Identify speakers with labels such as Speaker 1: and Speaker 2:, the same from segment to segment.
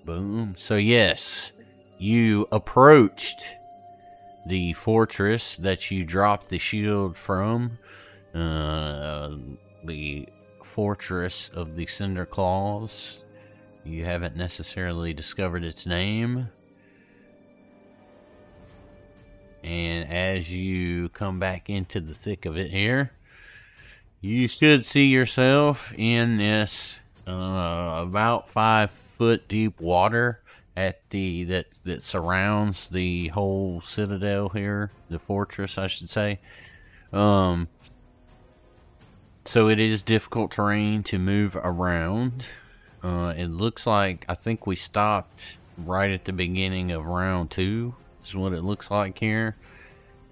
Speaker 1: Boom. So yes, you approached the fortress that you dropped the shield from. The fortress of the Cinder Claws. You haven't necessarily discovered its name. And as you come back into the thick of it here, you should see yourself in this about 5-foot deep water at the that surrounds the whole citadel here, the fortress, I should say. So it is difficult terrain to move around. It looks like, I think we stopped right at the beginning of round 2. Is what it looks like here.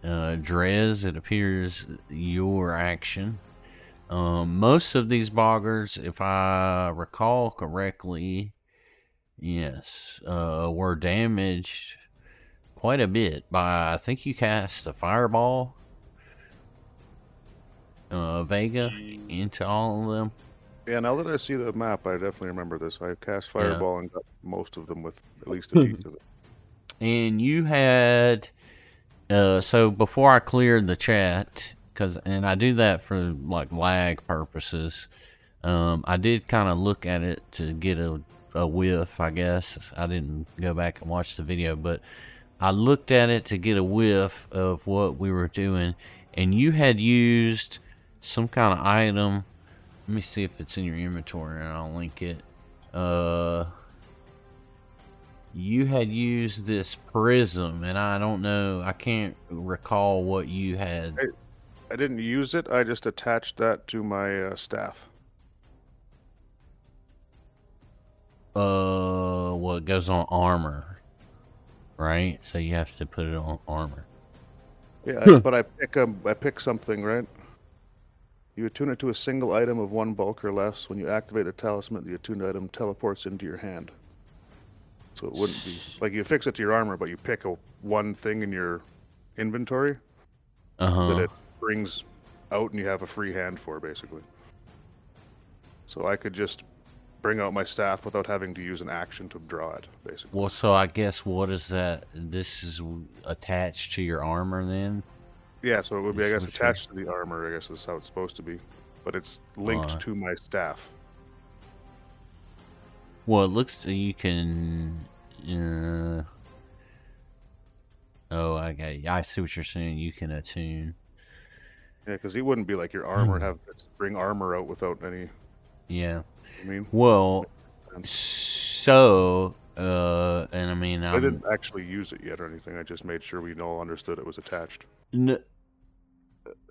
Speaker 1: Drez, it appears your action. Most of these boggers, if I recall correctly, yes, were damaged quite a bit by, I think you cast a fireball, Vega, into all of them.
Speaker 2: Yeah, now that I see the map, I definitely remember this. I cast fireball and got most of them with at least a piece of it.
Speaker 1: And you had, so before I cleared the chat, and I do that for like lag purposes, I did kind of look at it to get a whiff, I guess. I didn't go back and watch the video, but I looked at it to get a whiff of what we were doing, and you had used some kind of item. Let me see if it's in your inventory, and I'll link it. You had used this prism, and I don't know, I can't recall what you had.
Speaker 2: I didn't use it, I just attached that to my staff.
Speaker 1: Well, it goes on armor, right? So you have to put it on armor.
Speaker 2: Yeah, but I pick something, right? You attune it to a single item of 1 bulk or less. When you activate the talisman, the attuned item teleports into your hand. So it wouldn't be like you fix it to your armor, but you pick one thing in your inventory that it brings out, and you have a free hand for, basically. So I could just bring out my staff without having to use an action to draw it, basically.
Speaker 1: Well, so I guess what is that? This is attached to your armor, then?
Speaker 2: Yeah, so it would be, I guess, attached to the armor. I guess is how it's supposed to be, but it's linked to my staff.
Speaker 1: Well, it looks you can. Oh, I see what you're saying. You can attune.
Speaker 2: Yeah, because he wouldn't be like your armor and have to bring armor out without any.
Speaker 1: Yeah.
Speaker 2: I mean.
Speaker 1: Well, so and I mean,
Speaker 2: I didn't actually use it yet or anything. I just made sure we all understood it was attached.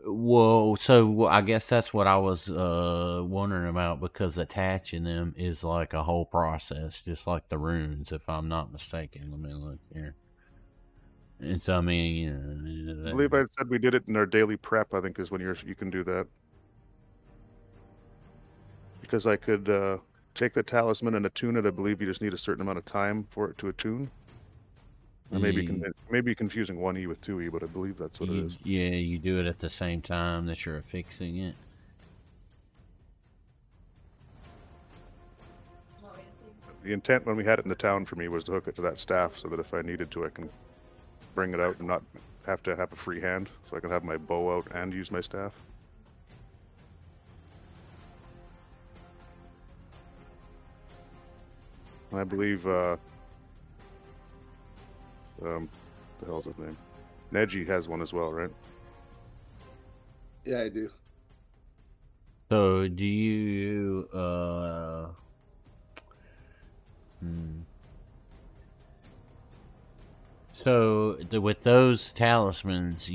Speaker 1: Well, so I guess that's what I was wondering about, because attaching them is like a whole process, just like the runes, if I'm not mistaken. Let me look here. And so I mean,
Speaker 2: I believe I said we did it in our daily prep. I think is when you can do that, because I could take the talisman and attune it. I believe you just need a certain amount of time for it to attune. I may be confusing 1E with 2E, but I believe that's what it is.
Speaker 1: Yeah, you do it at the same time that you're affixing it.
Speaker 2: The intent when we had it in the town for me was to hook it to that staff, so that if I needed to, I can bring it out and not have to have a free hand, so I can have my bow out and use my staff. And I believe, the hell's his name? Neji has one as well, right?
Speaker 3: Yeah, I do.
Speaker 1: So do you So with those talismans,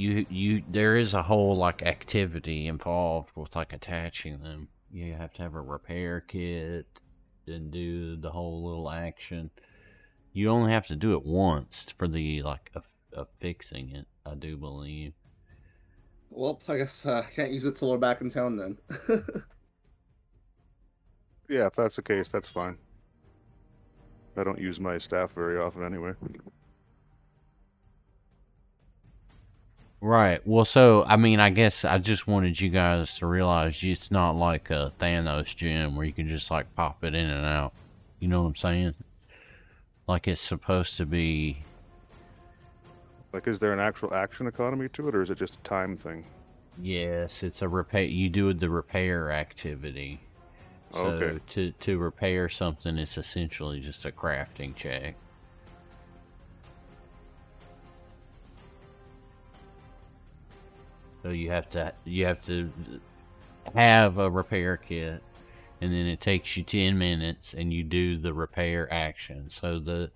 Speaker 1: there is a whole like activity involved with like attaching them. You have to have a repair kit and do the whole little action. You only have to do it once for the like fixing it, I do believe.
Speaker 3: Well, I guess I can't use it till we're back in town then.
Speaker 2: Yeah, if that's the case, that's fine. I don't use my staff very often anyway.
Speaker 1: Right. Well, so, I mean, I guess I just wanted you guys to realize it's not like a Thanos gem where you can just, like, pop it in and out. You know what I'm saying? like it's supposed to be.
Speaker 2: Like, is there an actual action economy to it, or is it just a time thing?
Speaker 1: Yes, it's a repair. You do the repair activity. So
Speaker 2: Okay.
Speaker 1: to repair something, it's essentially just a crafting check. So you have to have a repair kit, and then it takes you 10 minutes, and you do the repair action. So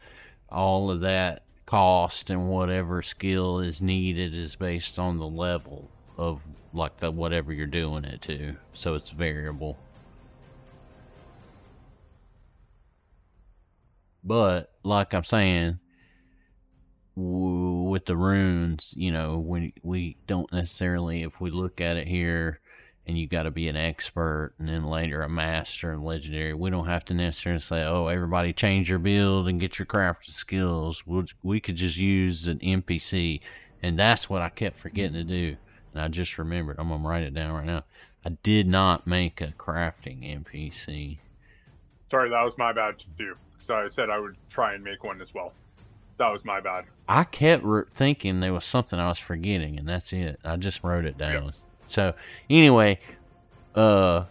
Speaker 1: all of that cost and whatever skill is needed is based on the level of like the whatever you're doing it to. So it's variable. But like I'm saying, with the runes, you know, we don't necessarily, if we look at it here, and you got to be an expert and then later a master and legendary, we don't have to necessarily say, oh, everybody change your build and get your crafting skills. We could just use an NPC, and that's what I kept forgetting to do. And I just remembered. I'm gonna write it down right now. I did not make a crafting NPC.
Speaker 4: Sorry, that was my bad too. So I said I would try and make one as well. That was my bad.
Speaker 1: I kept thinking there was something I was forgetting, and that's it. I just wrote it down. Yep. So anyway, does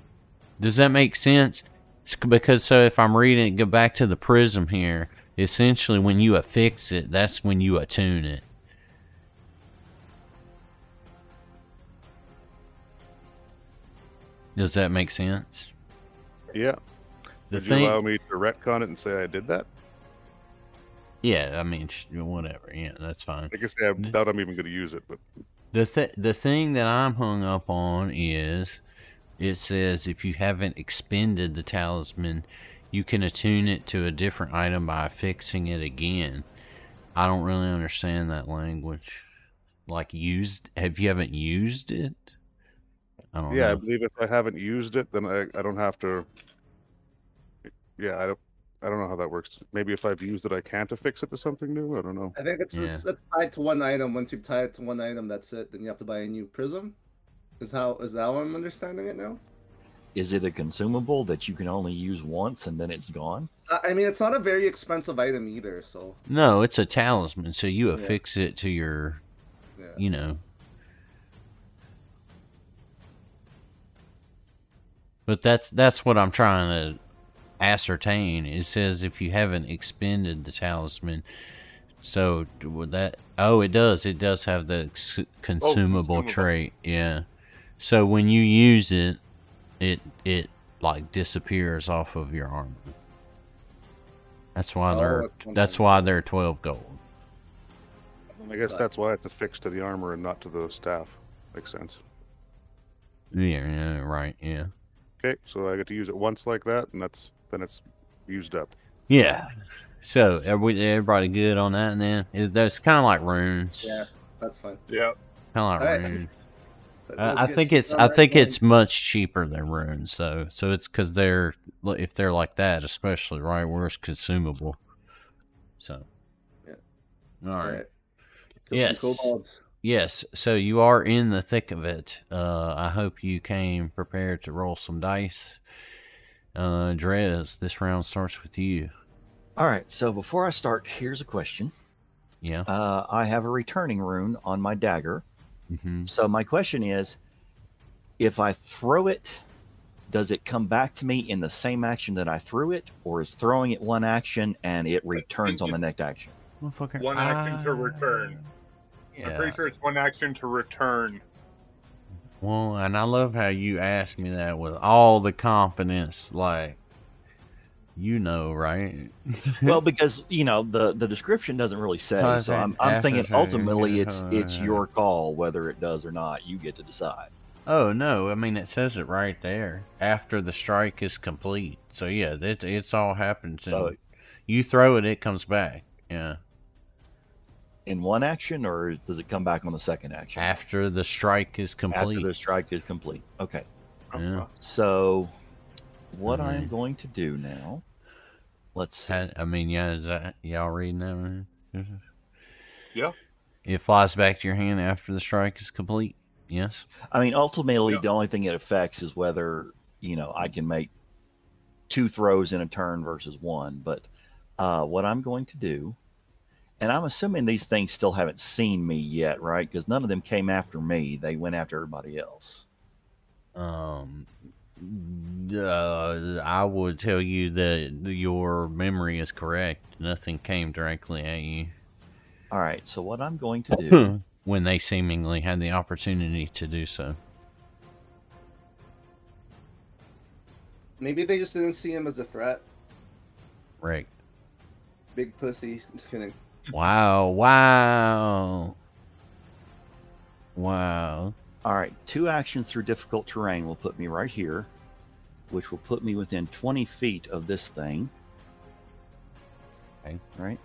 Speaker 1: that make sense? Because so if I'm reading it, go back to the prism here. Essentially, when you affix it, that's when you attune it. Does that make sense?
Speaker 2: Yeah. Did you allow me to retcon it and say I did that?
Speaker 1: Yeah, I mean, whatever. Yeah, that's fine.
Speaker 2: I guess I doubt I'm even going to use it, but
Speaker 1: the thing that I'm hung up on is it says if you haven't expended the talisman, you can attune it to a different item by affixing it again. I don't really understand that language. Like if you haven't used it? I don't know.
Speaker 2: I believe if I haven't used it, then I don't have to. Yeah, I don't know how that works. Maybe if I've used it, I can't affix it to something new. I don't know.
Speaker 3: I think it's tied to one item. Once you tie it to one item, that's it. Then you have to buy a new prism. Is that how I'm understanding it now?
Speaker 5: Is it a consumable that you can only use once and then it's gone?
Speaker 3: I mean, it's not a very expensive item either. So
Speaker 1: no, it's a talisman. So you affix it to your, you know. But that's what I'm trying to ascertain. It says if you haven't expended the talisman, so would that it does have the consumable trait. Yeah, so when you use it like disappears off of your armor. That's why they're 12 gold.
Speaker 2: I guess that's why it's affixed to the armor and not to the staff. Makes sense.
Speaker 1: Yeah, right. Yeah.
Speaker 2: Okay, so I get to use it once like that, and then it's used up.
Speaker 1: Yeah. So everybody good on that? And then that's kind of like runes.
Speaker 3: Yeah, that's fine.
Speaker 4: Yeah.
Speaker 1: Kind of like runes. I think it's much cheaper than runes, though. So it's because if they're like that, especially right where it's consumable. So.
Speaker 3: Yeah.
Speaker 1: All right. Yes. Yes, so you are in the thick of it. I hope you came prepared to roll some dice. Drez, this round starts with you.
Speaker 5: All right, so before I start, here's a question.
Speaker 1: Yeah.
Speaker 5: I have a returning rune on my dagger.
Speaker 1: Mm-hmm.
Speaker 5: So my question is, if I throw it, does it come back to me in the same action that I threw it, or is throwing it one action and it returns on the next action?
Speaker 4: One action to return. Yeah. I'm pretty sure it's one action to return.
Speaker 1: Well, and I love how you asked me that with all the confidence, like, you know, right?
Speaker 5: Well, because, you know, the description doesn't really say, so I'm thinking ultimately it's your call whether it does or not. You get to decide.
Speaker 1: Oh, no, I mean, it says it right there. After the strike is complete. So, yeah, it's all happens. So, you throw it, it comes back. Yeah.
Speaker 5: In one action, or does it come back on the second action?
Speaker 1: After the strike is complete.
Speaker 5: After the strike is complete. Okay.
Speaker 1: Yeah.
Speaker 5: So, what I am going to do now, let's see.
Speaker 1: I mean, yeah, is that y'all reading that one?
Speaker 4: Yeah.
Speaker 1: It flies back to your hand after the strike is complete. Yes.
Speaker 5: I mean, ultimately, the only thing it affects is whether, you know, I can make 2 throws in a turn versus 1, but What I'm going to do, and I'm assuming these things still haven't seen me yet, right? Because none of them came after me. They went after everybody else.
Speaker 1: I would tell you that your memory is correct. Nothing came directly at you.
Speaker 5: All right, so what I'm going to do...
Speaker 1: when they seemingly had the opportunity to do so.
Speaker 3: Maybe they just didn't see him as a threat.
Speaker 1: Right.
Speaker 3: Big pussy. Just kidding.
Speaker 1: Wow. Wow. Wow.
Speaker 5: All right, 2 actions through difficult terrain will put me right here, which will put me within 20 feet of this thing.
Speaker 1: Okay.
Speaker 5: Right?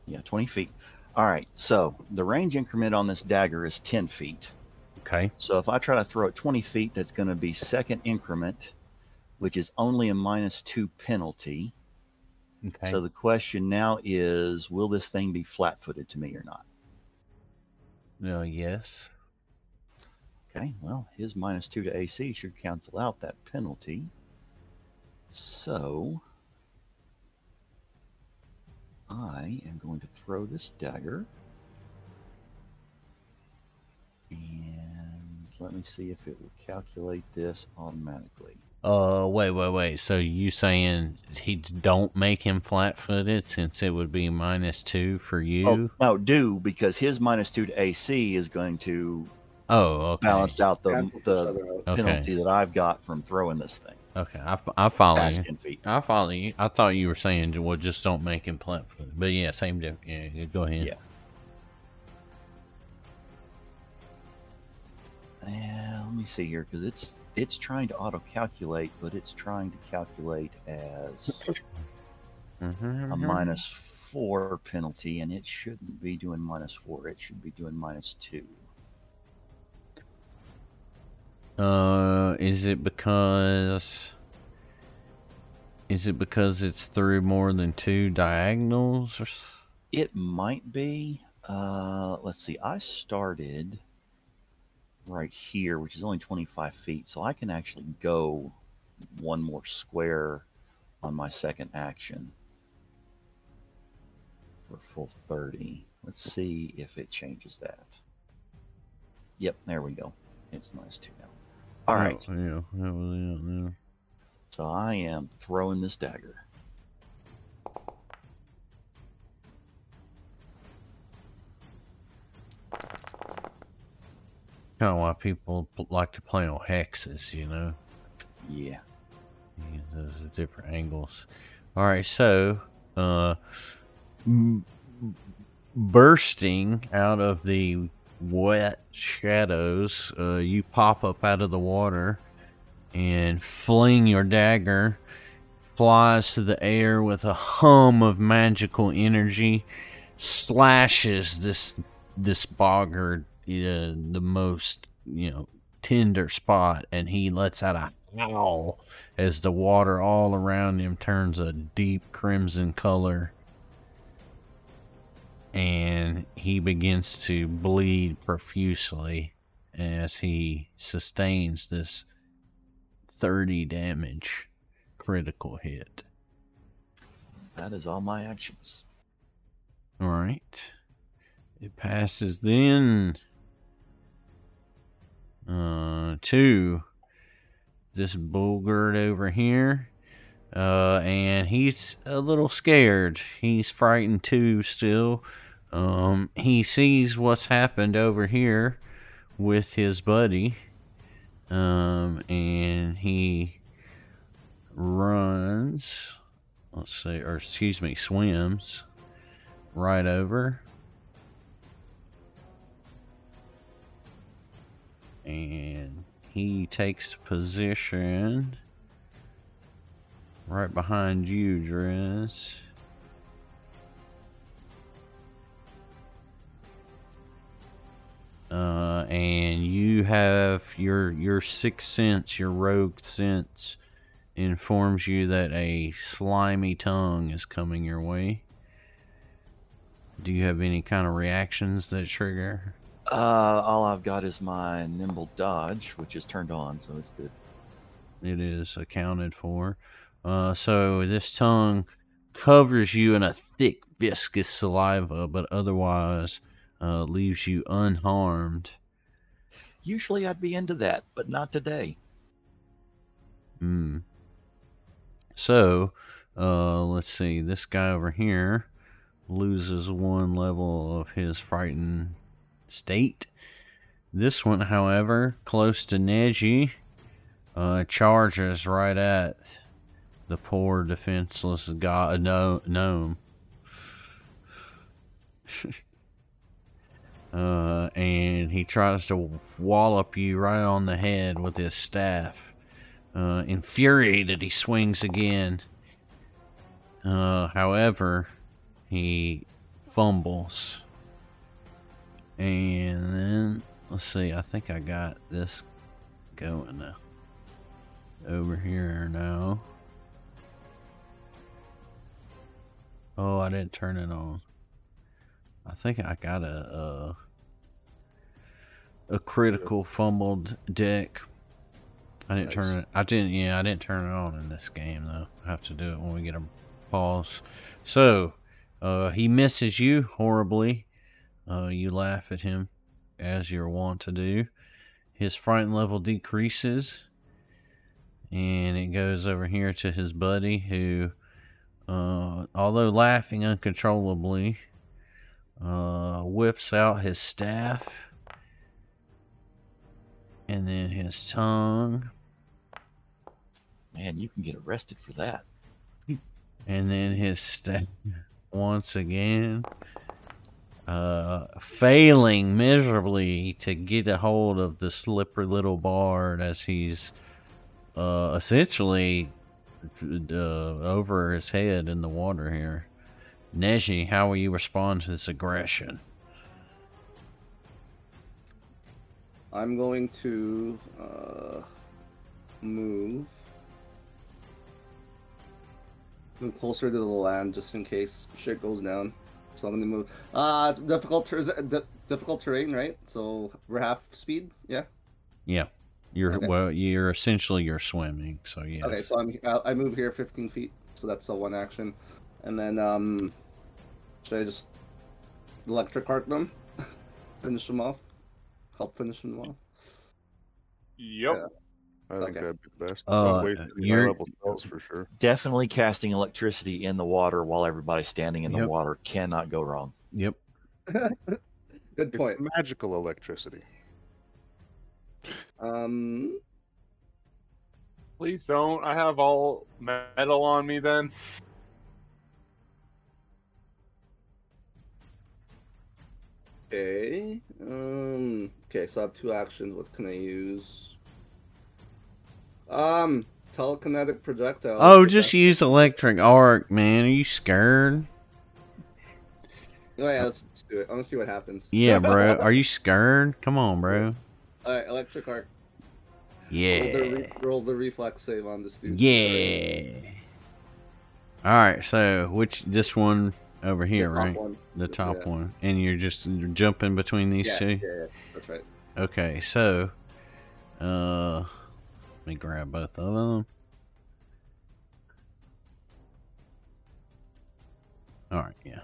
Speaker 5: Yeah, 20 feet. All right, so the range increment on this dagger is 10 feet.
Speaker 1: Okay.
Speaker 5: So if I try to throw it 20 feet, that's going to be second increment, which is only a -2 penalty.
Speaker 1: Okay.
Speaker 5: So the question now is, will this thing be flat-footed to me or not?
Speaker 1: Yes.
Speaker 5: Okay, well, his -2 to AC should cancel out that penalty. So I am going to throw this dagger. And let me see if it will calculate this automatically.
Speaker 1: Wait. So you saying he don't make him flat-footed since it would be -2 for you?
Speaker 5: Oh, no, do, because his -2 to AC is going to
Speaker 1: Okay.
Speaker 5: balance out the
Speaker 3: Okay.
Speaker 5: penalty that I've got from throwing this thing.
Speaker 1: Okay, I follow
Speaker 5: Past
Speaker 1: you.
Speaker 5: 10 feet.
Speaker 1: I follow you. I thought you were saying, well, just don't make him flat-footed. But yeah, same difference. Yeah, go ahead.
Speaker 5: Yeah. Let me see here, because it's trying to auto-calculate, but it's trying to calculate as a -4 penalty, and it shouldn't be doing -4. It should be doing -2.
Speaker 1: Is it because it's through more than 2 diagonals? Or...
Speaker 5: It might be. Let's see. I started right here, which is only 25 feet, so I can actually go 1 more square on my second action for a full 30. Let's see if it changes that. Yep, there we go. It's -2 now. All right.
Speaker 1: Yeah, that was it. Yeah.
Speaker 5: So I am throwing this dagger.
Speaker 1: Kind of why people like to play on hexes, you know?
Speaker 5: Yeah.
Speaker 1: Yeah, those are different angles. All right, so bursting out of the wet shadows, you pop up out of the water and fling your dagger, flies to the air with a hum of magical energy, slashes this boggart, the most, tender spot, and he lets out a howl as the water all around him turns a deep crimson color, and he begins to bleed profusely as he sustains this 30 damage critical hit.
Speaker 5: That is all my actions.
Speaker 1: All right. It passes then to this boggart over here. And he's a little scared. He's frightened too still. He sees what's happened over here with his buddy. And he runs, swims right over. And he takes position right behind you, Drez. And you have your sixth sense, your rogue sense, informs you that a slimy tongue is coming your way. Do you have any kind of reactions that trigger?
Speaker 5: All I've got is my nimble dodge, which is turned on, so it's good.
Speaker 1: It is accounted for. So this tongue covers you in a thick, viscous saliva, but otherwise leaves you unharmed.
Speaker 5: Usually I'd be into that, but not today.
Speaker 1: So, let's see. This guy over here loses 1 level of his frightened state. This one, however, close to Neji, charges right at the poor defenseless gnome. And he tries to wallop you right on the head with his staff. Infuriated, he swings again. However, he fumbles. And then, let's see, I think I got this going over here now. Oh, I didn't turn it on. I think I got a critical fumbled deck. I didn't turn it. I didn't turn it on in this game though. I have to do it when we get a pause. So, he misses you horribly. You laugh at him as you're wont to do. His frighten level decreases, and it goes over here to his buddy who, although laughing uncontrollably, whips out his staff. And then his tongue.
Speaker 5: Man, you can get arrested for that.
Speaker 1: And then his staff once again. Failing miserably to get a hold of the slippery little bard as he's essentially over his head in the water here. Neji, how will you respond to this aggression?
Speaker 3: I'm going to move closer to the land just in case shit goes down. So I'm gonna move. Difficult terrain, right? So we're half speed, yeah.
Speaker 1: Yeah, you're essentially swimming. So yeah.
Speaker 3: Okay, so I move here 15 feet. So that's the one action, and then should I just electric arc them, finish them off? Help finish them off.
Speaker 4: Yep.
Speaker 3: Yeah.
Speaker 2: I think that'd be the best.
Speaker 1: You're
Speaker 2: level spells for sure.
Speaker 5: Definitely casting electricity in the water while everybody's standing in the water cannot go wrong.
Speaker 1: Yep.
Speaker 3: Good point.
Speaker 2: It's magical electricity.
Speaker 4: Please don't. I have all metal on me then.
Speaker 3: Okay. Okay, so I have 2 actions. What can I use? Telekinetic projectile.
Speaker 1: Oh, just use electric arc, man. Are you scared?
Speaker 3: Oh, yeah, let's do it. I want to see what happens.
Speaker 1: Yeah, bro. Are you scared? Come on, bro.
Speaker 3: Alright, electric arc.
Speaker 1: Yeah.
Speaker 3: Roll the reflex save on this dude.
Speaker 1: Yeah. Alright, so this one over here,
Speaker 3: The top
Speaker 1: right?
Speaker 3: one.
Speaker 1: The top one. And you're jumping between these two?
Speaker 3: Yeah, that's right.
Speaker 1: Okay, so let me grab both of them. Alright, yeah.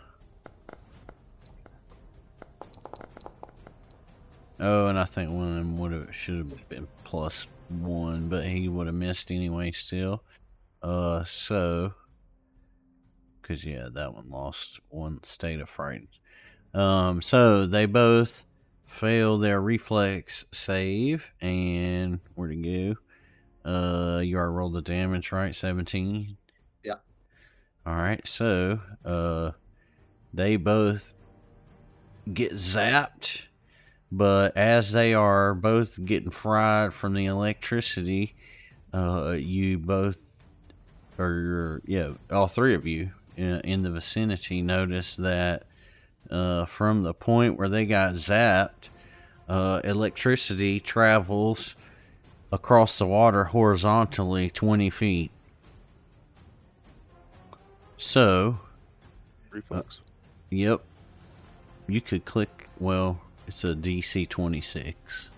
Speaker 1: Oh, and I think one of them should have been +1, but he would have missed anyway still. So because yeah, that one lost 1 state of fright. So they both fail their reflex save, and where to go? You already rolled the damage, right? 17.
Speaker 3: Yeah.
Speaker 1: All right, so they both get zapped, but as they are both getting fried from the electricity, you both, all 3 of you in the vicinity notice that from the point where they got zapped, electricity travels across the water horizontally 20 feet. So,
Speaker 2: Reflex.
Speaker 1: yep, you could click, well, It's a DC 26.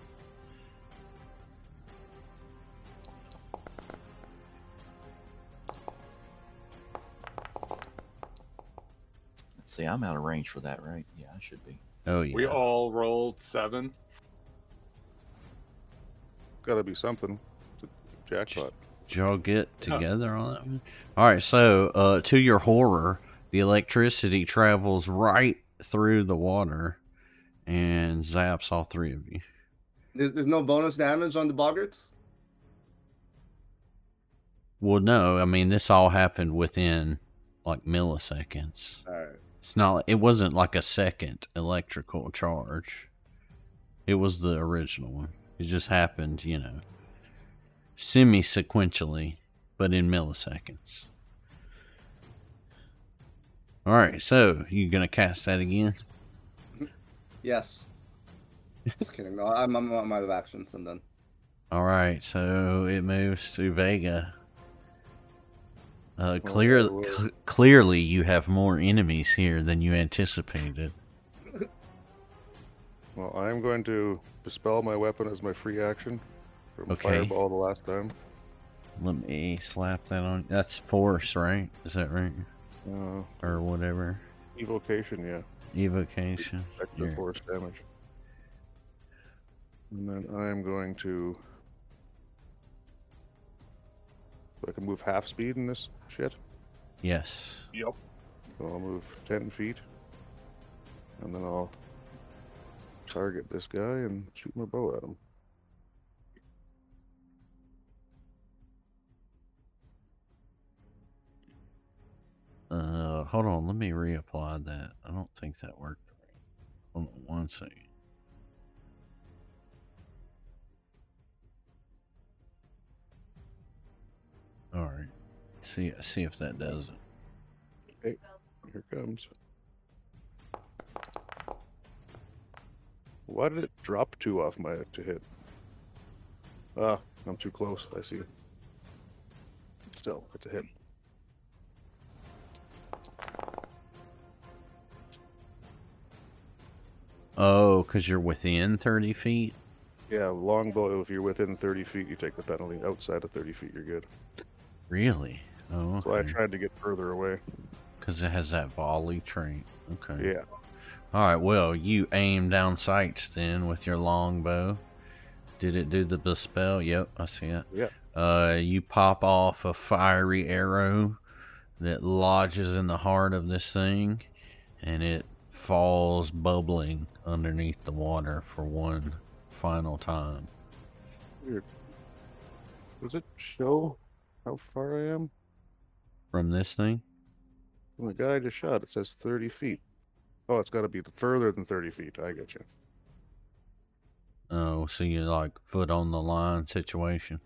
Speaker 5: Let's see, I'm out of range for that, right? Yeah, I should be.
Speaker 1: Oh yeah.
Speaker 4: We all rolled 7.
Speaker 2: Gotta be something. It's a jackpot.
Speaker 1: Did y'all get together on that one? Alright, so to your horror, the electricity travels right through the water and zaps all 3 of you.
Speaker 3: There's no bonus damage on the boggarts?
Speaker 1: Well, no, I mean, this all happened within like milliseconds.
Speaker 3: Alright.
Speaker 1: It's not, it wasn't like a second electrical charge. It was the original one. It just happened, you know, semi-sequentially, but in milliseconds. Alright, so you gonna cast that again?
Speaker 3: Yes. Just kidding. No, I'm out of actions and then.
Speaker 1: Alright, so it moves to Vega. Clearly you have more enemies here than you anticipated.
Speaker 2: Well, I am going to dispel my weapon as my free action from Fireball the last time.
Speaker 1: Let me slap that on. That's force, right? Is that right? Or whatever.
Speaker 2: Evocation, yeah.
Speaker 1: Evocation.
Speaker 2: Extra force damage. And then I am going to... So I can move half speed in this shit?
Speaker 1: Yes.
Speaker 4: Yep.
Speaker 2: So I'll move 10 feet. And then I'll target this guy and shoot my bow at him.
Speaker 1: Hold on, let me reapply that. I don't think that worked right. Hold on one second. Alright. See if that does it.
Speaker 2: Okay, here it comes. Why did it drop 2 off my to hit? Ah, I'm too close, I see. Still, it's a hit.
Speaker 1: Oh, because you're within 30 feet?
Speaker 2: Yeah, longbow, if you're within 30 feet, you take the penalty. Outside of 30 feet, you're good.
Speaker 1: Really? Oh,
Speaker 2: That's why I tried to get further away.
Speaker 1: Because it has that volley trait. Okay.
Speaker 2: Yeah.
Speaker 1: Alright, well, you aim down sights then with your longbow. Did it do the dispel? Yep, I see it.
Speaker 2: Yeah.
Speaker 1: You pop off a fiery arrow that lodges in the heart of this thing, and it falls bubbling underneath the water for one final time.
Speaker 2: Weird. Does it show how far I am?
Speaker 1: From this thing?
Speaker 2: Well, the guy I just shot, it says 30 feet. Oh, it's got to be further than 30 feet. I get you.
Speaker 1: Oh, so you're like foot on the line situation.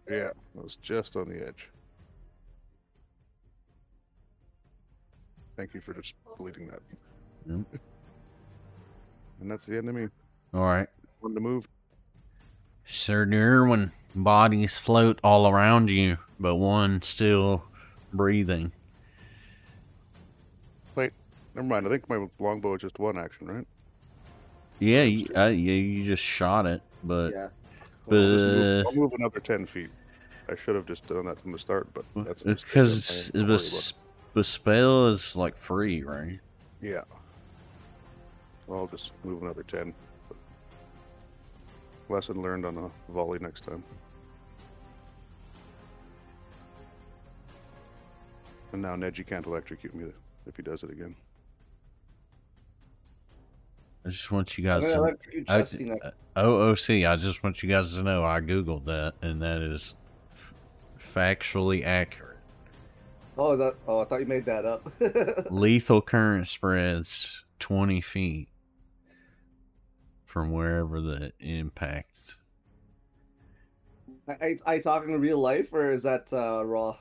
Speaker 2: Yeah, I was just on the edge. Thank you for just deleting that.
Speaker 1: Yep.
Speaker 2: And that's the end of me.
Speaker 1: Alright.
Speaker 2: One to move.
Speaker 1: Sir Durwin, bodies float all around you, but one still breathing.
Speaker 2: Wait, never mind. I think my longbow is just one action, right?
Speaker 1: Yeah, you just shot it, but...
Speaker 3: Yeah.
Speaker 2: I'll move another 10 feet. I should have just done that from the start, but that's a mistake.
Speaker 1: because the spell is like free, right?
Speaker 2: Yeah. I'll just move another 10. But lesson learned on a volley next time. And now Neji can't electrocute me if he does it again.
Speaker 1: I just want you guys
Speaker 3: I'm gonna electrocute Chesty
Speaker 1: OOC, I just want you guys to know I googled that, and that is factually accurate.
Speaker 3: Oh, I thought you made that up.
Speaker 1: Lethal current spreads 20 feet from wherever the impact.
Speaker 3: Are you talking in real life, or is that raw?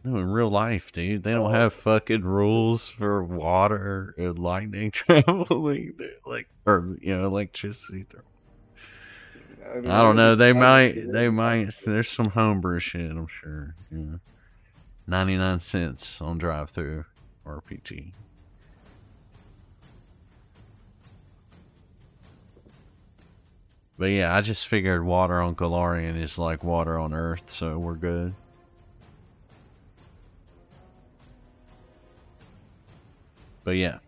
Speaker 1: No, in real life, dude, they don't have fucking rules for water and lightning traveling, like, or electricity.
Speaker 3: I mean,
Speaker 1: I don't know. They might. There's some homebrew shit, I'm sure. 99 cents on drive-through RPG. But yeah, I just figured water on Galarian is like water on Earth, so we're good. But yeah,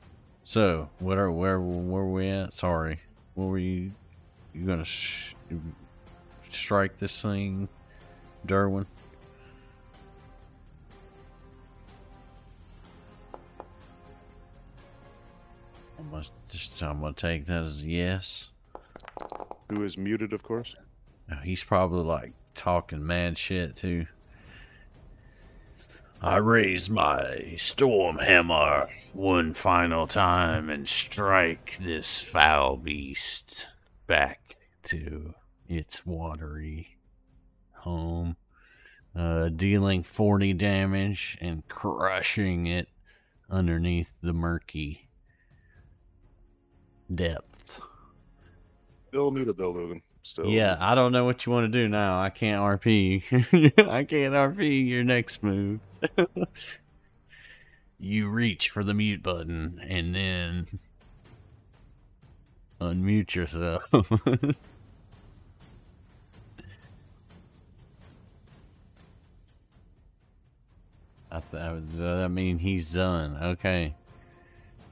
Speaker 1: so where were we at? Sorry, what were you gonna strike this thing, Durwin? I'm gonna take that as a yes.
Speaker 2: Who is muted, of course.
Speaker 1: He's probably like talking mad shit too. I raise my storm hammer one final time and strike this foul beast back to its watery home, dealing 40 damage and crushing it underneath the murky depth.
Speaker 2: Still muted though, Logan. Still.
Speaker 1: Yeah, I don't know what you want to do now. I can't RP. I can't RP your next move. You reach for the mute button and then unmute yourself. I mean, he's done. Okay.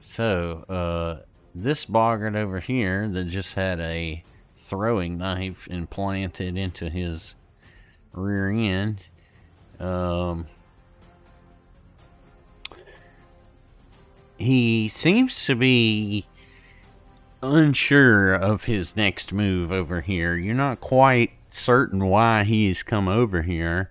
Speaker 1: So, this boggart over here that just had a throwing knife implanted into his rear end, he seems to be unsure of his next move over here. You're not quite certain why he's come over here.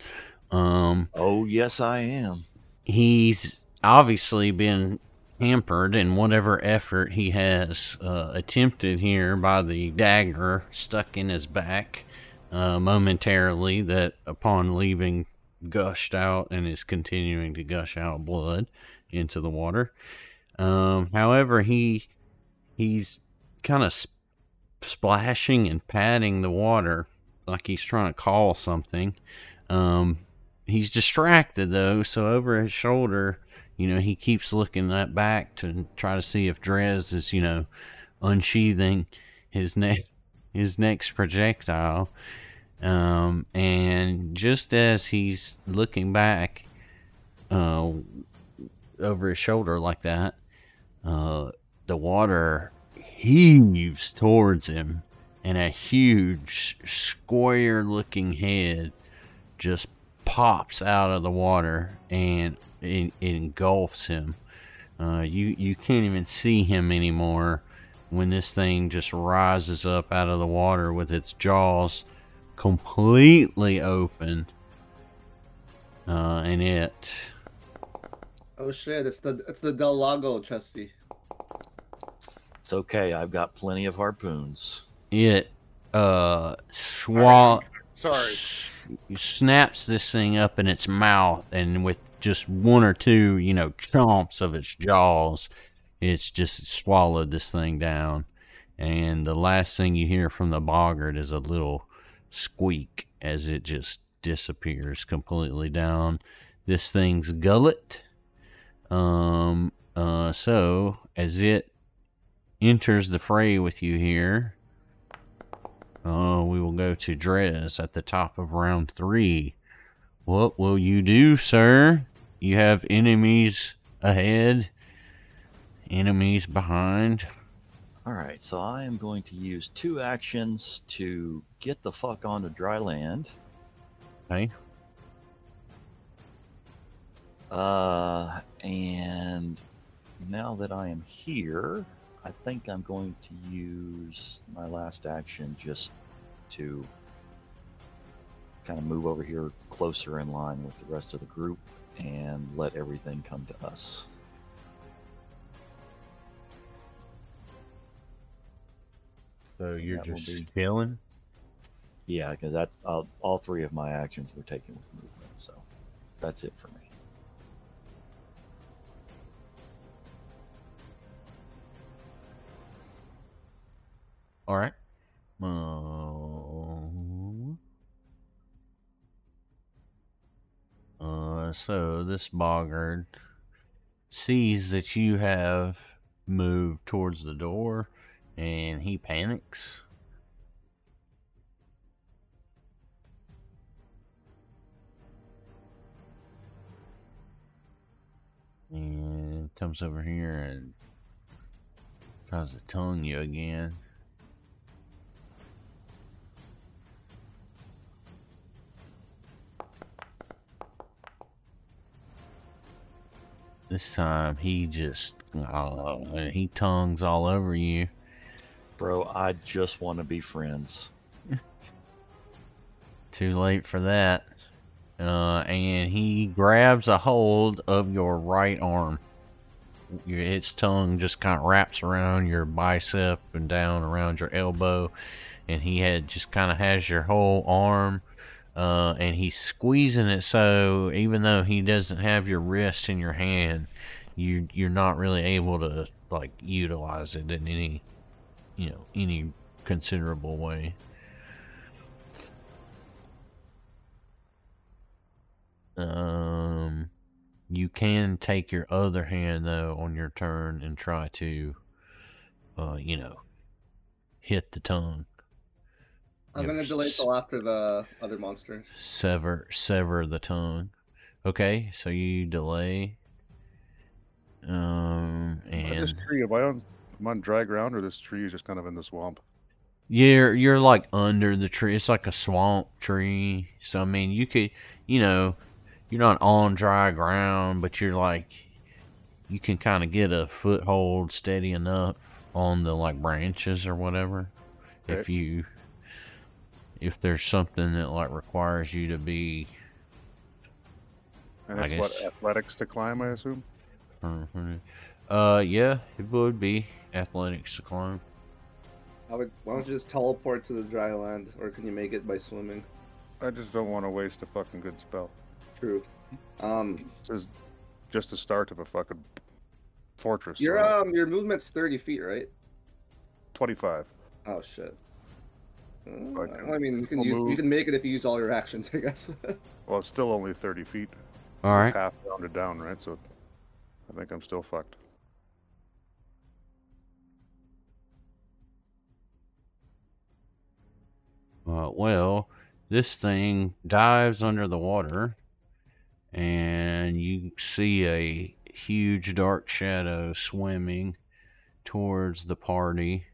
Speaker 5: Oh, yes, I am.
Speaker 1: He's obviously been hampered in whatever effort he has attempted here by the dagger stuck in his back momentarily, that upon leaving gushed out and is continuing to gush out blood into the water. However, he's kind of splashing and patting the water like he's trying to call something. He's distracted though, so over his shoulder, he keeps looking that back to try to see if Drez is, unsheathing his next projectile. And just as he's looking back over his shoulder like that, the water heaves towards him, and a huge square-looking head just pops out of the water and it engulfs him. You can't even see him anymore when this thing just rises up out of the water with its jaws completely open. And it...
Speaker 3: Oh shit! It's the Del Lago, Chesty.
Speaker 5: It's okay. I've got plenty of harpoons.
Speaker 1: It snaps this thing up in its mouth, and with just one or two, chomps of its jaws, it's just swallowed this thing down. And the last thing you hear from the boggart is a little squeak as it just disappears completely down this thing's gullet. So as it enters the fray with you here, we will go to Drez at the top of round 3. What will you do, sir? You have enemies ahead, enemies behind.
Speaker 5: Alright, so I am going to use 2 actions to get the fuck onto dry land.
Speaker 1: Okay.
Speaker 5: And now that I am here, I think I'm going to use my last action just to kind of move over here closer in line with the rest of the group and let everything come to us.
Speaker 1: So you're just chilling?
Speaker 5: Yeah, because that's all 3 of my actions were taken with movement, so that's it for me.
Speaker 1: All right. So this boggart sees that you have moved towards the door, and he panics. comes over here and tries to tongue you again. This time he just, he tongues all over you.
Speaker 5: Bro, I just want to be friends.
Speaker 1: Too late for that. And he grabs a hold of your right arm. Its tongue just kind of wraps around your bicep and down around your elbow. And he just kind of has your whole arm. And he's squeezing it so even though he doesn't have your wrist in your hand, you're not really able to like utilize it in any, any considerable way. You can take your other hand though on your turn and try to, hit the tongue.
Speaker 3: I'm gonna delay till after the other monster.
Speaker 1: Sever the tongue. Okay, so you delay. And
Speaker 2: This tree, am I on dry ground, or this tree is just kind of in the swamp?
Speaker 1: You're like under the tree. It's like a swamp tree. So I mean, you could, you're not on dry ground, but you're like, you can kind of get a foothold steady enough on the like branches or whatever. Okay. If there's something that like requires you to be,
Speaker 2: and it's what, athletics to climb, I assume.
Speaker 1: Yeah, it would be athletics to climb.
Speaker 3: Why don't you just teleport to the dry land, or can you make it by swimming?
Speaker 2: I just don't want to waste a fucking good spell.
Speaker 3: True.
Speaker 2: This is just the start of a fucking fortress.
Speaker 3: Your movement's 30 feet, right?
Speaker 2: 25.
Speaker 3: Oh shit. I mean, you can make it if you use all your actions, I guess.
Speaker 2: Well, it's still only 30 feet.
Speaker 1: All right.
Speaker 2: It's half rounded down, right? So I think I'm still fucked.
Speaker 1: Well, this thing dives under the water, and you see a huge dark shadow swimming towards the party,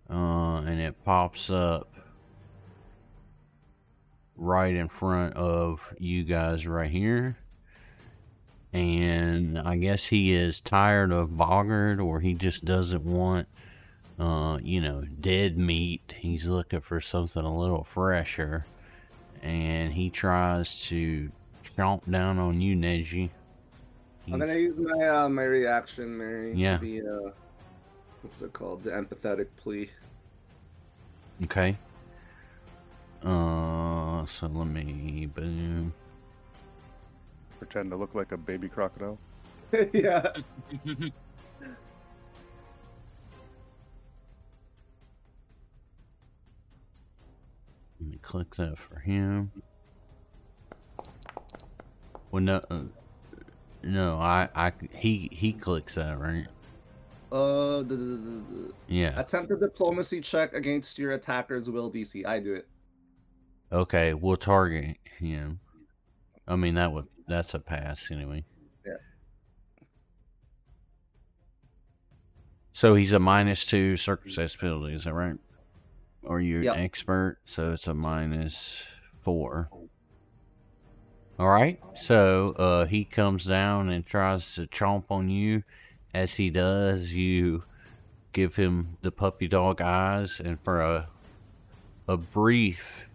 Speaker 1: and it pops up right in front of you guys right here. And I guess he is tired of Boggart, or he just doesn't want dead meat. He's looking for something a little fresher, and he tries to chomp down on you, Neji.
Speaker 3: I'm gonna use my reaction, Mary.
Speaker 1: Yeah.
Speaker 3: The what's it called? The empathetic plea.
Speaker 1: Okay. So let me boom.
Speaker 2: Pretend to look like a baby crocodile.
Speaker 3: Yeah.
Speaker 1: Let me click that for him. Well, no, he clicks that, right? Yeah.
Speaker 3: Attempt a diplomacy check against your attacker's will DC. I do it.
Speaker 1: Okay, we'll target him. I mean, that's a pass anyway.
Speaker 3: Yeah.
Speaker 1: So he's a -2 circumstance penalty, is that right? Or you're an expert, so it's a -4. All right, so he comes down and tries to chomp on you. As he does, you give him the puppy dog eyes, and for a brief,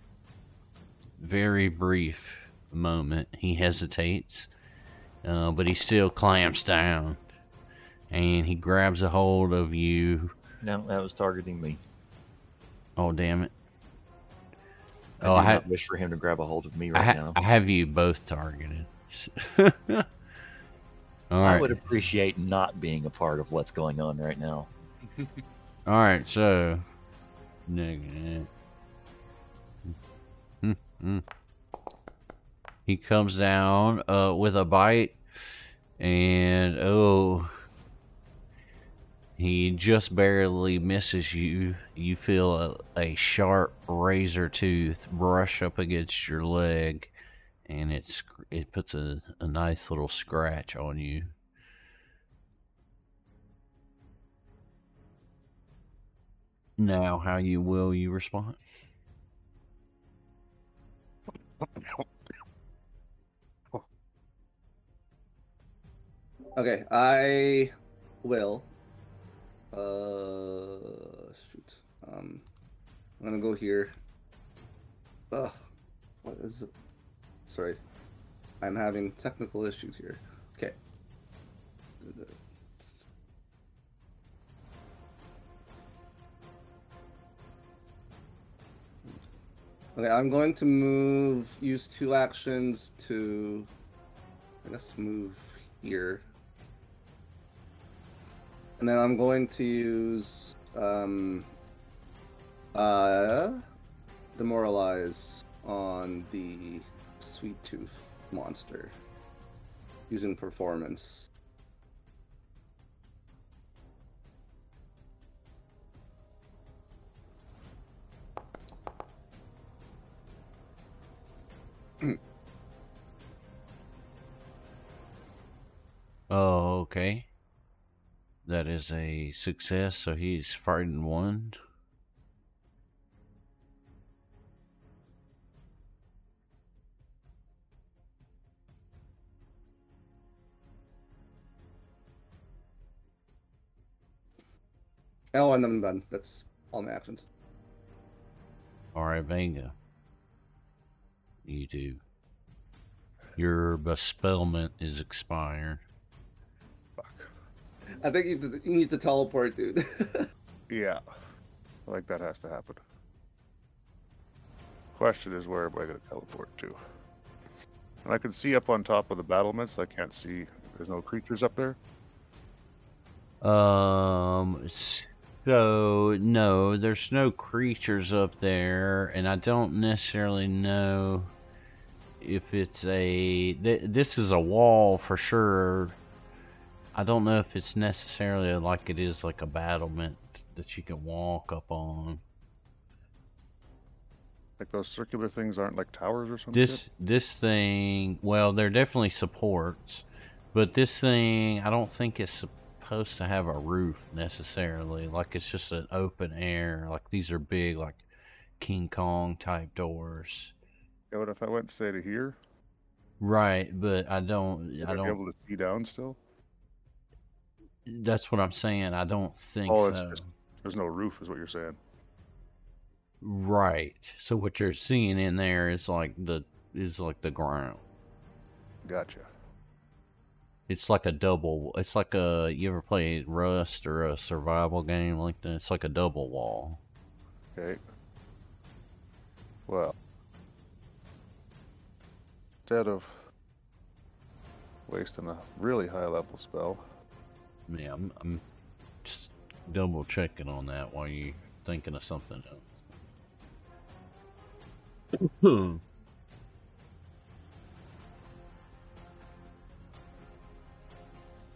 Speaker 1: very brief moment, he hesitates, but he still clamps down, and he grabs a hold of you.
Speaker 5: No, that was targeting me.
Speaker 1: Oh, damn it.
Speaker 5: I wish for him to grab a hold of me now.
Speaker 1: I have you both targeted. All right.
Speaker 5: I would appreciate not being a part of what's going on right now.
Speaker 1: All right, so negative. He comes down with a bite, and he just barely misses you. You feel a sharp razor tooth brush up against your leg, and it puts a nice little scratch on you. Now, how will you respond?
Speaker 3: Okay, I will. Shoot. I'm gonna go here. Ugh. What is it? Sorry. I'm having technical issues here. Okay. Okay, I'm going to use 2 actions to, I guess, move here. And then I'm going to use, Demoralize on the Sweet Tooth monster using Performance.
Speaker 1: Oh, okay. That is a success, so he's frightened 1.
Speaker 3: Oh, and I'm done. That's all my actions.
Speaker 1: Alright, Vega. You do. Your bespellment is expired.
Speaker 2: Fuck.
Speaker 3: I think you need to teleport, dude.
Speaker 2: Yeah. I think that has to happen. Question is, where am I going to teleport to? And I can see up on top of the battlements. I can't see. There's no creatures up there.
Speaker 1: So no, there's no creatures up there, and I don't necessarily know if it's a. This is a wall for sure. I don't know if it's necessarily like it is like a battlement that you can walk up on.
Speaker 2: Like those circular things aren't like towers or something?
Speaker 1: This thing, well, they're definitely supports, but this thing, I don't think it's supposed to have a roof necessarily. Like it's just an open air. Like these are big, like King Kong type doors.
Speaker 2: Yeah, but if I went, say, to here?
Speaker 1: Right, but I don't.
Speaker 2: Would I be able to see down still?
Speaker 1: That's what I'm saying. I don't think
Speaker 2: so.
Speaker 1: It's
Speaker 2: just, there's no roof, is what you're saying.
Speaker 1: Right. So what you're seeing in there is like the ground.
Speaker 2: Gotcha.
Speaker 1: It's like a double. It's like a. You ever play Rust or a survival game like that? It's like a double wall.
Speaker 2: Okay. Well, instead of wasting a really high level spell.
Speaker 1: Yeah, I'm just double checking on that while you're thinking of something else.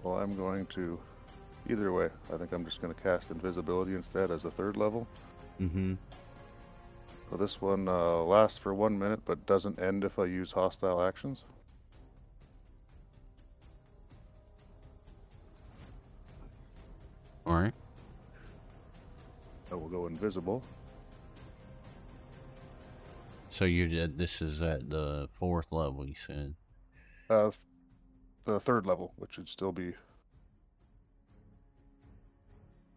Speaker 2: Well, I'm going to, either way, I think I'm just going to cast Invisibility instead as a 3rd level.
Speaker 1: Mm-hmm.
Speaker 2: So this one lasts for 1 minute, but doesn't end if I use hostile actions.
Speaker 1: Alright.
Speaker 2: I will go invisible.
Speaker 1: So this is at the 4th level, you said?
Speaker 2: The 3rd level, which would still be...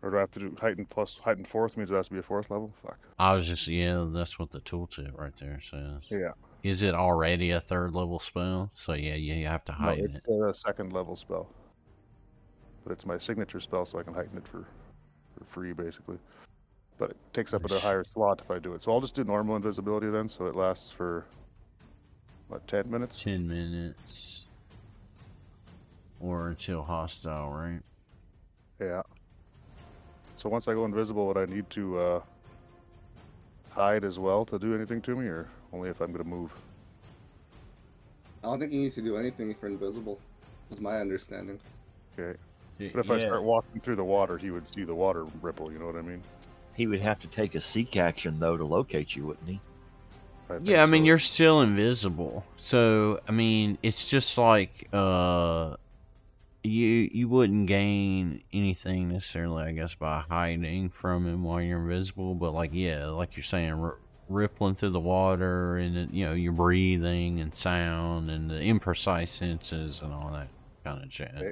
Speaker 2: Or do I have to do heightened 4th means it has to be a 4th level? Fuck.
Speaker 1: I was just, yeah, that's what the tooltip right there says.
Speaker 2: Yeah.
Speaker 1: Is it already a 3rd level spell? So yeah, you have to heighten it.
Speaker 2: It's a 2nd level spell. But it's my signature spell, so I can heighten it for free, basically. But it takes up a higher slot if I do it. So I'll just do normal invisibility then, so it lasts for, what, 10 minutes?
Speaker 1: 10 minutes. Or until hostile, right?
Speaker 2: Yeah. So once I go invisible, would I need to hide as well to do anything to me, or only if I'm going to move?
Speaker 3: I don't think you need to do anything if you're invisible, is my understanding.
Speaker 2: Okay. But if I start walking through the water, he would see the water ripple, you know what I mean?
Speaker 5: He would have to take a seek action, though, to locate you, wouldn't he?
Speaker 1: Yeah, I mean, you're still invisible. So, I mean, it's just like, You wouldn't gain anything necessarily, I guess, by hiding from him while you're invisible. But like, yeah, like you're saying, rippling through the water, and you know, your breathing and sound and the imprecise senses and all that kind of jazz.
Speaker 2: Okay.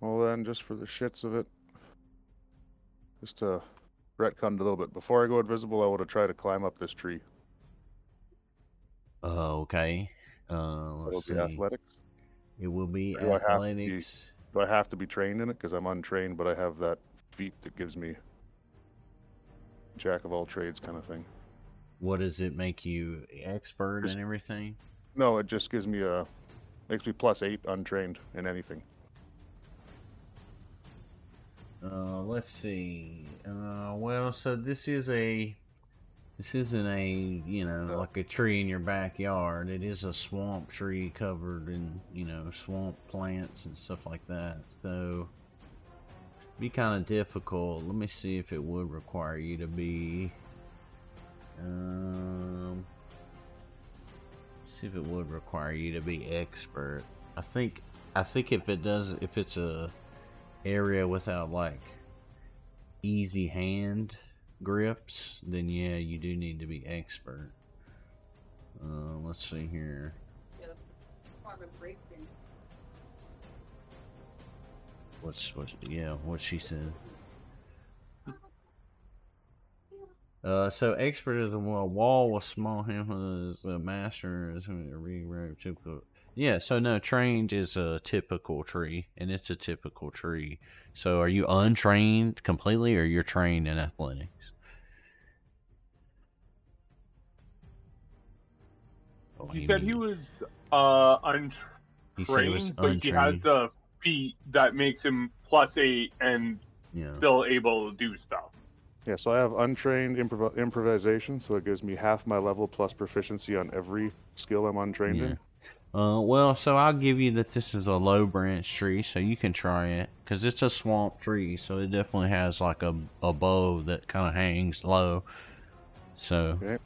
Speaker 2: Well then, just for the shits of it, just to retcon a little bit. Before I go invisible, I want to try to climb up this tree.
Speaker 1: Okay.
Speaker 2: It'll
Speaker 1: Let's
Speaker 2: be
Speaker 1: see.
Speaker 2: athletics.
Speaker 1: It will be
Speaker 2: Do
Speaker 1: athletics.
Speaker 2: Do I have to be trained in it? Because I'm untrained, but I have that feat that gives me jack of all trades kind of thing.
Speaker 1: What does it make you expert and everything?
Speaker 2: No, it just gives me makes me +8 untrained in anything.
Speaker 1: Let's see. Well, so this isn't a, you know, like a tree in your backyard. It is a swamp tree covered in, you know, swamp plants and stuff like that. So it'd be kind of difficult. Let me see if it would require you to be see if it would require you to be expert. I think if it does, if it's a area without like easy hand grips, then yeah, you do need to be expert. Let's see here. What she said. So expert is a wall with small hand is a master is a typical. Yeah, so no, trained is a typical tree, and it's a typical tree. So are you untrained completely, or you're trained in athletics?
Speaker 4: He said he was untrained,
Speaker 1: He said he was
Speaker 4: but he has
Speaker 1: untrained.
Speaker 4: the feat that makes him +8 and
Speaker 1: Yeah.
Speaker 4: still able to do stuff.
Speaker 2: Yeah, so I have untrained improvisation, so it gives me half my level plus proficiency on every skill I'm untrained in.
Speaker 1: Well, so I'll give you that this is a low branch tree, so you can try it, because it's a swamp tree, so it definitely has like a bow that kind of hangs low. So.
Speaker 2: Okay,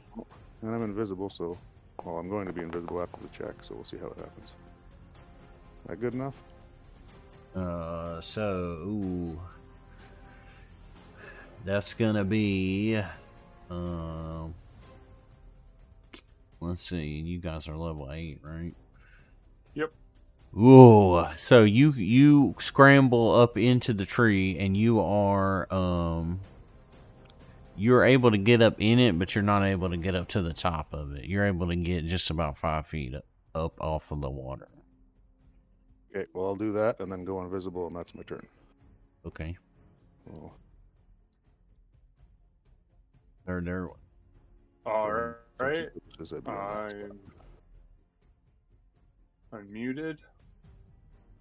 Speaker 2: and I'm invisible, so well, I'm going to be invisible after the check, so we'll see how it happens. That good enough?
Speaker 1: Ooh. That's gonna be, let's see, you guys are level 8, right?
Speaker 4: Yep.
Speaker 1: Ooh, so you scramble up into the tree, and you are, you're able to get up in it, but you're not able to get up to the top of it. You're able to get just about 5 feet up off of the water.
Speaker 2: Okay, well, I'll do that and then go invisible, and that's my turn.
Speaker 1: Okay.
Speaker 2: Oh.
Speaker 1: There.
Speaker 4: All right.
Speaker 2: I'm
Speaker 4: I'm unmuted,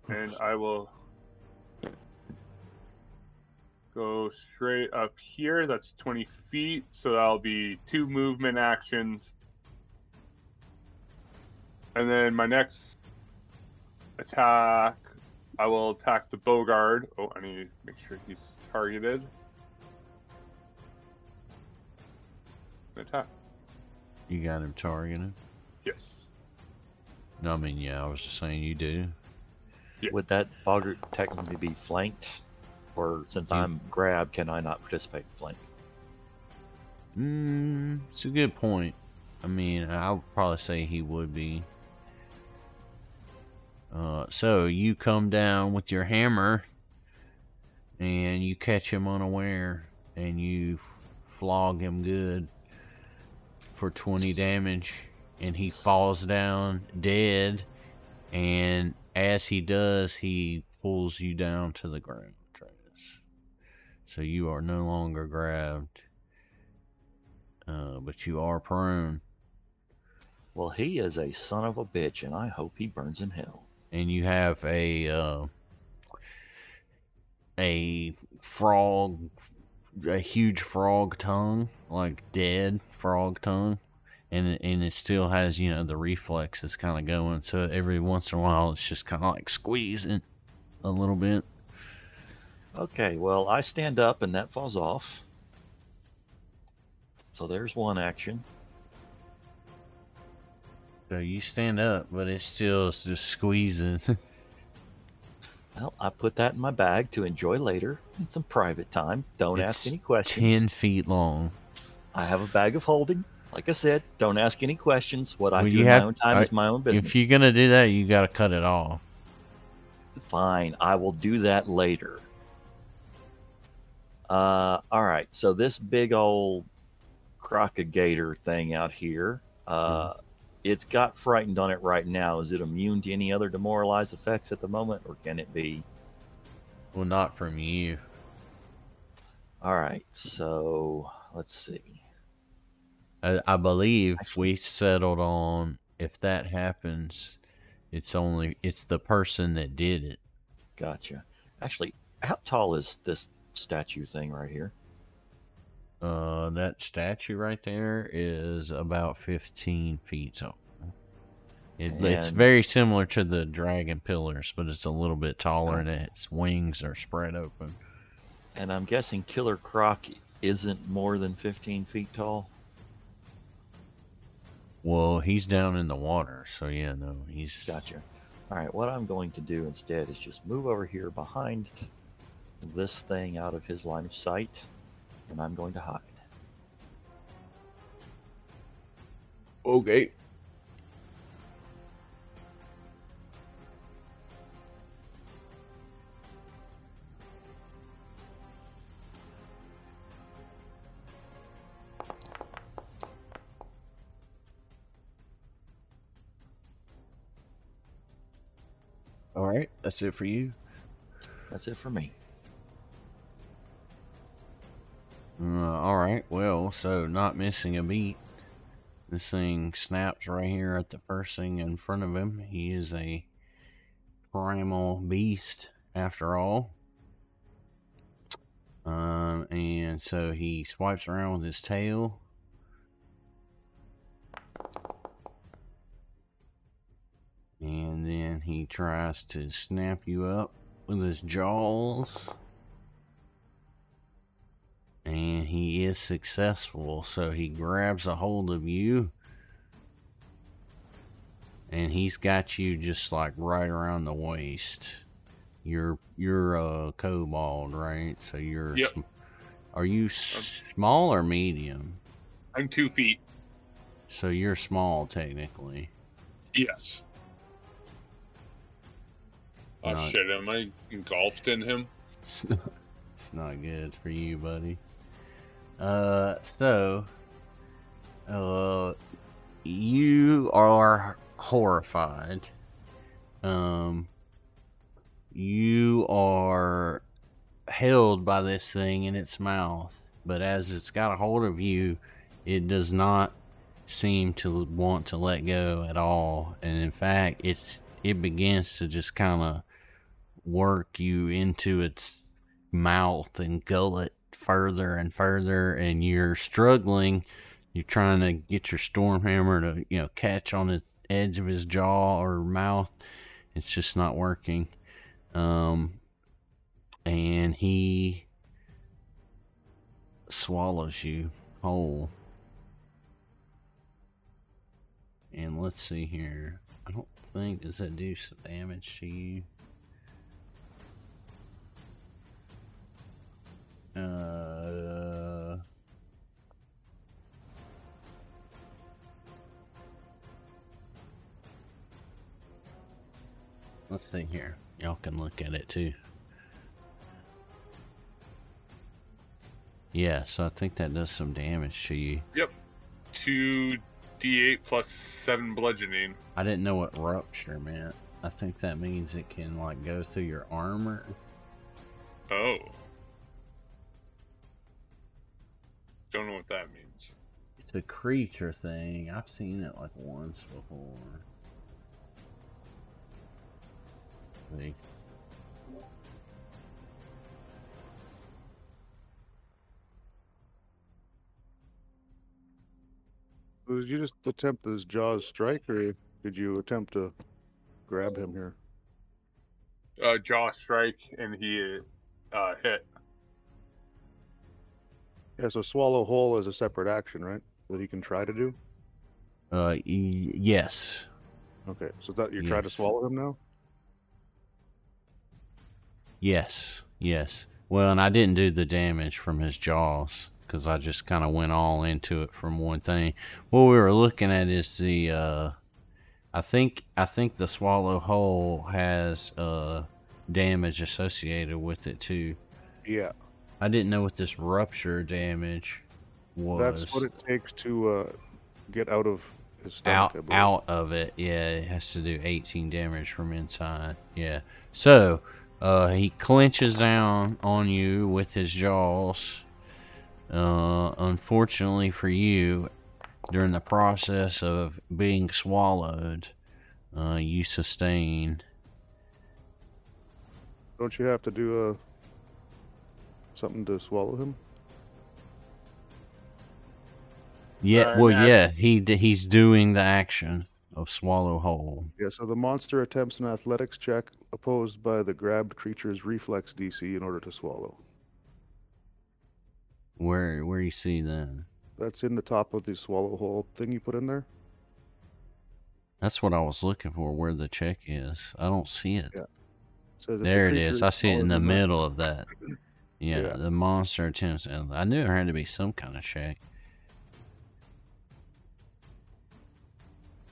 Speaker 4: and I will go straight up here. That's 20 feet, so that'll be 2 movement actions. And then my next attack, I will attack the Bogard. Oh, I need to make sure he's targeted. Attack.
Speaker 1: You got him targeted?
Speaker 4: Yes.
Speaker 1: No, I mean, yeah, I was just saying you do.
Speaker 4: Yeah.
Speaker 5: Would that Bogart technically be flanked? Or since I'm grabbed, can I not participate in flank?
Speaker 1: It's a good point. I mean, I would probably say he would be. So you come down with your hammer, and you catch him unaware, and you flog him good for 20 damage, and he falls down dead, and as he does, he pulls you down to the ground, Drez. So you are no longer grabbed, but you are prone.
Speaker 5: Well, he is a son of a bitch, and I hope he burns in hell.
Speaker 1: And you have a frog, a huge frog tongue, like dead frog tongue, and it still has, you know, the reflexes kind of going. So every once in a while, it's just kind of like squeezing a little bit.
Speaker 5: Okay, well, I stand up and that falls off. So there's one action.
Speaker 1: So you stand up, but it's still just squeezing.
Speaker 5: Well, I put that in my bag to enjoy later in some private time. Don't ask any questions.
Speaker 1: 10 feet long.
Speaker 5: I have a bag of holding. Like I said, don't ask any questions. What I
Speaker 1: Well,
Speaker 5: do
Speaker 1: you
Speaker 5: in
Speaker 1: have-
Speaker 5: my own time is my own business.
Speaker 1: If you're gonna do that, you gotta cut it off.
Speaker 5: Fine, I will do that later. All right, so this big old crocagator thing out here, it's got frightened on it right now. Is it immune to any other demoralized effects at the moment, or can it be?
Speaker 1: Well, not from you.
Speaker 5: All right, so let's see.
Speaker 1: I believe we settled on if that happens, it's the person that did it.
Speaker 5: Gotcha. Actually, how tall is this statue thing right here?
Speaker 1: That statue right there is about 15 feet tall. It's very similar to the dragon pillars, but it's a little bit taller and its wings are spread open.
Speaker 5: And I'm guessing Killer Croc isn't more than 15 feet tall?
Speaker 1: Well, he's down in the water, so yeah, no, he's...
Speaker 5: Gotcha. All right, what I'm going to do instead is just move over here behind this thing out of his line of sight, and I'm going to hide.
Speaker 1: Okay. All right, that's it for you.
Speaker 5: That's it for me.
Speaker 1: All right, well, so not missing a beat. This thing snaps right here at the first thing in front of him. He is a primal beast, after all. And so he swipes around with his tail. And then he tries to snap you up with his jaws. And he is successful, so he grabs a hold of you. And he's got you just like right around the waist. You're kobold, right? So you're...
Speaker 4: Yep.
Speaker 1: Are you small or medium?
Speaker 4: I'm 2 feet.
Speaker 1: So you're small, technically.
Speaker 4: Yes. Oh
Speaker 1: Not-
Speaker 4: shit, am I engulfed in him?
Speaker 1: It's not good for you, buddy. You are horrified. You are held by this thing in its mouth, but as it's got a hold of you, it does not seem to want to let go at all. And in fact, it begins to just kind of work you into its mouth and gullet further and further, and you're struggling. You're trying to get your Stormhammer to, catch on the edge of his jaw or mouth. It's just not working. And he swallows you whole. And let's see here. I don't think, does that do some damage to you? Let's see here. Y'all can look at it too. Yeah, so I think that does some damage to you.
Speaker 4: Yep. 2d8 plus 7 bludgeoning.
Speaker 1: I didn't know what rupture meant. I think that means it can like go through your armor.
Speaker 4: Oh. Don't know what that means.
Speaker 1: It's a creature thing. I've seen it like once before. See?
Speaker 2: Did you just attempt this Jaws strike, or did you attempt to grab him here?
Speaker 4: Jaw strike, and he hit.
Speaker 2: Yeah, so swallow whole is a separate action, right? That he can try to do?
Speaker 1: Yes.
Speaker 2: Okay, so that you're trying to
Speaker 1: Yes.
Speaker 2: swallow him now?
Speaker 1: Yes, yes. Well, and I didn't do the damage from his jaws because I just kind of went all into it from one thing. What we were looking at is the I think the swallow hole has damage associated with it too.
Speaker 2: Yeah.
Speaker 1: I didn't know what this rupture damage was.
Speaker 2: That's what it takes to get out of his stomach, I believe.
Speaker 1: Out of it. Yeah, it has to do 18 damage from inside. Yeah. So, he clenches down on you with his jaws. Unfortunately for you, during the process of being swallowed, you sustain.
Speaker 2: Don't you have to do something to swallow him?
Speaker 1: Yeah, well, yeah, he's doing the action of swallow whole.
Speaker 2: Yeah, so the monster attempts an athletics check opposed by the grabbed creature's reflex DC in order to swallow.
Speaker 1: Where you see that?
Speaker 2: That's in the top of the swallow hole thing you put in there.
Speaker 1: That's what I was looking for, where the check is. I don't see it.
Speaker 2: Yeah. So
Speaker 1: there it is. I see it in the middle of that. Yeah,
Speaker 2: Yeah.
Speaker 1: the monster attempts. I knew there had to be some kind of check.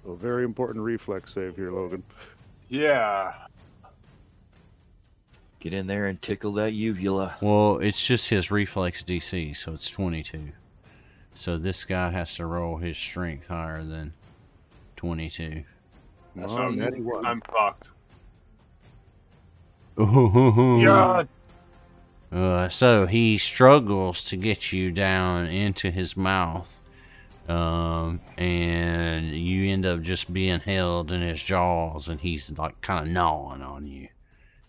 Speaker 2: A very important reflex save here, Logan.
Speaker 4: Yeah.
Speaker 5: Get in there and tickle that uvula.
Speaker 1: Well, it's just his reflex DC, so it's 22. So this guy has to roll his strength higher than 22.
Speaker 4: I'm fucked.
Speaker 1: Yeah. So he struggles to get you down into his mouth. And you end up just being held in his jaws, and he's like kind of gnawing on you.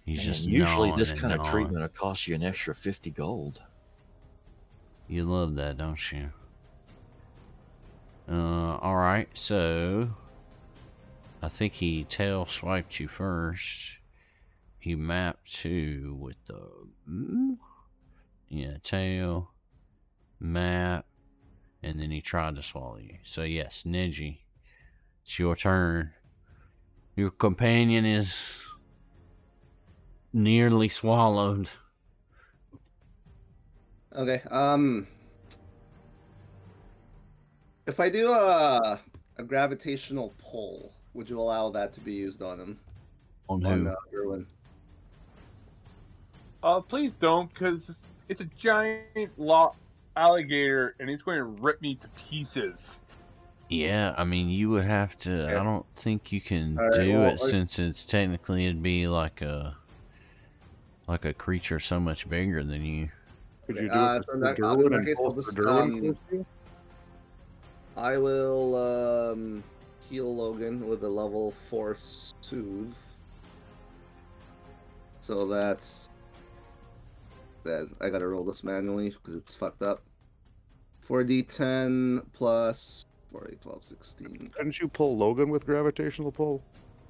Speaker 1: He's just
Speaker 5: usually this
Speaker 1: gnawing
Speaker 5: kind
Speaker 1: and
Speaker 5: of
Speaker 1: gnawing.
Speaker 5: treatment will cost you an extra 50 gold.
Speaker 1: You love that, don't you? All right. So I think he tail swiped you first. He mapped to with the tail map. And then he tried to swallow you. So yes, Neji, it's your turn. Your companion is nearly swallowed.
Speaker 3: Okay. If I do a gravitational pull, would you allow that to be used on him?
Speaker 1: On who?
Speaker 3: On Durwin.
Speaker 4: Please don't, because it's a giant alligator, and he's going to rip me to pieces.
Speaker 1: Yeah, I mean, you would have to.
Speaker 3: Yeah.
Speaker 1: I don't think you can
Speaker 3: All right,
Speaker 1: do
Speaker 3: well,
Speaker 1: it since it's technically it'd be like a creature so much bigger than you.
Speaker 2: Could you do it for Durwin and pull for Durwin?
Speaker 3: I will heal Logan with a level 4 soothe. So that's that. I gotta roll this manually because it's fucked up. 4d10 plus 4, 8, 12, 16.
Speaker 2: Couldn't you pull Logan with gravitational pull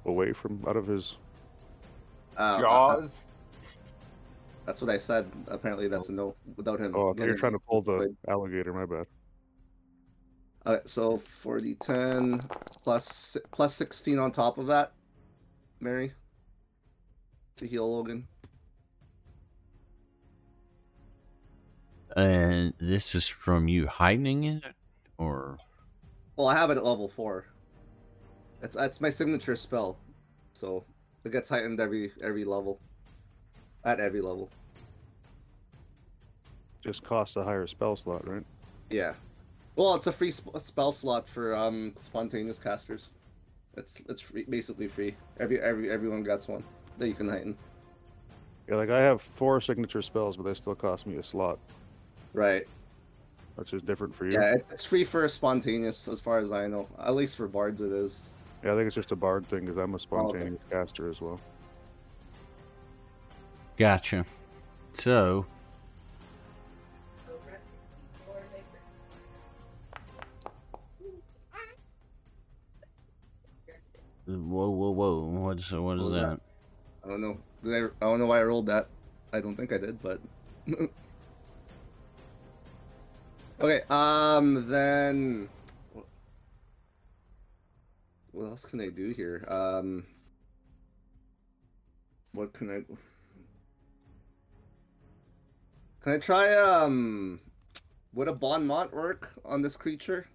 Speaker 2: away from out of his
Speaker 4: Jaws?
Speaker 3: That's what I said. Apparently that's a no without him.
Speaker 2: Oh, I thought you're trying to pull the alligator, my bad.
Speaker 3: Alright, so 4d10 plus 16 on top of that, Mary, to heal Logan.
Speaker 1: And this is from you heightening it, or?
Speaker 3: Well, I have it at level 4. It's my signature spell, so it gets heightened every level. At every level.
Speaker 2: Just costs a higher spell slot, right?
Speaker 3: Yeah. Well, it's a free spell slot for spontaneous casters. It's free, basically free. Everyone gets one that you can heighten.
Speaker 2: Yeah, like I have 4 signature spells, but they still cost me a slot.
Speaker 3: Right.
Speaker 2: That's just different for you.
Speaker 3: Yeah, it's free for spontaneous, as far as I know. At least for bards, it is.
Speaker 2: Yeah, I think it's just a bard thing because I'm a spontaneous caster as well.
Speaker 1: Gotcha. So. Whoa! What is that?
Speaker 3: I don't know. I don't know why I rolled that. I don't think I did, but. Okay. Then. What else can I do here? What can I? Can I try would a Bon Mont work on this creature?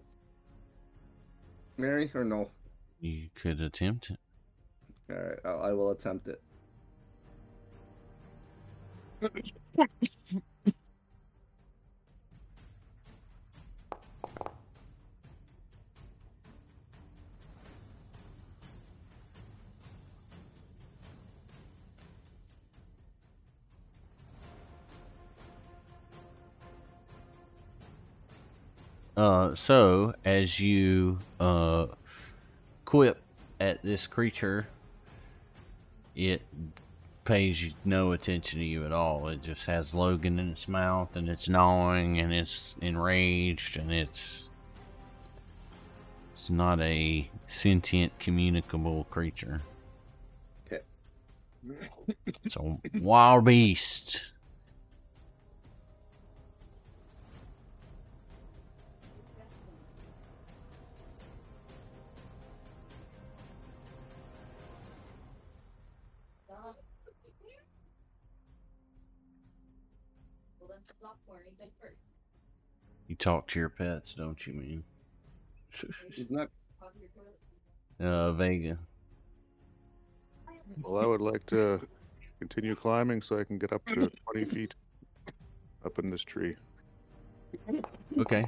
Speaker 3: Mary, or no?
Speaker 1: You could attempt it.
Speaker 3: Alright, I will attempt it.
Speaker 1: So as you quip at this creature, it pays no attention to you at all. It just has Logan in its mouth, and it's gnawing, and it's enraged, and it's not a sentient, communicable creature.
Speaker 3: Okay.
Speaker 1: It's a wild beast. You talk to your pets, don't you, man?
Speaker 3: He's not.
Speaker 1: Vega.
Speaker 2: Well, I would like to continue climbing so I can get up to 20 feet up in this tree.
Speaker 1: Okay.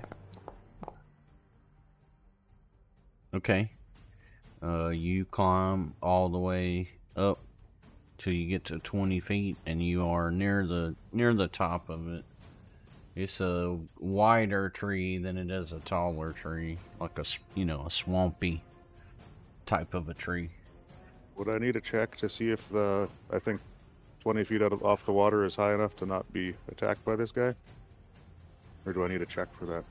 Speaker 1: Okay. You climb all the way up till you get to 20 feet, and you are near the top of it. It's a wider tree than it is a taller tree, like a swampy type of a tree.
Speaker 2: Would I need a check to see if I think 20 feet off the water is high enough to not be attacked by this guy? Or do I need a check for that?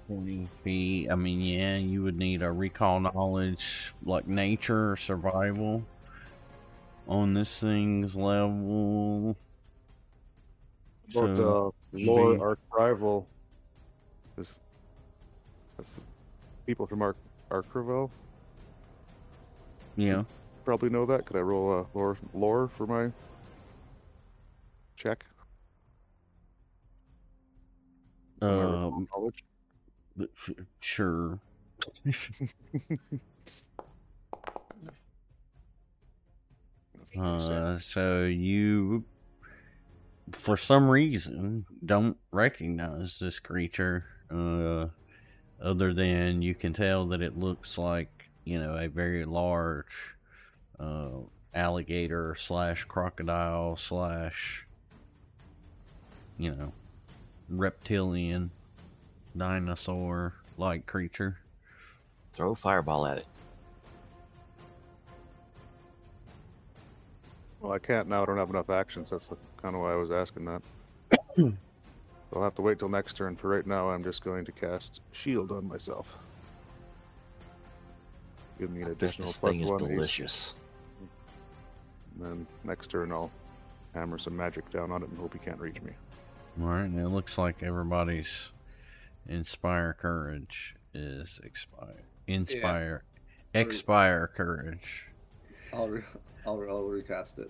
Speaker 1: 20 feet, I mean, yeah, you would need a recall knowledge, like nature or survival on this thing's level.
Speaker 2: But lore archival is that's people from Archiville.
Speaker 1: Yeah.
Speaker 2: Probably know that. Could I roll a lore for my check? Knowledge?
Speaker 1: Sure. So you, for some reason, don't recognize this creature, other than you can tell that it looks like, a very large alligator / crocodile / reptilian dinosaur like creature.
Speaker 5: Throw a fireball at it.
Speaker 2: Well, I can't now. I don't have enough actions. That's kind of why I was asking that. I'll have to wait till next turn. For right now, I'm just going to cast Shield on myself. Give me an additional
Speaker 5: this
Speaker 2: plus
Speaker 5: thing is
Speaker 2: 1 haste.
Speaker 5: delicious.
Speaker 2: And then next turn, I'll hammer some magic down on it and hope he can't reach me.
Speaker 1: Alright, and it looks like everybody's Inspire Courage is expired. Expire Courage.
Speaker 3: I'll recast it.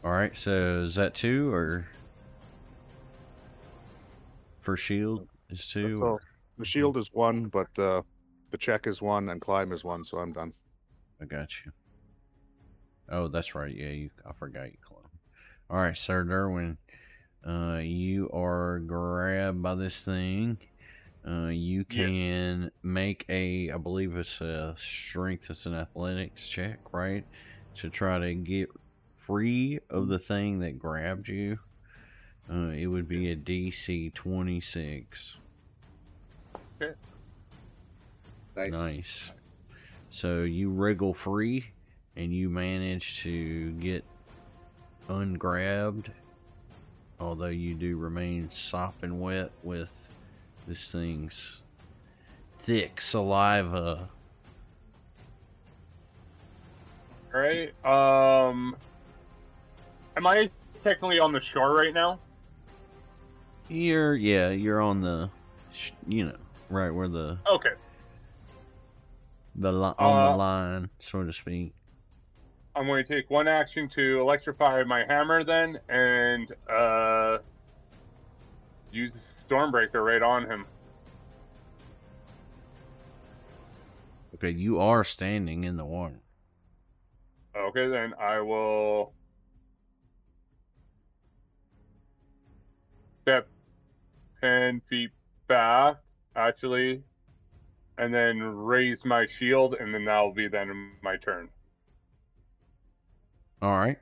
Speaker 1: Alright, so is that 2 or for shield is 2?
Speaker 2: That's all. The shield is 1, but the check is 1 and climb is 1, so I'm done.
Speaker 1: I got you. Oh, that's right. Yeah, I forgot you climb. Alright, Sir Durwin. You are grabbed by this thing. You can make I believe it's a strength, it's an athletics check, right? To try to get free of the thing that grabbed you. It would be a DC 26.
Speaker 4: Okay.
Speaker 1: Nice. So you wriggle free, and you manage to get ungrabbed. Although you do remain sopping wet with this thing's thick saliva.
Speaker 4: Alright, am I technically on the shore right now?
Speaker 1: You're on the, right where the...
Speaker 4: Okay.
Speaker 1: On the line, so to speak.
Speaker 4: I'm going to take one action to electrify my hammer then, and use Stormbreaker right on him.
Speaker 1: Okay, you are standing in the water.
Speaker 4: Okay, then I will step 10 feet back, actually, and then raise my shield, and then that'll be then my turn.
Speaker 1: All right.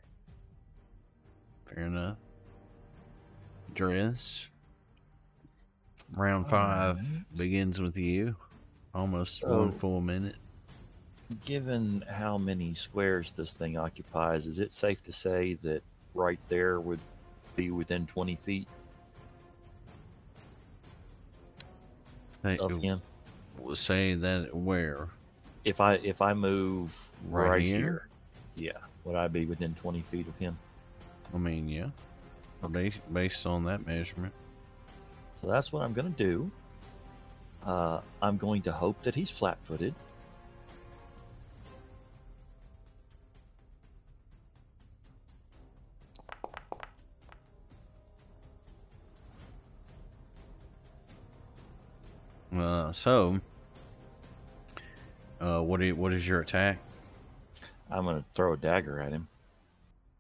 Speaker 1: Fair enough. Drez. Round 5 begins with you. Almost 1 full minute.
Speaker 5: Given how many squares this thing occupies, is it safe to say that right there would be within 20 feet of him?
Speaker 1: Say that where?
Speaker 5: If I move right
Speaker 1: here?
Speaker 5: here, yeah, would I be within 20 feet of him?
Speaker 1: I mean, yeah. Based on that measurement.
Speaker 5: So that's what I'm going to do. I'm going to hope that he's flat-footed.
Speaker 1: What is your attack?
Speaker 5: I'm going to throw a dagger at him.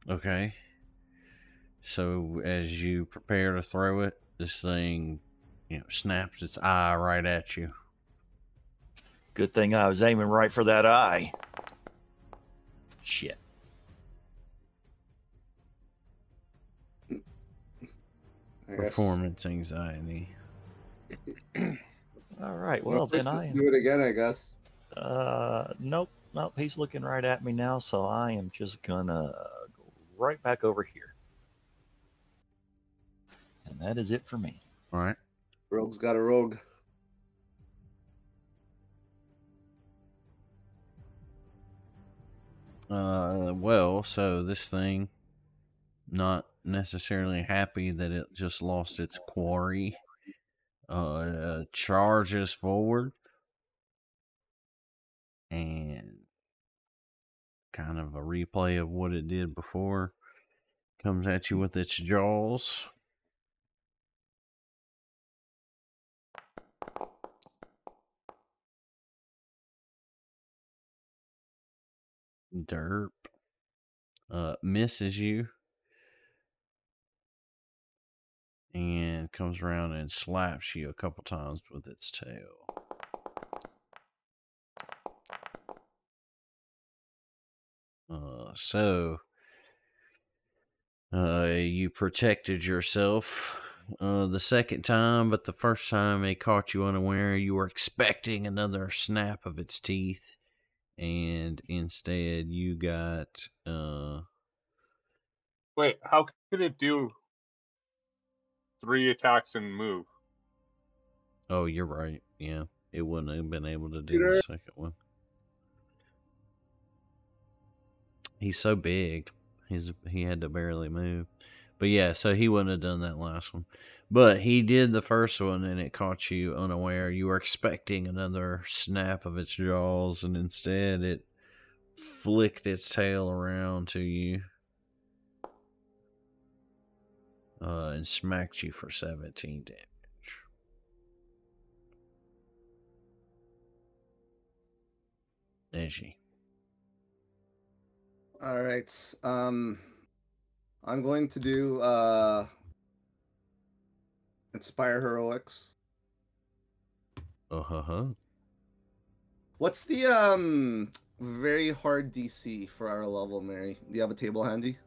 Speaker 1: Okay. So as you prepare to throw it, this thing, snaps its eye right at you.
Speaker 5: Good thing I was aiming right for that eye. Shit.
Speaker 1: Performance anxiety.
Speaker 5: All right. Well, then I am.
Speaker 3: Do it again, I guess.
Speaker 5: Nope. He's looking right at me now, so I am just gonna go right back over here. And that is it for me.
Speaker 1: All right.
Speaker 3: Rogue's got a rogue.
Speaker 1: Well, so this thing, not necessarily happy that it just lost its quarry, charges forward and kind of a replay of what it did before, comes at you with its jaws. Derp. Misses you and comes around and slaps you a couple times with its tail. You protected yourself the second time, but the first time it caught you unaware. You were expecting another snap of its teeth, and instead you got
Speaker 4: Wait, how could it do 3 attacks and move?
Speaker 1: Oh, you're right. Yeah, it wouldn't have been able to do the second one. He's so big. He had to barely move. But yeah, so he wouldn't have done that last one. But he did the first one, and it caught you unaware. You were expecting another snap of its jaws, and instead it flicked its tail around to you and smacked you for 17 damage. Neji.
Speaker 3: All right. I'm going to do Inspire Heroics. What's the very hard DC for our level, Mary? Do you have a table handy?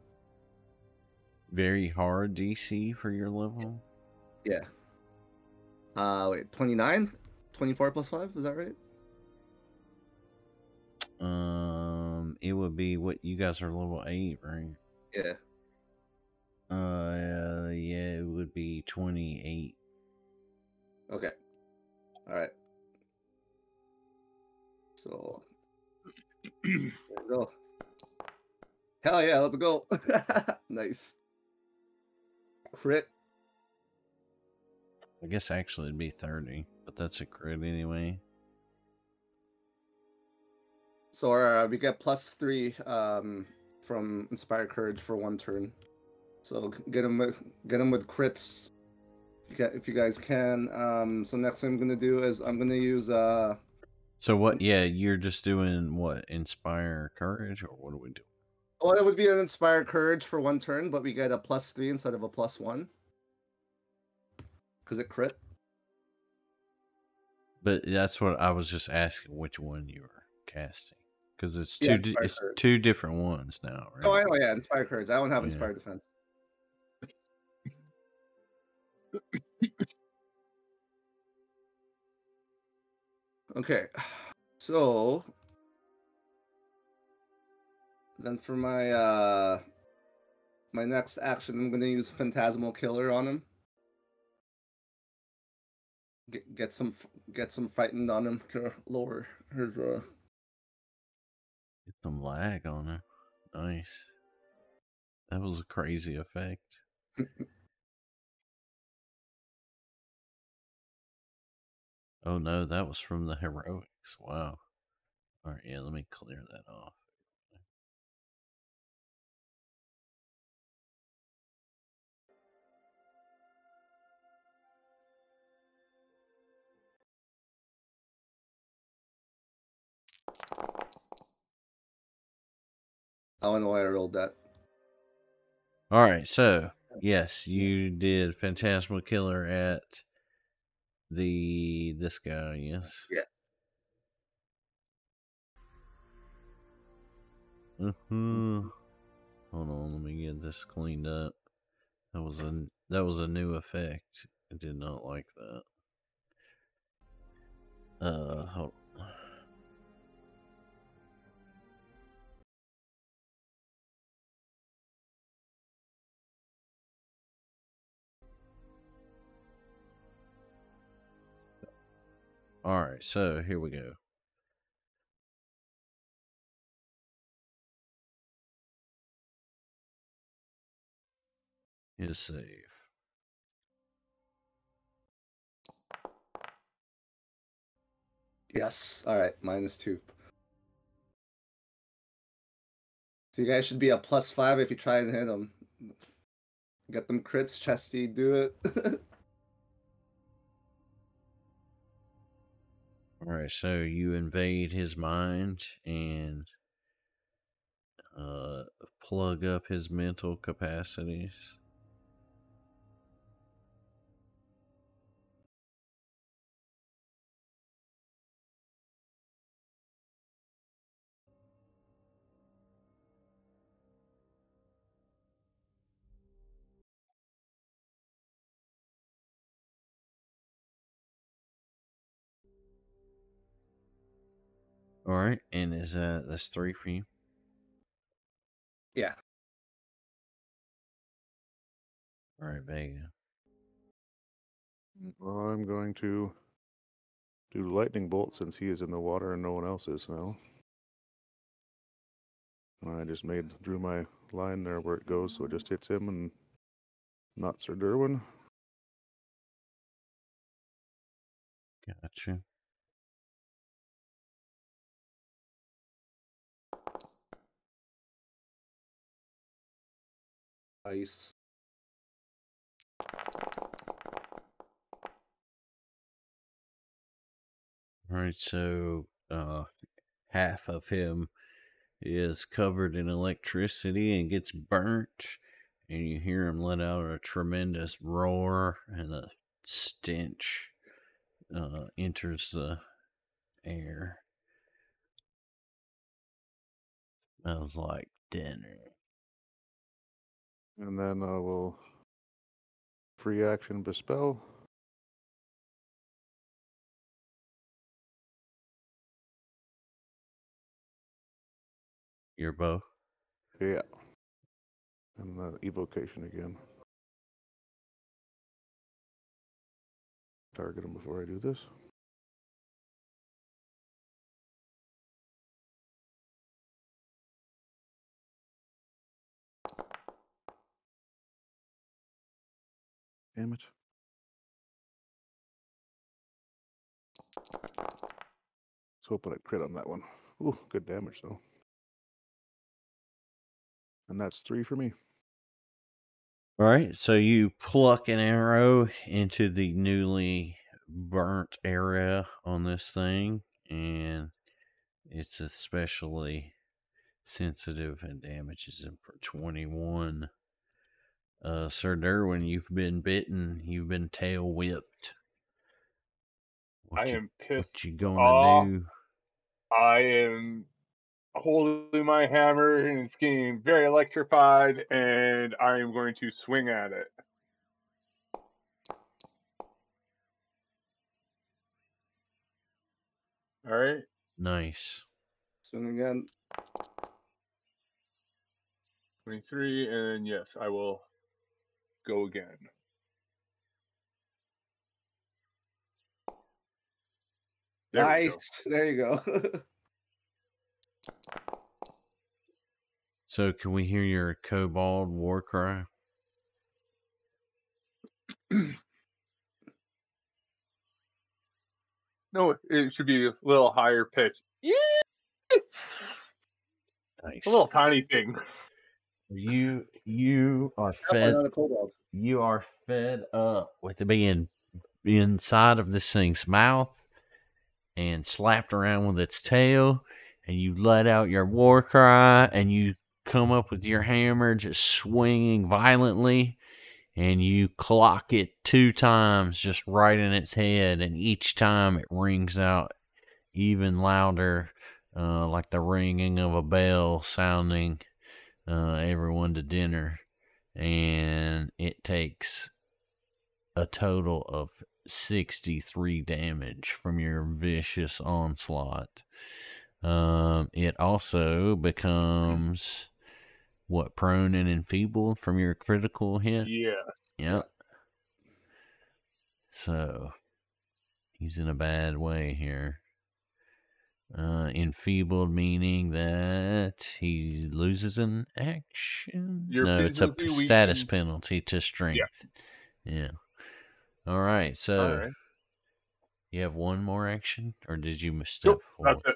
Speaker 1: Very hard DC for your level?
Speaker 3: Yeah. Wait, 29? 24 plus 5, is that right?
Speaker 1: It would be what you guys are level 8, right?
Speaker 3: Yeah.
Speaker 1: Yeah, it would be 28.
Speaker 3: Okay. All right. So, there we go. Hell yeah, let's go. Nice. Crit.
Speaker 1: I guess actually it'd be 30, but that's a crit anyway.
Speaker 3: So we get +3 from Inspired Courage for 1 turn. So get him with crits if you guys can. So next thing I'm gonna do is I'm gonna use
Speaker 1: So what? Yeah, you're just doing what? Inspire Courage, or what do we do?
Speaker 3: Well, it would be an Inspired Courage for 1 turn, but we get a +3 instead of a +1 because it crit.
Speaker 1: But that's what I was just asking. Which one you were casting? Because it's
Speaker 3: Yeah,
Speaker 1: it's two different ones now, right?
Speaker 3: Oh, I know. Yeah, Inspired Courage. I don't have Inspired Defense. Okay, so then for my my next action, I'm gonna use Phantasmal Killer on him. Get some frightened on him to lower his
Speaker 1: Get some lag on him. Nice. That was a crazy effect. Oh no, that was from the heroics. Wow. All right, yeah, let me clear that off.
Speaker 3: I don't know why I rolled that.
Speaker 1: All right, so yes, you did Phantasmal Killer at this guy. Yes.
Speaker 3: Yeah.
Speaker 1: Hold on, let me get this cleaned up. That was a new effect. I did not like that. Hold on. All right, so here we go. His save.
Speaker 3: Yes. All right. -2. So you guys should be a +5 if you try and hit him. Get them crits, Chesty. Do it.
Speaker 1: All right, so you invade his mind and plug up his mental capacities. All right, and that's 3 for you?
Speaker 3: Yeah.
Speaker 1: All right, Vega.
Speaker 2: Well, I'm going to do Lightning Bolt since he is in the water and no one else is now. I just drew my line there where it goes, so it just hits him and not Sir Durwin.
Speaker 1: Gotcha.
Speaker 3: Nice.
Speaker 1: All right, so half of him is covered in electricity and gets burnt, and you hear him let out a tremendous roar, and a stench enters the air. Smells like dinner.
Speaker 2: And then I will free action Bespell.
Speaker 1: Your bow?
Speaker 2: Yeah. And evocation again. Target him before I do this. Damn it. Was hoping I'd crit on that one. Ooh, good damage though. And that's 3 for me.
Speaker 1: All right, so you pluck an arrow into the newly burnt area on this thing, and it's especially sensitive and damages him for 21. Sir Durwin, you've been bitten. You've been tail whipped.
Speaker 4: I am pissed
Speaker 1: What you gonna
Speaker 4: off.
Speaker 1: do?
Speaker 4: I am holding my hammer and it's getting very electrified, and I am going to swing at it. All right.
Speaker 1: Nice.
Speaker 3: Swing again.
Speaker 4: 23, and yes, I will go again.
Speaker 3: Nice. There you go.
Speaker 1: So can we hear your kobold war cry?
Speaker 4: No, it should be a little higher pitch. Yeah.
Speaker 1: Nice.
Speaker 4: A little tiny thing.
Speaker 1: You are fed. You are fed up with it being inside of this thing's mouth and slapped around with its tail, and you let out your war cry, and you come up with your hammer just swinging violently, and you clock it 2 times just right in its head, and each time it rings out even louder, like the ringing of a bell, sounding everyone to dinner. And it takes a total of 63 damage from your vicious onslaught. It also becomes prone and enfeebled from your critical hit?
Speaker 4: Yeah.
Speaker 1: Yep. So he's in a bad way here. Enfeebled meaning that he loses an action? No, it's a status penalty to strength. Yeah. All right, so you have one more action, or did you step forward?
Speaker 4: That's it.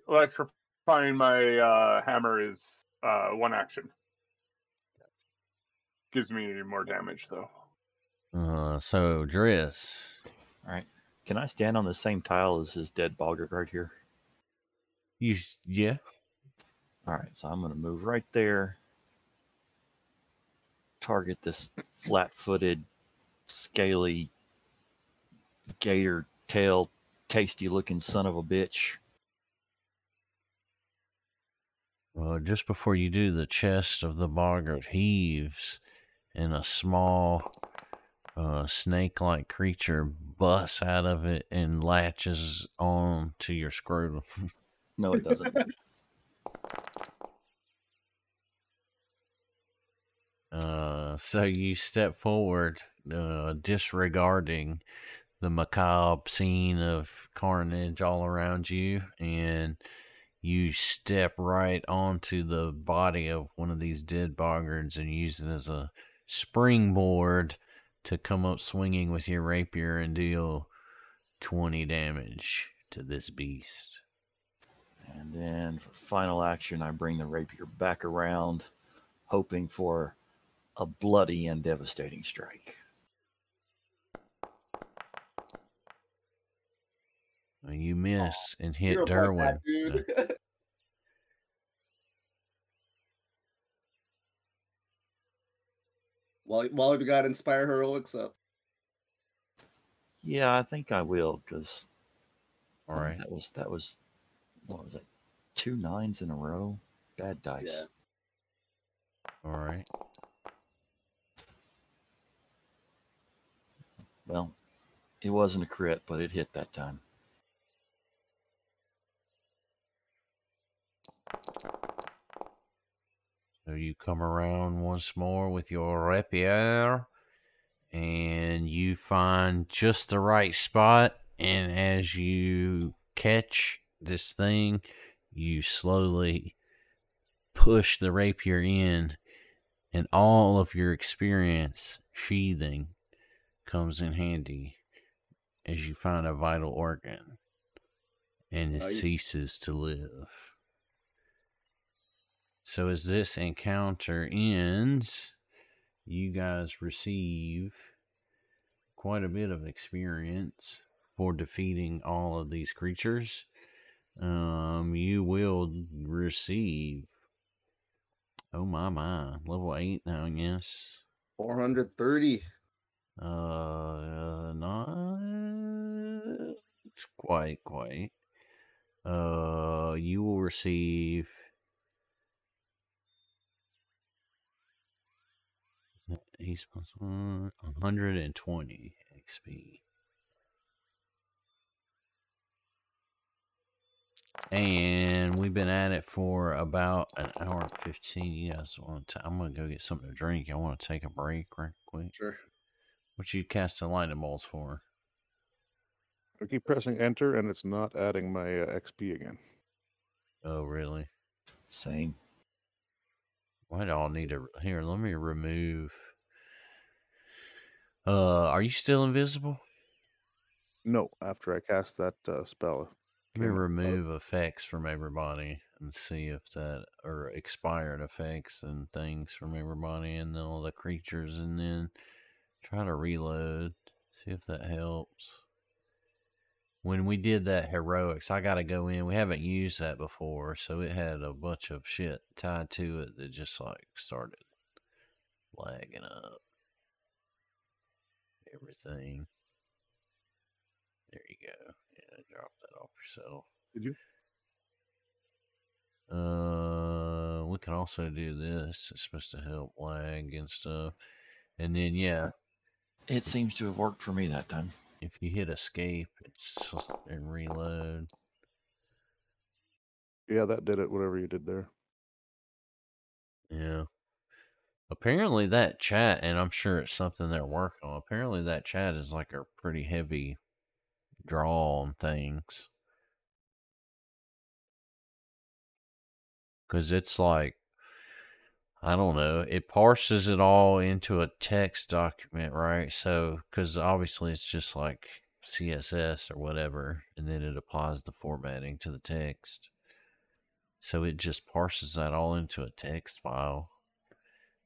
Speaker 4: Electrifying my hammer is 1 action. Gives me more damage, though.
Speaker 1: So, Drez.
Speaker 5: All right. Can I stand on the same tile as his dead boggart right here?
Speaker 1: Yeah.
Speaker 5: All right, so I'm going to move right there. Target this flat-footed, scaly, gator tail, tasty-looking son of a bitch.
Speaker 1: Just before you do, the chest of the boggart heaves, and a small snake-like creature busts out of it and latches on to your scrotum.
Speaker 5: No, it doesn't.
Speaker 1: So you step forward, disregarding the macabre scene of carnage all around you, and you step right onto the body of one of these dead boggards and use it as a springboard to come up swinging with your rapier and deal 20 damage to this beast.
Speaker 5: And then for final action, I bring the rapier back around, hoping for a bloody and devastating strike.
Speaker 1: You miss and hit Durwin.
Speaker 3: While we got Inspire Heroics up.
Speaker 5: Yeah, I think I will, because
Speaker 1: all right,
Speaker 5: that was what was it? 2 9s in a row. Bad dice.
Speaker 1: Yeah. All right.
Speaker 5: Well, it wasn't a crit, but it hit that time.
Speaker 1: So you come around once more with your rapier, and you find just the right spot, and as you catch this thing, you slowly push the rapier in, and all of your experience sheathing comes in handy as you find a vital organ. and it ceases to live. So as this encounter ends, you guys receive quite a bit of experience for defeating all of these creatures. You will receive, oh my, level 8 now, I guess.
Speaker 3: 430.
Speaker 1: Not quite. You will receive he's plus 120 XP. And we've been at it for about an hour and 15. You guys want to? I'm gonna go get something to drink. I want to take a break right quick.
Speaker 3: Sure.
Speaker 1: What you casting lightning bolts for?
Speaker 2: I keep pressing enter and it's not adding my XP again.
Speaker 1: Oh, really?
Speaker 5: Same.
Speaker 1: Why do I need to? Here, let me remove. Are you still invisible?
Speaker 2: No, after I cast that spell.
Speaker 1: Let me remove effects from everybody and see if that, or expired effects and things from everybody and all the creatures, and then try to reload. See if that helps. When we did that heroics, I gotta go in. We haven't used that before, so it had a bunch of shit tied to it that just like started lagging up everything. There you go. Yeah, drop that off yourself.
Speaker 2: Did you?
Speaker 1: We can also do this. It's supposed to help lag and stuff. And then, yeah.
Speaker 5: It seems to have worked for me that time.
Speaker 1: If you hit escape and reload.
Speaker 2: Yeah, that did it, whatever you did there.
Speaker 1: Yeah. Apparently that chat, and I'm sure it's something they're working on, apparently that chat is like a pretty heavy draw on things. Because it's like, I don't know, it parses it all into a text document, right? So, because obviously it's just like CSS or whatever, and then it applies the formatting to the text. So it just parses that all into a text file.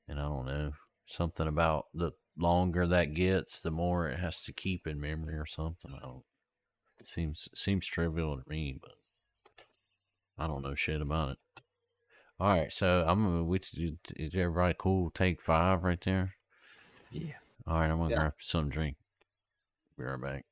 Speaker 1: And I don't know, something about the longer that gets, the more it has to keep in memory or something. I don't. It seems trivial to me, but I don't know shit about it. All right, so I'm gonna. Is everybody cool? Take 5 right there.
Speaker 5: Yeah.
Speaker 1: All right, I'm gonna grab some drink. Be right back.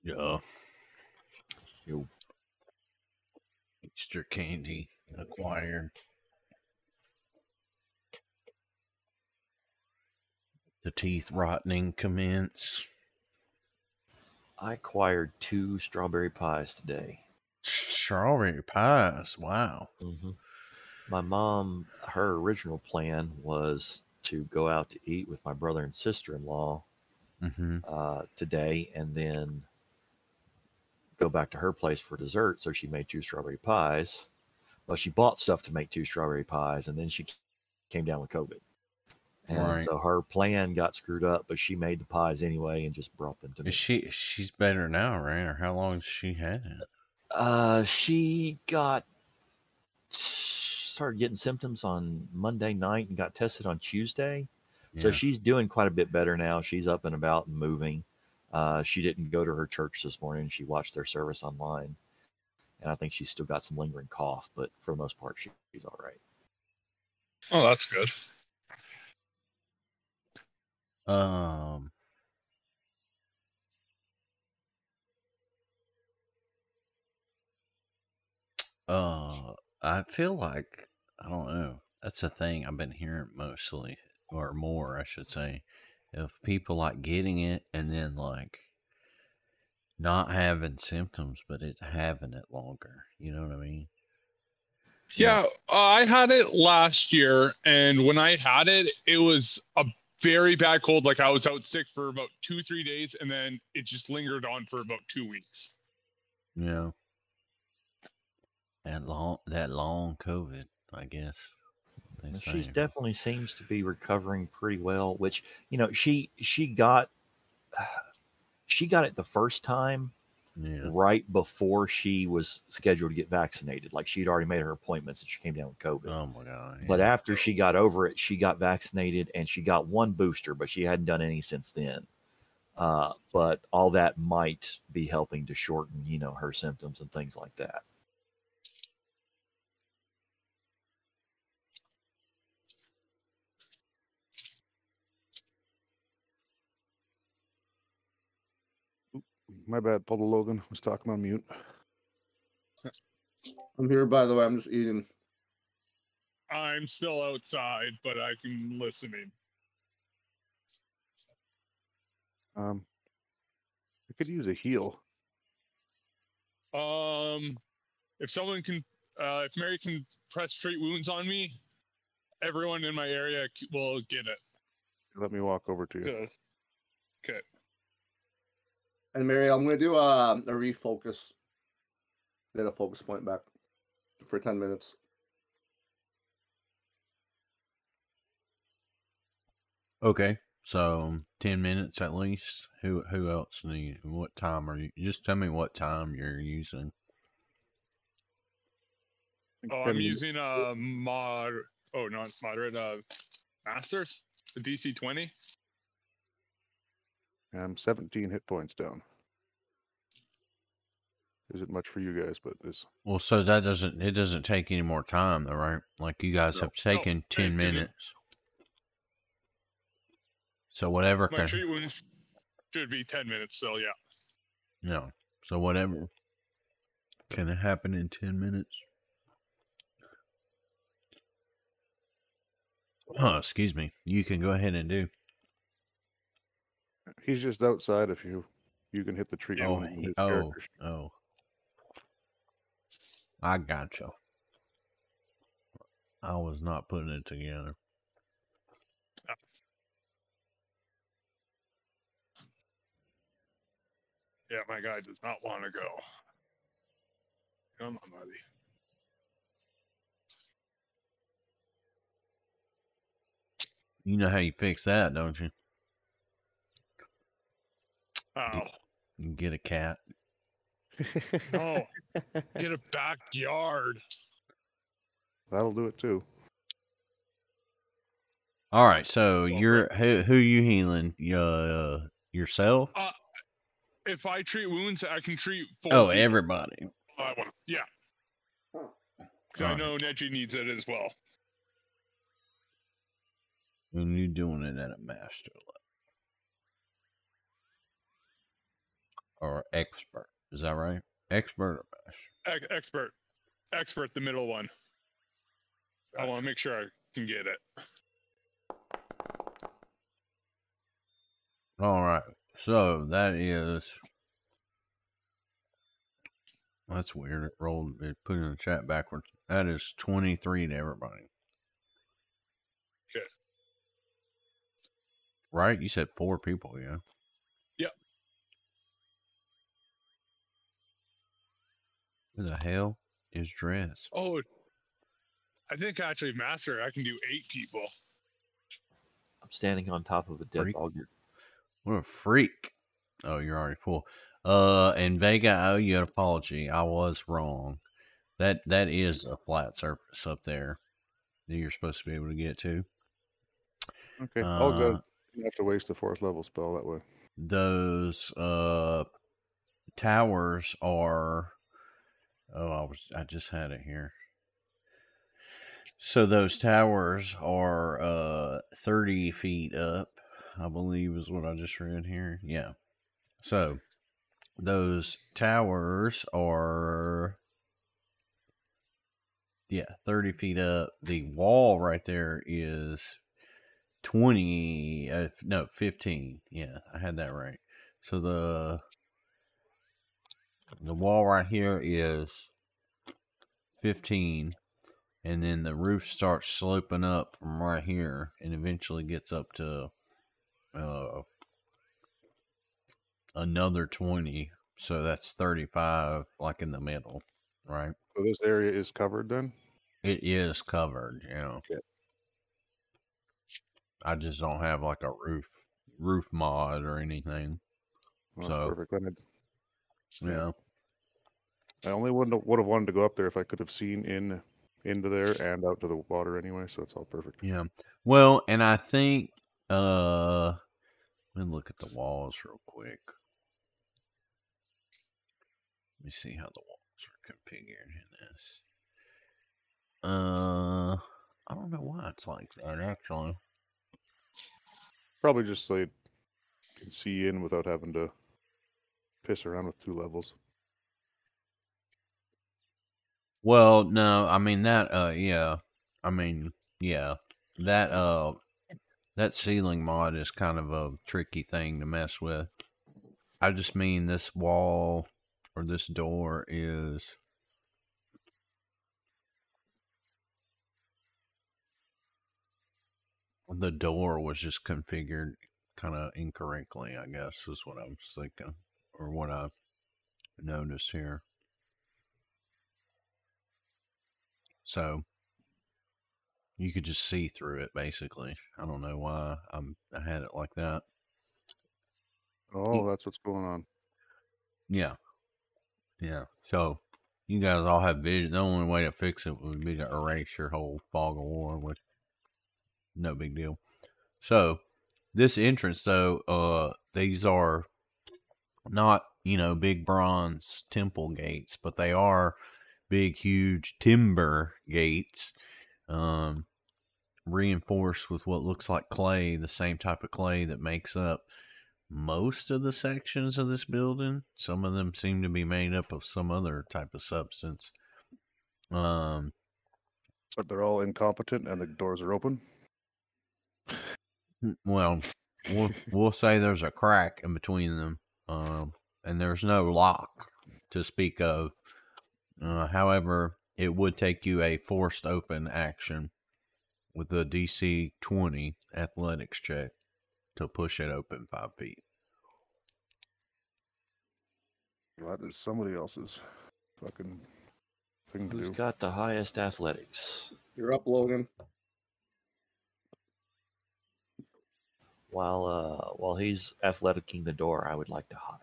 Speaker 1: Yeah.
Speaker 5: Yo.
Speaker 1: Extra candy acquired. The teeth rotting commence.
Speaker 5: I acquired 2 strawberry pies today.
Speaker 1: Strawberry pies. Wow.
Speaker 5: Mm-hmm. My mom, her original plan was to go out to eat with my brother and sister-in-law today, and then go back to her place for dessert. So she made 2 strawberry pies. Well, she bought stuff to make 2 strawberry pies, and then she came down with COVID. And so her plan got screwed up, but she made the pies anyway and just brought them to me.
Speaker 1: She's better now, right? Or how long has she had it?
Speaker 5: She started getting symptoms on Monday night and got tested on Tuesday. Yeah. So she's doing quite a bit better now. She's up and about and moving. She didn't go to her church this morning. She watched their service online. And I think she's still got some lingering cough, but for the most part, she's all right.
Speaker 6: Oh, that's good.
Speaker 1: I feel like, I don't know. That's the thing I've been hearing mostly, or more, I should say, of people like getting it and then like not having symptoms, but having it longer. You know what I mean?
Speaker 6: Yeah, I had it last year, and when I had it, it was a very bad cold. Like I was out sick for about 2-3 days, and then it just lingered on for about 2 weeks.
Speaker 1: Yeah. That long COVID, I guess.
Speaker 5: She's definitely seems to be recovering pretty well, which, you know, she got it the first time right before she was scheduled to get vaccinated. Like she'd already made her appointments and she came down with COVID.
Speaker 1: Oh my God. Yeah.
Speaker 5: But after she got over it, she got vaccinated and she got 1 booster, but she hadn't done any since then. But all that might be helping to shorten, you know, her symptoms and things like that.
Speaker 2: My bad, Paul Logan was talking on mute.
Speaker 3: I'm here, by the way. I'm just eating.
Speaker 6: I'm still outside, but I can listen in.
Speaker 2: I could use a heal.
Speaker 6: If someone can, if Mary can press treat wounds on me, everyone in my area will get it.
Speaker 2: Let me walk over to you.
Speaker 6: Good. Okay.
Speaker 3: And Mary, I'm gonna do a refocus. Get a focus point back for 10 minutes.
Speaker 1: Okay, so 10 minutes at least. Who else need? What time are you? Just tell me what time you're using.
Speaker 6: I'm using not moderate. Masters, the DC 20.
Speaker 2: I'm 17 hit points down. Isn't much for you guys, but this.
Speaker 1: Well, so it doesn't take any more time though, right? Like you guys have taken 10 minutes. So whatever.
Speaker 6: My treat wounds should be 10 minutes, so yeah.
Speaker 1: No. So whatever can happen in 10 minutes. Oh, excuse me. You can go ahead and do.
Speaker 2: He's just outside. If you can hit the tree.
Speaker 1: Oh. I gotcha. I was not putting it together.
Speaker 6: Yeah, my guy does not want to go. Come on, buddy.
Speaker 1: You know how you fix that, don't you?
Speaker 6: Oh.
Speaker 1: You get a cat.
Speaker 6: No. Get a backyard.
Speaker 2: That'll do it too.
Speaker 1: All right, so you're who you healing? Yourself?
Speaker 6: If I treat wounds, I can treat 4
Speaker 1: people.
Speaker 6: people.
Speaker 1: Everybody.
Speaker 6: Yeah. Because I know Neji needs it as well.
Speaker 1: And you're doing it at a master or expert. Is that right? Expert or master?
Speaker 6: Expert, the middle one.
Speaker 1: Gotcha.
Speaker 6: I want to make sure I can get it.
Speaker 1: All right. So that is. That's weird. It rolled. It put in the chat backwards. That is 23 to everybody.
Speaker 6: Okay.
Speaker 1: Right? You said 4 people, yeah.
Speaker 6: Yep.
Speaker 1: Who the hell is Drez?
Speaker 6: Oh, I think actually, Master, I can do 8 people.
Speaker 5: I'm standing on top of a dead
Speaker 1: Freak.
Speaker 5: auger.
Speaker 1: What a freak. Oh, you're already full. And Vega, I owe you an apology. I was wrong. That is a flat surface up there that you're supposed to be able to get to.
Speaker 2: Okay, all good. You don't have to waste the 4th level spell that way.
Speaker 1: Those towers are. Oh, I just had it here. So those towers are 30 feet up, I believe is what I just read here. Yeah. So those towers are 30 feet up. The wall right there is 15. Yeah, I had that right. So the wall right here is 15. And then the roof starts sloping up from right here and eventually gets up to another 20. So that's 35, like in the middle, right?
Speaker 2: So this area is covered then?
Speaker 1: It is covered, yeah.
Speaker 2: Okay.
Speaker 1: I just don't have like a roof mod or anything.
Speaker 2: Well,
Speaker 1: so
Speaker 2: that's perfect.
Speaker 1: yeah.
Speaker 2: I only would have wanted to go up there if I could have seen into there and out to the water anyway, so it's all perfect.
Speaker 1: Yeah. Well, and I think let me look at the walls real quick. Let me see how the walls are configured in this. I don't know why it's like that actually.
Speaker 2: Probably just so you can see in without having to piss around with 2 levels.
Speaker 1: Well, no, I mean that yeah. I mean, yeah. That ceiling mod is kind of a tricky thing to mess with. I just mean this wall or this door is the door was just configured kind of incorrectly, I guess is what I was thinking or what I noticed here. So you could just see through it, basically. I don't know why I had it like that.
Speaker 2: Oh, that's what's going on.
Speaker 1: Yeah. Yeah. So you guys all have vision. The only way to fix it would be to erase your whole fog of war, which no big deal. So this entrance, though, these are not, big bronze temple gates, but they are big, huge timber gates, reinforced with what looks like clay, the same type of clay that makes up most of the sections of this building. Some of them seem to be made up of some other type of substance.
Speaker 2: But they're all incompetent and the doors are open?
Speaker 1: Well, we'll say there's a crack in between them, and there's no lock to speak of. However, it would take you a forced open action with a DC 20 athletics check to push it open 5 feet.
Speaker 2: That is somebody else's fucking thing to do.
Speaker 5: Who's got the highest athletics?
Speaker 3: You're up, Logan.
Speaker 5: While he's athleticing the door, I would like to hide.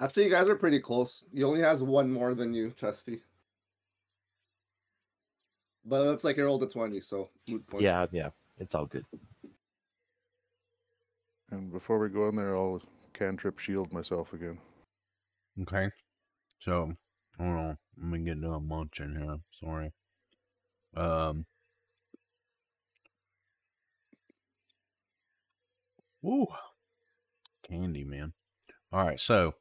Speaker 3: Actually, you guys are pretty close. He only has 1 more than you, Chesty. But it looks like you rolled a 20, so moot point.
Speaker 5: Yeah, it's all good.
Speaker 2: And before we go in there, I'll cantrip shield myself again.
Speaker 1: Okay. So, hold on. Let me get done munching here. Sorry. Ooh, candy, man. All right, so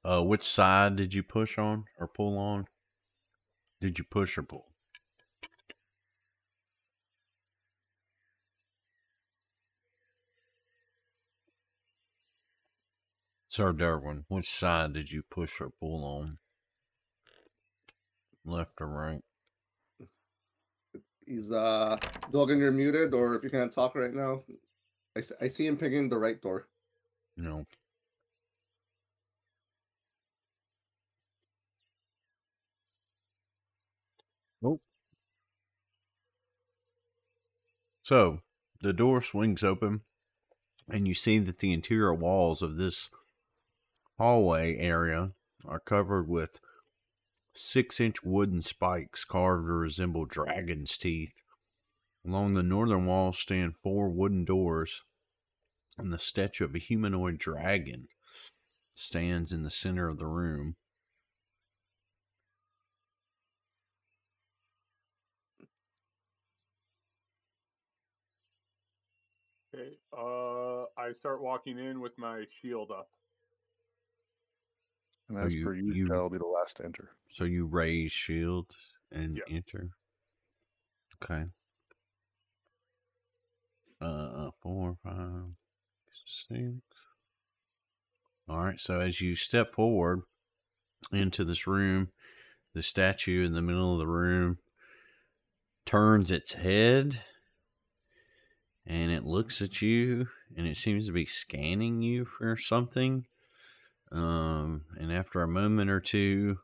Speaker 1: which side did you push on or pull on? Did you push or pull? Sir Durwin, which side did you push or pull on? Left or right?
Speaker 3: He's Dogan, you're muted, or if you can't talk right now, I see him picking the right door.
Speaker 1: No. Nope. So the door swings open, and you see that the interior walls of this hallway area are covered with 6-inch wooden spikes carved to resemble dragon's teeth. Along the northern wall stand 4 wooden doors, and the statue of a humanoid dragon stands in the center of the room.
Speaker 4: Okay. I start walking in with my shield up.
Speaker 2: And as per usual, I'll be the last to enter.
Speaker 1: So you raise shield and enter. Okay. 4, 5, 6. All right. So as you step forward into this room, the statue in the middle of the room turns its head, and it looks at you, and it seems to be scanning you for something. And after a moment or two,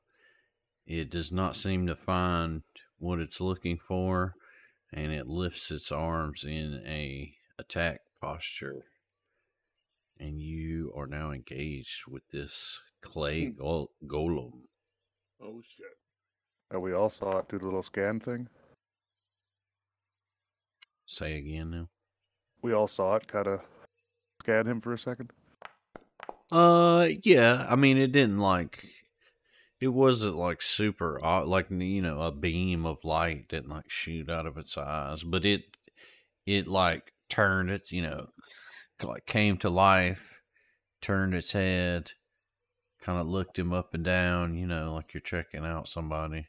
Speaker 1: it does not seem to find what it's looking for, and it lifts its arms in a attack posture. And you are now engaged with this clay golem.
Speaker 4: Oh shit!
Speaker 2: And we all saw it do the little scan thing.
Speaker 1: Say again now.
Speaker 2: We all saw it kind of scan him for a second.
Speaker 1: Yeah. I mean, it didn't it wasn't like super, like, you know, a beam of light didn't like shoot out of its eyes, but it like turned its, you know, like came to life, turned its head, kind of looked him up and down, you know, like you're checking out somebody.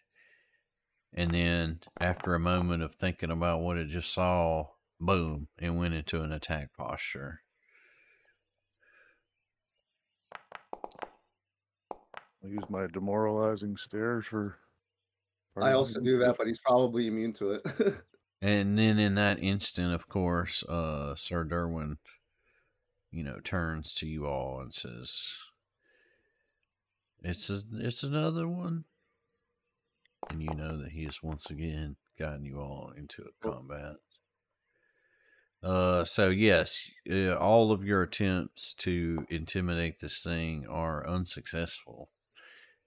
Speaker 1: And then after a moment of thinking about what it just saw, boom, it went into an attack posture.
Speaker 2: I use my demoralizing stares for...
Speaker 3: I also do that, but he's probably immune to it.
Speaker 1: And then in that instant, of course, Sir Durwin, you know, turns to you all and says, it's another one. And you know that he has once again gotten you all into a combat. So yes, all of your attempts to intimidate this thing are unsuccessful.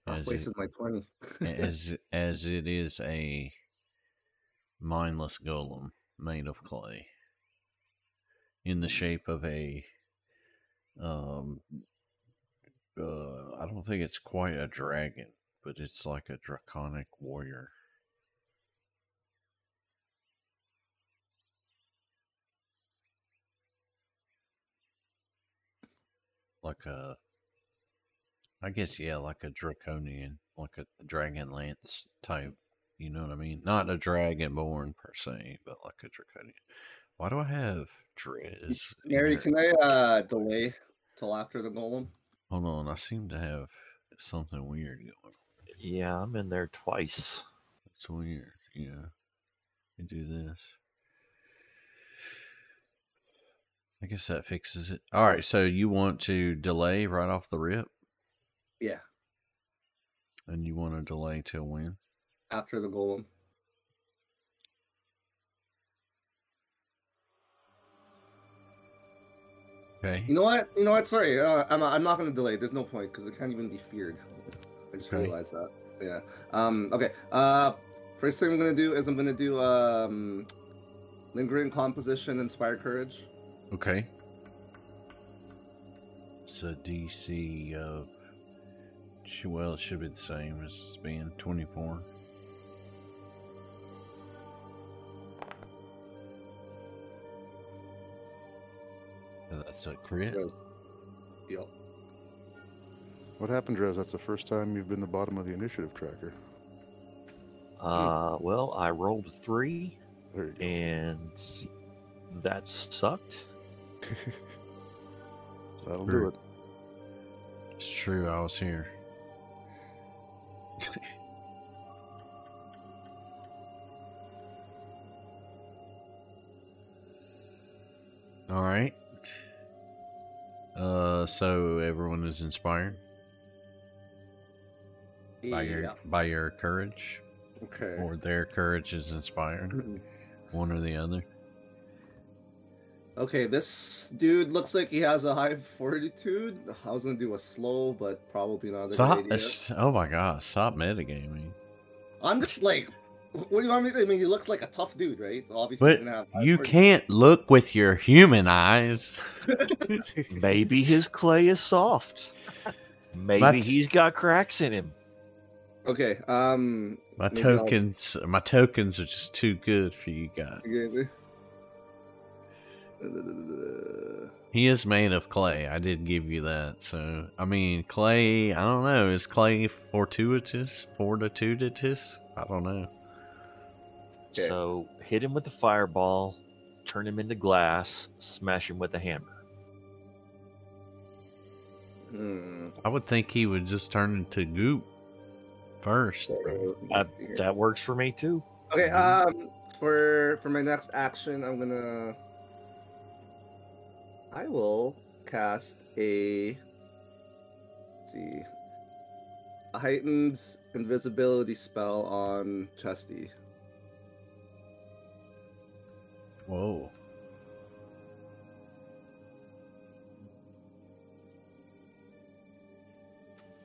Speaker 3: I've wasted my 20.
Speaker 1: as it is a mindless golem made of clay in the shape of a I don't think it's quite a dragon, but it's like a draconic warrior. Like a, I guess, yeah, like a draconian, like a dragon lance type. You know what I mean? Not a dragonborn per se, but like a draconian. Why do I have Drez?
Speaker 3: Mary, can I delay till after the golem?
Speaker 1: Hold on, I seem to have something weird going.
Speaker 5: Yeah, I'm in there twice.
Speaker 1: It's weird. Yeah, you do this. I guess that fixes it. All right, so you want to delay right off the rip?
Speaker 3: Yeah.
Speaker 1: And you want to delay till when?
Speaker 3: After the golem.
Speaker 1: Okay.
Speaker 3: You know what? Sorry, I'm not going to delay. There's no point because it can't even be feared. I just realized that. Yeah. Okay. First thing I'm going to do is I'm going to do lingering composition, inspire courage.
Speaker 1: Okay. It's a DC of, well, it should be the same as it's being 24. So That's a crit.
Speaker 3: Yep.
Speaker 2: What happened, Drez? That's the first time you've been the bottom of the initiative tracker.
Speaker 5: Well, I rolled 3,
Speaker 2: There you go.
Speaker 5: and that sucked.
Speaker 2: That'll do it.
Speaker 1: It's true, I was here. All right. So everyone is inspired by your courage,
Speaker 3: Okay.
Speaker 1: or their courage is inspired, one or the other.
Speaker 3: Okay, this dude looks like he has a high fortitude. I was gonna do a slow, but probably not a
Speaker 1: Stop!
Speaker 3: good idea.
Speaker 1: Oh my gosh! Stop metagaming.
Speaker 3: I'm just like, what do you want me to do? I mean, he looks like a tough dude, right? Obviously, he's
Speaker 1: But
Speaker 3: gonna have high
Speaker 1: you
Speaker 3: fortitude.
Speaker 1: can't look with your human eyes.
Speaker 5: Maybe his clay is soft. Maybe he's got cracks in him.
Speaker 3: Okay.
Speaker 1: My
Speaker 3: maybe
Speaker 1: tokens are just too good for you guys. He is made of clay. I did give you that. So I mean, clay. I don't know. Is clay fortuitous? I don't know.
Speaker 3: Okay.
Speaker 5: So hit him with the fireball, turn him into glass, smash him with a hammer.
Speaker 1: I would think he would just turn into goop first.
Speaker 5: That works for me too.
Speaker 3: Okay. For my next action, I will cast a heightened invisibility spell on Chesty.
Speaker 1: Whoa.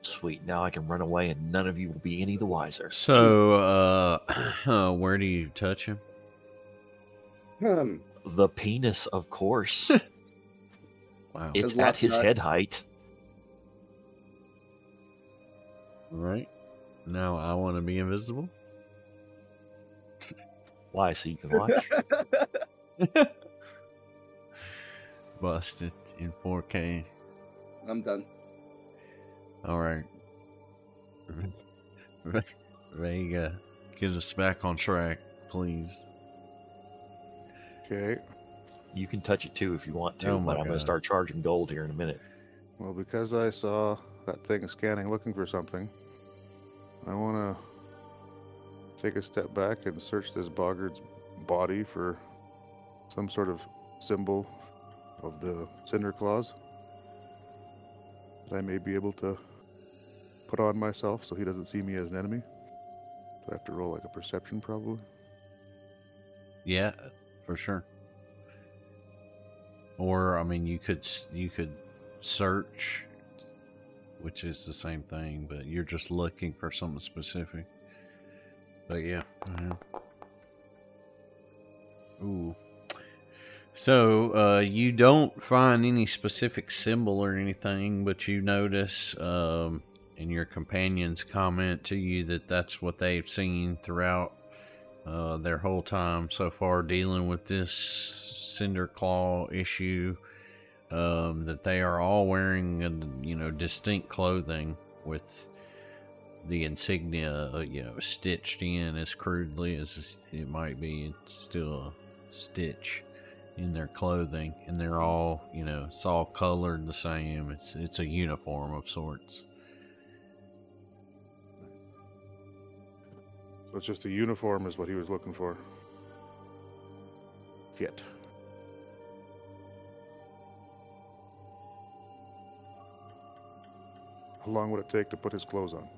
Speaker 5: Sweet. Now I can run away and none of you will be any the wiser.
Speaker 1: So, where do you touch him?
Speaker 5: The penis, of course.
Speaker 1: Wow.
Speaker 5: It's at his head height.
Speaker 1: Right. Now I want to be invisible.
Speaker 5: Why? So you can watch?
Speaker 1: Busted in 4K.
Speaker 3: I'm done.
Speaker 1: All right. Vega, get us back on track, please.
Speaker 2: Okay.
Speaker 5: You can touch it too if you want to,
Speaker 1: Oh my
Speaker 5: but I'm going
Speaker 1: God.
Speaker 5: to start charging gold here in a minute.
Speaker 2: Well, because I saw that thing scanning looking for something, I want to take a step back and search this boggart's body for some sort of symbol of the Cinder Claws that I may be able to put on myself so he doesn't see me as an enemy. Do I have to roll like a perception probably?
Speaker 1: Yeah, for sure. Or I mean, you could search, which is the same thing, but you're just looking for something specific. But yeah. Ooh. So you don't find any specific symbol or anything, but you notice, and your companions comment to you that that's what they've seen throughout their whole time so far dealing with this Cinder Claw issue, that they are all wearing distinct clothing with the insignia stitched in as crudely as it might be. It's still a stitch in their clothing, and they're all it's all colored the same. It's a uniform of sorts.
Speaker 2: So it's just a uniform is what he was looking for. Yet. How long would it take to put his clothes on?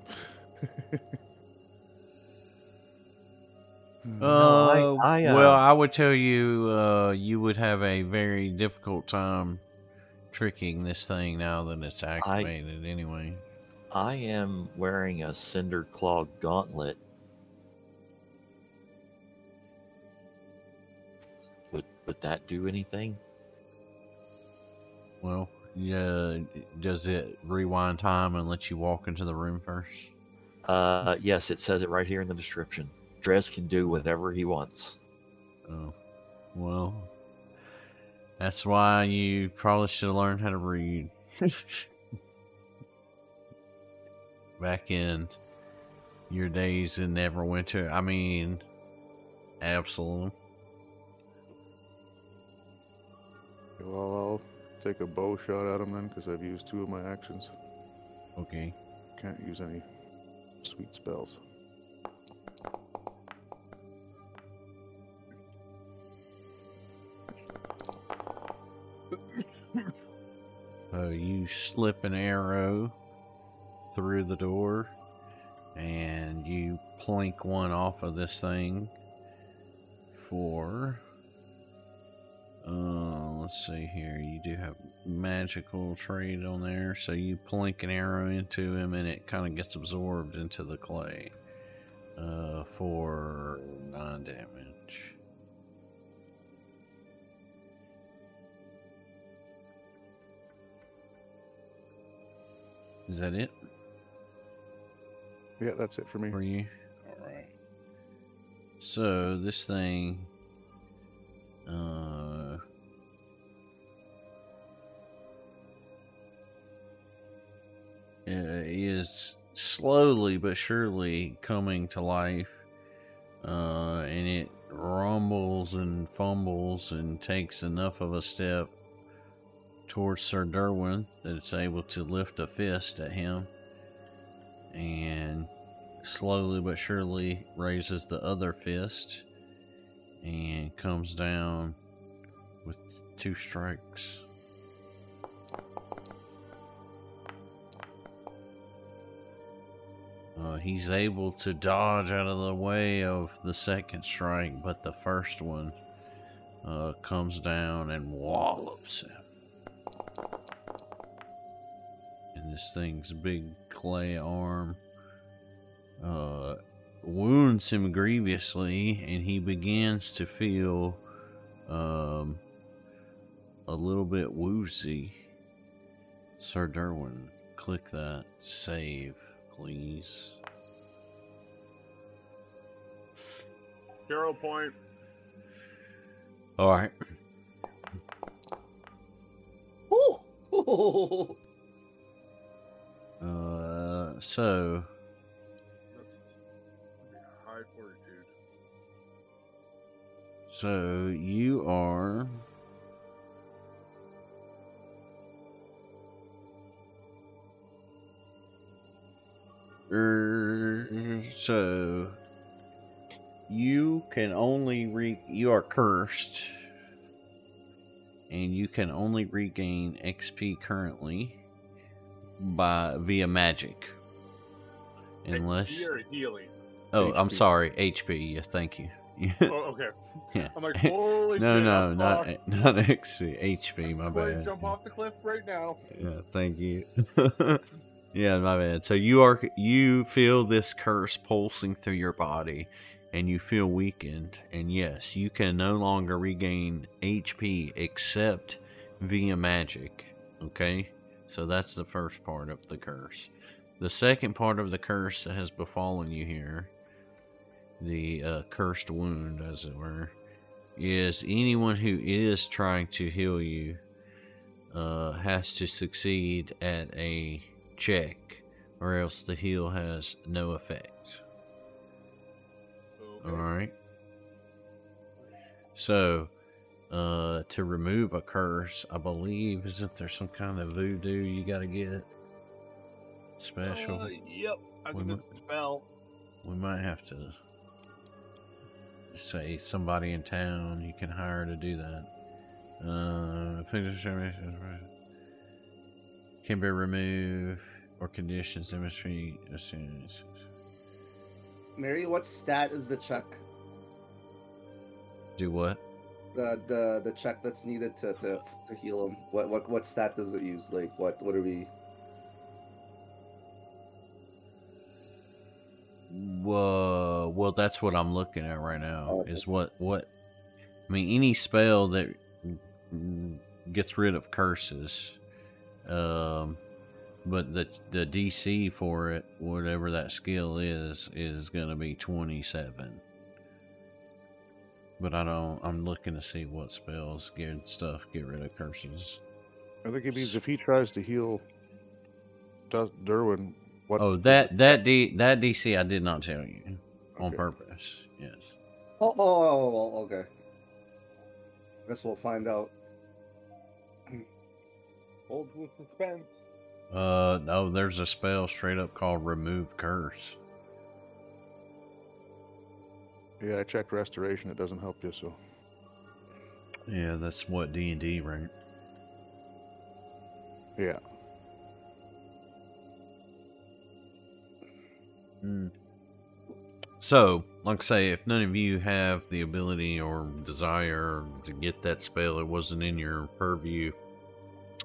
Speaker 5: No,
Speaker 1: Well, I would tell you, you would have a very difficult time tricking this thing now that it's activated anyway.
Speaker 5: I am wearing a Cinder Claw gauntlet. Would that do anything?
Speaker 1: Well, yeah. Does it rewind time and let you walk into the room first?
Speaker 5: Yes, it says it right here in the description. Drez can do whatever he wants.
Speaker 1: Oh, well, That's why you probably should have learned how to read. Back in your days in Neverwinter. I mean, Absalom.
Speaker 2: Well, I'll take a bow shot at him then, because I've used 2 of my actions.
Speaker 1: Okay.
Speaker 2: Can't use any sweet spells.
Speaker 1: So you slip an arrow through the door, and you plink one off of this thing for... let's see here. You do have magical trade on there, so you plink an arrow into him, and it kind of gets absorbed into the clay for 9 damage. Is that it?
Speaker 2: Yeah, that's it for me.
Speaker 1: For you? Alright. So, this thing... is slowly but surely coming to life. And it rumbles and fumbles and takes enough of a step towards Sir Durwin that it's able to lift a fist at him, and slowly but surely raises the other fist and comes down with 2 strikes. He's able to dodge out of the way of the second strike, but the first one comes down and wallops him. And this thing's big clay arm wounds him grievously, and he begins to feel a little bit woozy. Sir Durwin, click that save, please.
Speaker 4: 0 point.
Speaker 1: All right.
Speaker 3: Ooh.
Speaker 1: So
Speaker 4: High fortitude.
Speaker 1: So you are so you can only you are cursed, and you can only regain XP currently via magic, unless
Speaker 4: XP or healing.
Speaker 1: Oh,
Speaker 2: HP.
Speaker 1: I'm sorry, HP. Yes, thank you.
Speaker 4: Oh, okay.
Speaker 1: Yeah.
Speaker 4: I'm like, holy
Speaker 1: No,
Speaker 4: shit.
Speaker 1: no,
Speaker 4: I'm
Speaker 1: not
Speaker 4: fucked.
Speaker 1: not XP. HP. My
Speaker 4: I'm ready to
Speaker 1: bad.
Speaker 4: jump off the cliff right now.
Speaker 1: Yeah, thank you. Yeah, my bad. So you feel this curse pulsing through your body, and you feel weakened. And yes, you can no longer regain HP except via magic. Okay, so that's the first part of the curse. The second part of the curse that has befallen you here, the cursed wound, as it were, is anyone who is trying to heal you has to succeed at a check, or else the heal has no effect.
Speaker 4: Okay.
Speaker 1: Alright. So, to remove a curse, I believe, isn't there some kind of voodoo you gotta get? Special?
Speaker 4: Yep. I think
Speaker 1: We
Speaker 4: it's the spell.
Speaker 1: We might have to say somebody in town you can hire to do that. Can be removed or conditions demonstrate as soon as.
Speaker 3: Mary, what stat is the check?
Speaker 1: Do what?
Speaker 3: The check that's needed to heal him. What stat does it use? Like what are we?
Speaker 1: Well, that's what I'm looking at right now.
Speaker 3: Okay.
Speaker 1: Is what I mean, any spell that gets rid of curses, but the DC for it, whatever that skill is going to be 27. But I don't. I'm looking to see what spells get get rid of curses.
Speaker 2: I think it means if he tries to heal Durwin, what?
Speaker 1: Oh, that DC I did not tell you on
Speaker 2: Okay.
Speaker 1: purpose. Yes.
Speaker 3: Oh, okay. Guess we'll find out.
Speaker 4: Hold with suspense.
Speaker 1: No, there's a spell straight up called Remove Curse.
Speaker 2: Yeah, I checked restoration. It doesn't help you, so.
Speaker 1: Yeah, that's what D&D, right?
Speaker 2: Yeah.
Speaker 1: So, like I say, if none of you have the ability or desire to get that spell, it wasn't in your purview.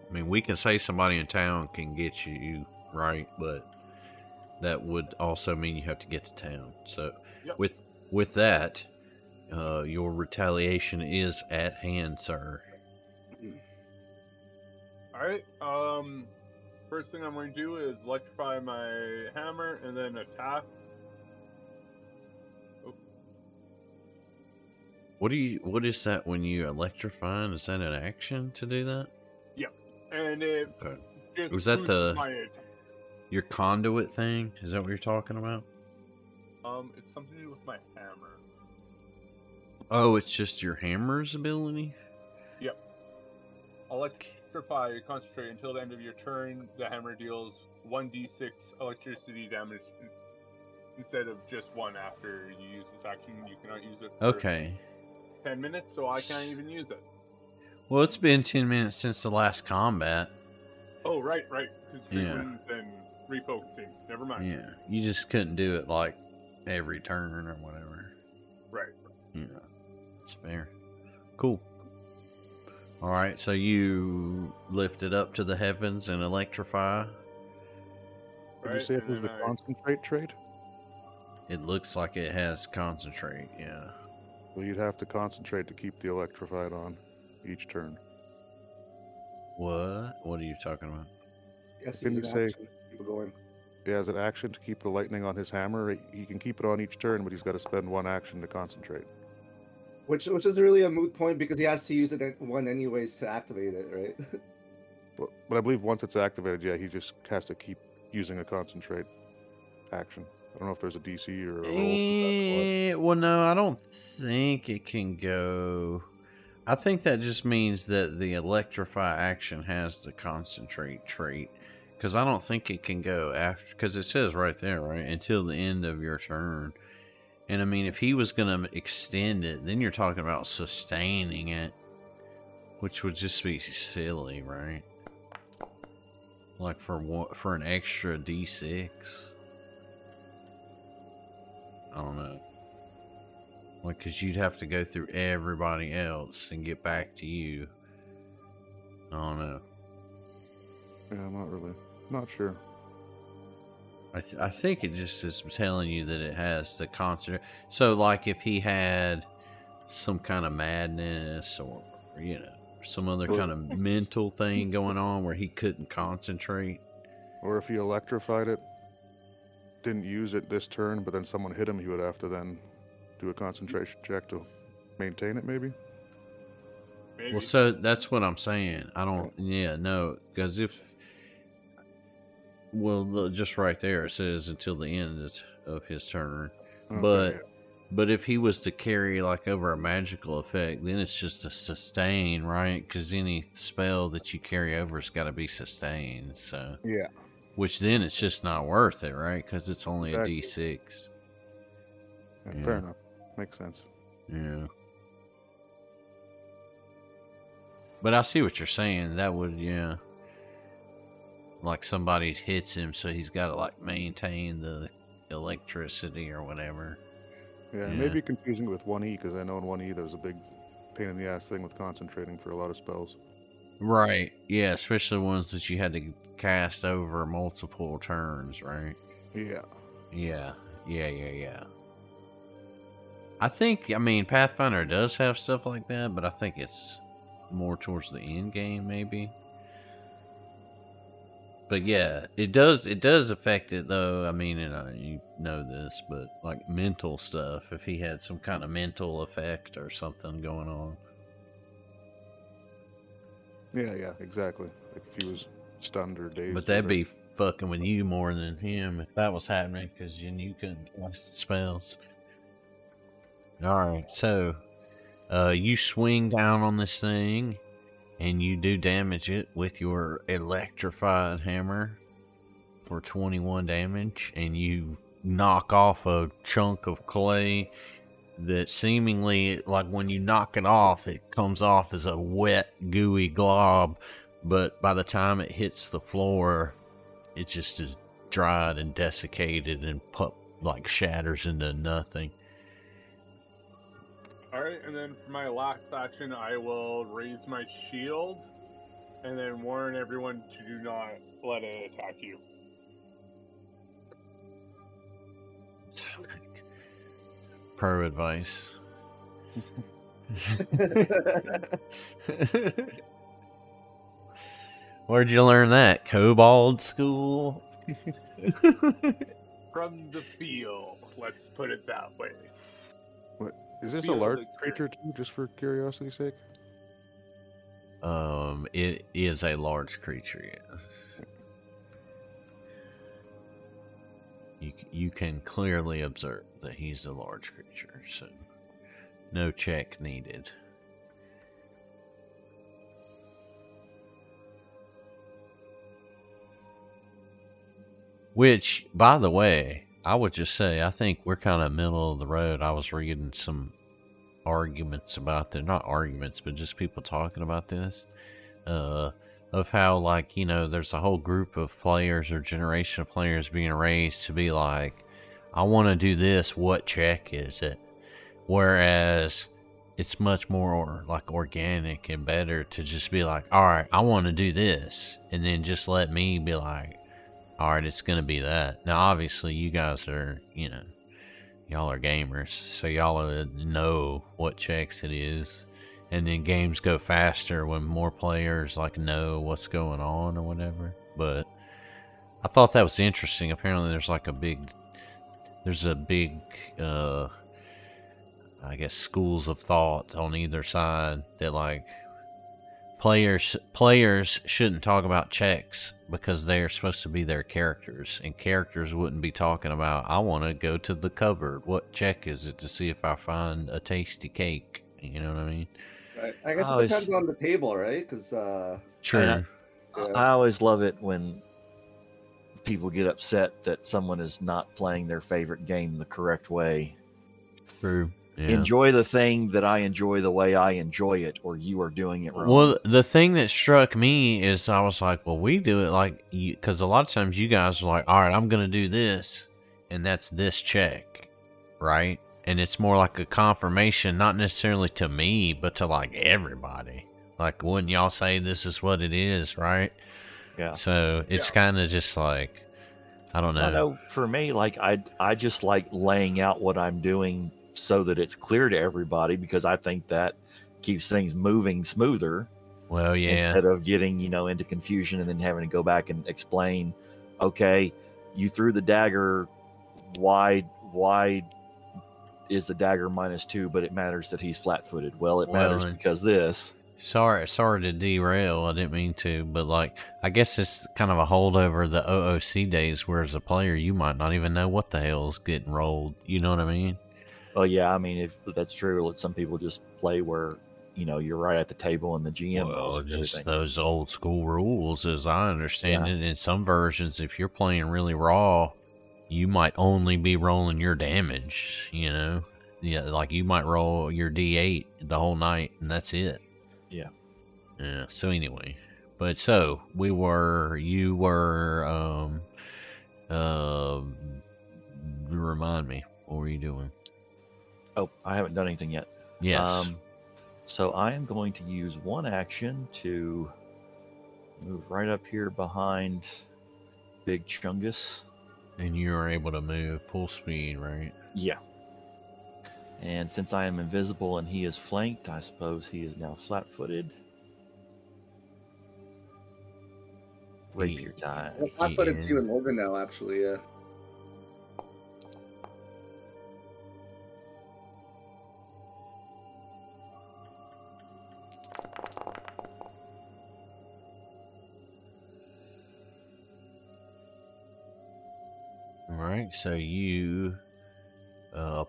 Speaker 1: I mean, we can say somebody in town can get you, right? But that would also mean you have to get to town. So,
Speaker 4: Yep.
Speaker 1: with that, your retaliation is at hand, sir.
Speaker 4: Alright, first thing I'm going to do is electrify my hammer and then attack. Oh.
Speaker 1: What is that when you electrify? Is that an action to do that?
Speaker 4: Yep. And it
Speaker 1: Okay.
Speaker 4: just
Speaker 1: Was that
Speaker 4: boosts my attack.
Speaker 1: your conduit thing? Is that what you're talking about?
Speaker 4: It's something to do with my hammer.
Speaker 1: Oh, it's just your hammer's ability?
Speaker 4: Yep. Electrify, concentrate until the end of your turn. The hammer deals 1d6 electricity damage instead of just 1 after you use this action. You cannot use it for
Speaker 1: Okay.
Speaker 4: 10 minutes, so I can't even use it.
Speaker 1: Well, it's been 10 minutes since the last combat.
Speaker 4: Oh, right. Because
Speaker 1: Yeah.
Speaker 4: Grimmane then refocusing. Never mind.
Speaker 1: Yeah. You just couldn't do it like every turn or whatever.
Speaker 4: Right.
Speaker 1: Yeah. That's fair. Cool. Alright, so you lift it up to the heavens and electrify.
Speaker 2: Did you say it
Speaker 4: and
Speaker 2: was the
Speaker 4: then I-
Speaker 2: concentrate trait?
Speaker 1: It looks like it has concentrate, yeah.
Speaker 2: Well, you'd have to concentrate to keep the electrified on each turn.
Speaker 1: What? What are you talking about?
Speaker 3: Yes,
Speaker 2: Didn't
Speaker 3: use
Speaker 2: you
Speaker 3: an
Speaker 2: say-
Speaker 3: action. Keep it going.
Speaker 2: Yeah, as an action to keep the lightning on his hammer, he can keep it on each turn, but he's got to spend 1 action to concentrate.
Speaker 3: Which is really a moot point because he has to use it one anyways to activate it, right?
Speaker 2: But I believe once it's activated, yeah, he just has to keep using a concentrate action. I don't know if there's a DC or a roll. for that,
Speaker 1: Well, no, I don't think it can go. I think that just means that the electrify action has the concentrate trait. Because I don't think it can go after. Because it says right there, right? Until the end of your turn. And I mean, if he was going to extend it, then you're talking about sustaining it. Which would just be silly, right? Like for an extra D6. I don't know. Like, because you'd have to go through everybody else and get back to you. I don't know.
Speaker 2: Yeah, I'm not sure.
Speaker 1: I think it just is telling you that it has the concert. So, like, if he had some kind of madness or, you know, some other kind of mental thing going on where he couldn't concentrate.
Speaker 2: Or if he electrified it, didn't use it this turn, but then someone hit him, he would have to then do a concentration check to maintain it, maybe?
Speaker 4: Maybe.
Speaker 1: Well, so that's what I'm saying. I don't, yeah, no, because well, just right there it says until the end of his turn.
Speaker 2: Okay,
Speaker 1: But if he was to carry like over a magical effect, then it's just a sustain, right? Because any spell that you carry over has got to be sustained. So
Speaker 2: yeah.
Speaker 1: which then it's just not worth it, right? Because it's only
Speaker 2: Exactly.
Speaker 1: a D6.
Speaker 2: Yeah, fair enough. Makes sense.
Speaker 1: Yeah. But I see what you're saying. That would, yeah. Like somebody hits him, so he's got to like maintain the electricity or whatever.
Speaker 2: Yeah,
Speaker 1: Yeah.
Speaker 2: maybe confusing it with 1E, because I know in 1E there was a big pain in the ass thing with concentrating for a lot of spells.
Speaker 1: Right. Yeah, especially ones that you had to cast over multiple turns, right?
Speaker 2: Yeah.
Speaker 1: Yeah. I think, I mean, Pathfinder does have stuff like that, but I think it's more towards the end game, maybe. But yeah, it does affect it though. I mean, you know this, but like mental stuff, if he had some kind of mental effect or something going on.
Speaker 2: Yeah, exactly. Like if he was stunned or dazed.
Speaker 1: But that'd be fucking with you more than him if that was happening, because you couldn't cast spells. Alright, so you swing down on this thing and you do damage it with your electrified hammer for 21 damage, and you knock off a chunk of clay that seemingly, like when you knock it off, it comes off as a wet, gooey glob, but by the time it hits the floor, it just is dried and desiccated and like shatters into nothing.
Speaker 4: Alright, and then for my last action, I will raise my shield and then warn everyone to do not let it attack you.
Speaker 1: Pro advice. Where'd you learn that? Kobold school?
Speaker 4: From the field, let's put it that way.
Speaker 2: What? Is this a
Speaker 4: Field
Speaker 2: large
Speaker 4: experience.
Speaker 2: creature too, just for curiosity's sake?
Speaker 1: It is a large creature, yes. You can clearly observe that he's a large creature, so no check needed. Which, by the way, I would just say, I think we're kind of middle of the road. I was reading some arguments about this, not arguments, but just people talking about this, of how, like, you know, there's a whole group of players or generation of players being raised to be like, I want to do this, what check is it? Whereas it's much more like organic and better to just be like, all right, I want to do this, and then just let me be like, all right, it's going to be that. Now, obviously, you guys are, you know, y'all are gamers, so y'all know what checks it is. And then games go faster when more players, like, know what's going on or whatever. But I thought that was interesting. Apparently, there's a big, I guess, schools of thought on either side that, like, players shouldn't talk about checks because they're supposed to be their characters, and characters wouldn't be talking about, I want to go to the cupboard, what check is it to see if I find a tasty cake? You know what I mean?
Speaker 3: Right. I guess it depends on the table, right? Because
Speaker 1: True.
Speaker 5: I always love it when people get upset that someone is not playing their favorite game the correct way.
Speaker 1: True. Yeah.
Speaker 5: Enjoy the thing that I enjoy the way I enjoy it, or you are doing it wrong.
Speaker 1: Well, the thing that struck me is I was like, well, we do it like, because a lot of times you guys are like, all right, I'm going to do this, and that's this check, right? And it's more like a confirmation, not necessarily to me, but to like everybody. Like, wouldn't y'all say this is what it is, right?
Speaker 5: Yeah.
Speaker 1: So it's kind of just like, I don't know.
Speaker 5: I know for me, like, I just like laying out what I'm doing so that it's clear to everybody, because I think that keeps things moving smoother.
Speaker 1: Well, yeah.
Speaker 5: Instead of getting, you know, into confusion and then having to go back and explain, okay, you threw the dagger, why is the dagger -2, but it matters that he's flat-footed? Well, it matters because this.
Speaker 1: Sorry to derail. I didn't mean to, but like, I guess it's kind of a holdover of the OOC days, where as a player, you might not even know what the hell's getting rolled. You know what I mean?
Speaker 5: Well, yeah, I mean, if that's true, some people just play where, you know, you're right at the table and the GM knows
Speaker 1: just those old school rules, as I understand it. In some versions, if you're playing really raw, you might only be rolling your damage, you know? Yeah, like you might roll your D8 the whole night, and that's it.
Speaker 5: Yeah.
Speaker 1: Yeah, so anyway. But so, you were, remind me, what were you doing?
Speaker 5: Oh, I haven't done anything yet.
Speaker 1: Yes.
Speaker 5: So I am going to use one action to move right up here behind Big Chungus.
Speaker 1: And you are able to move full speed, right?
Speaker 5: Yeah. And since I am invisible and he is flanked, I suppose he is now flat-footed. rapier time.
Speaker 3: I put it to you and Logan now, actually, yeah.
Speaker 1: Alright, so you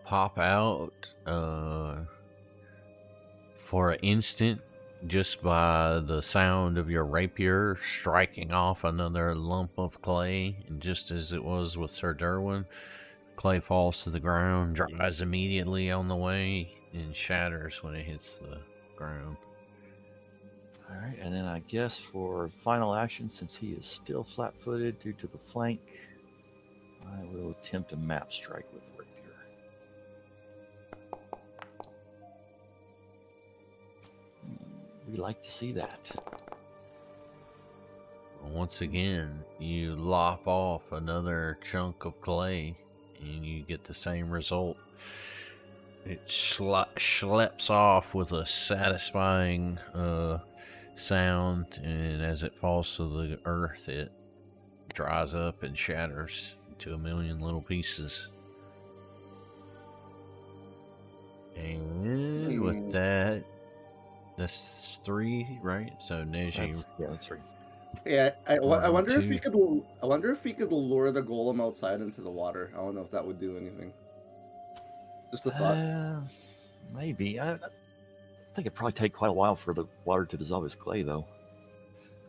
Speaker 1: pop out for an instant just by the sound of your rapier striking off another lump of clay, and just as it was with Sir Durwin, clay falls to the ground, dries immediately on the way, and shatters when it hits the ground.
Speaker 5: Alright, and then I guess for final action, since he is still flat-footed due to the flank, I will attempt a map strike with the rapier. We like to see that.
Speaker 1: Once again, you lop off another chunk of clay, and you get the same result. It schleps off with a satisfying sound, and as it falls to the earth, it dries up and shatters into a million little pieces. And with that, that's 3, right? So Neji,
Speaker 5: that's 3.
Speaker 3: Yeah, I wonder if we could. I wonder if we could lure the golem outside into the water. I don't know if that would do anything. Just a thought.
Speaker 5: Maybe. I think it'd probably take quite a while for the water to dissolve his clay, though.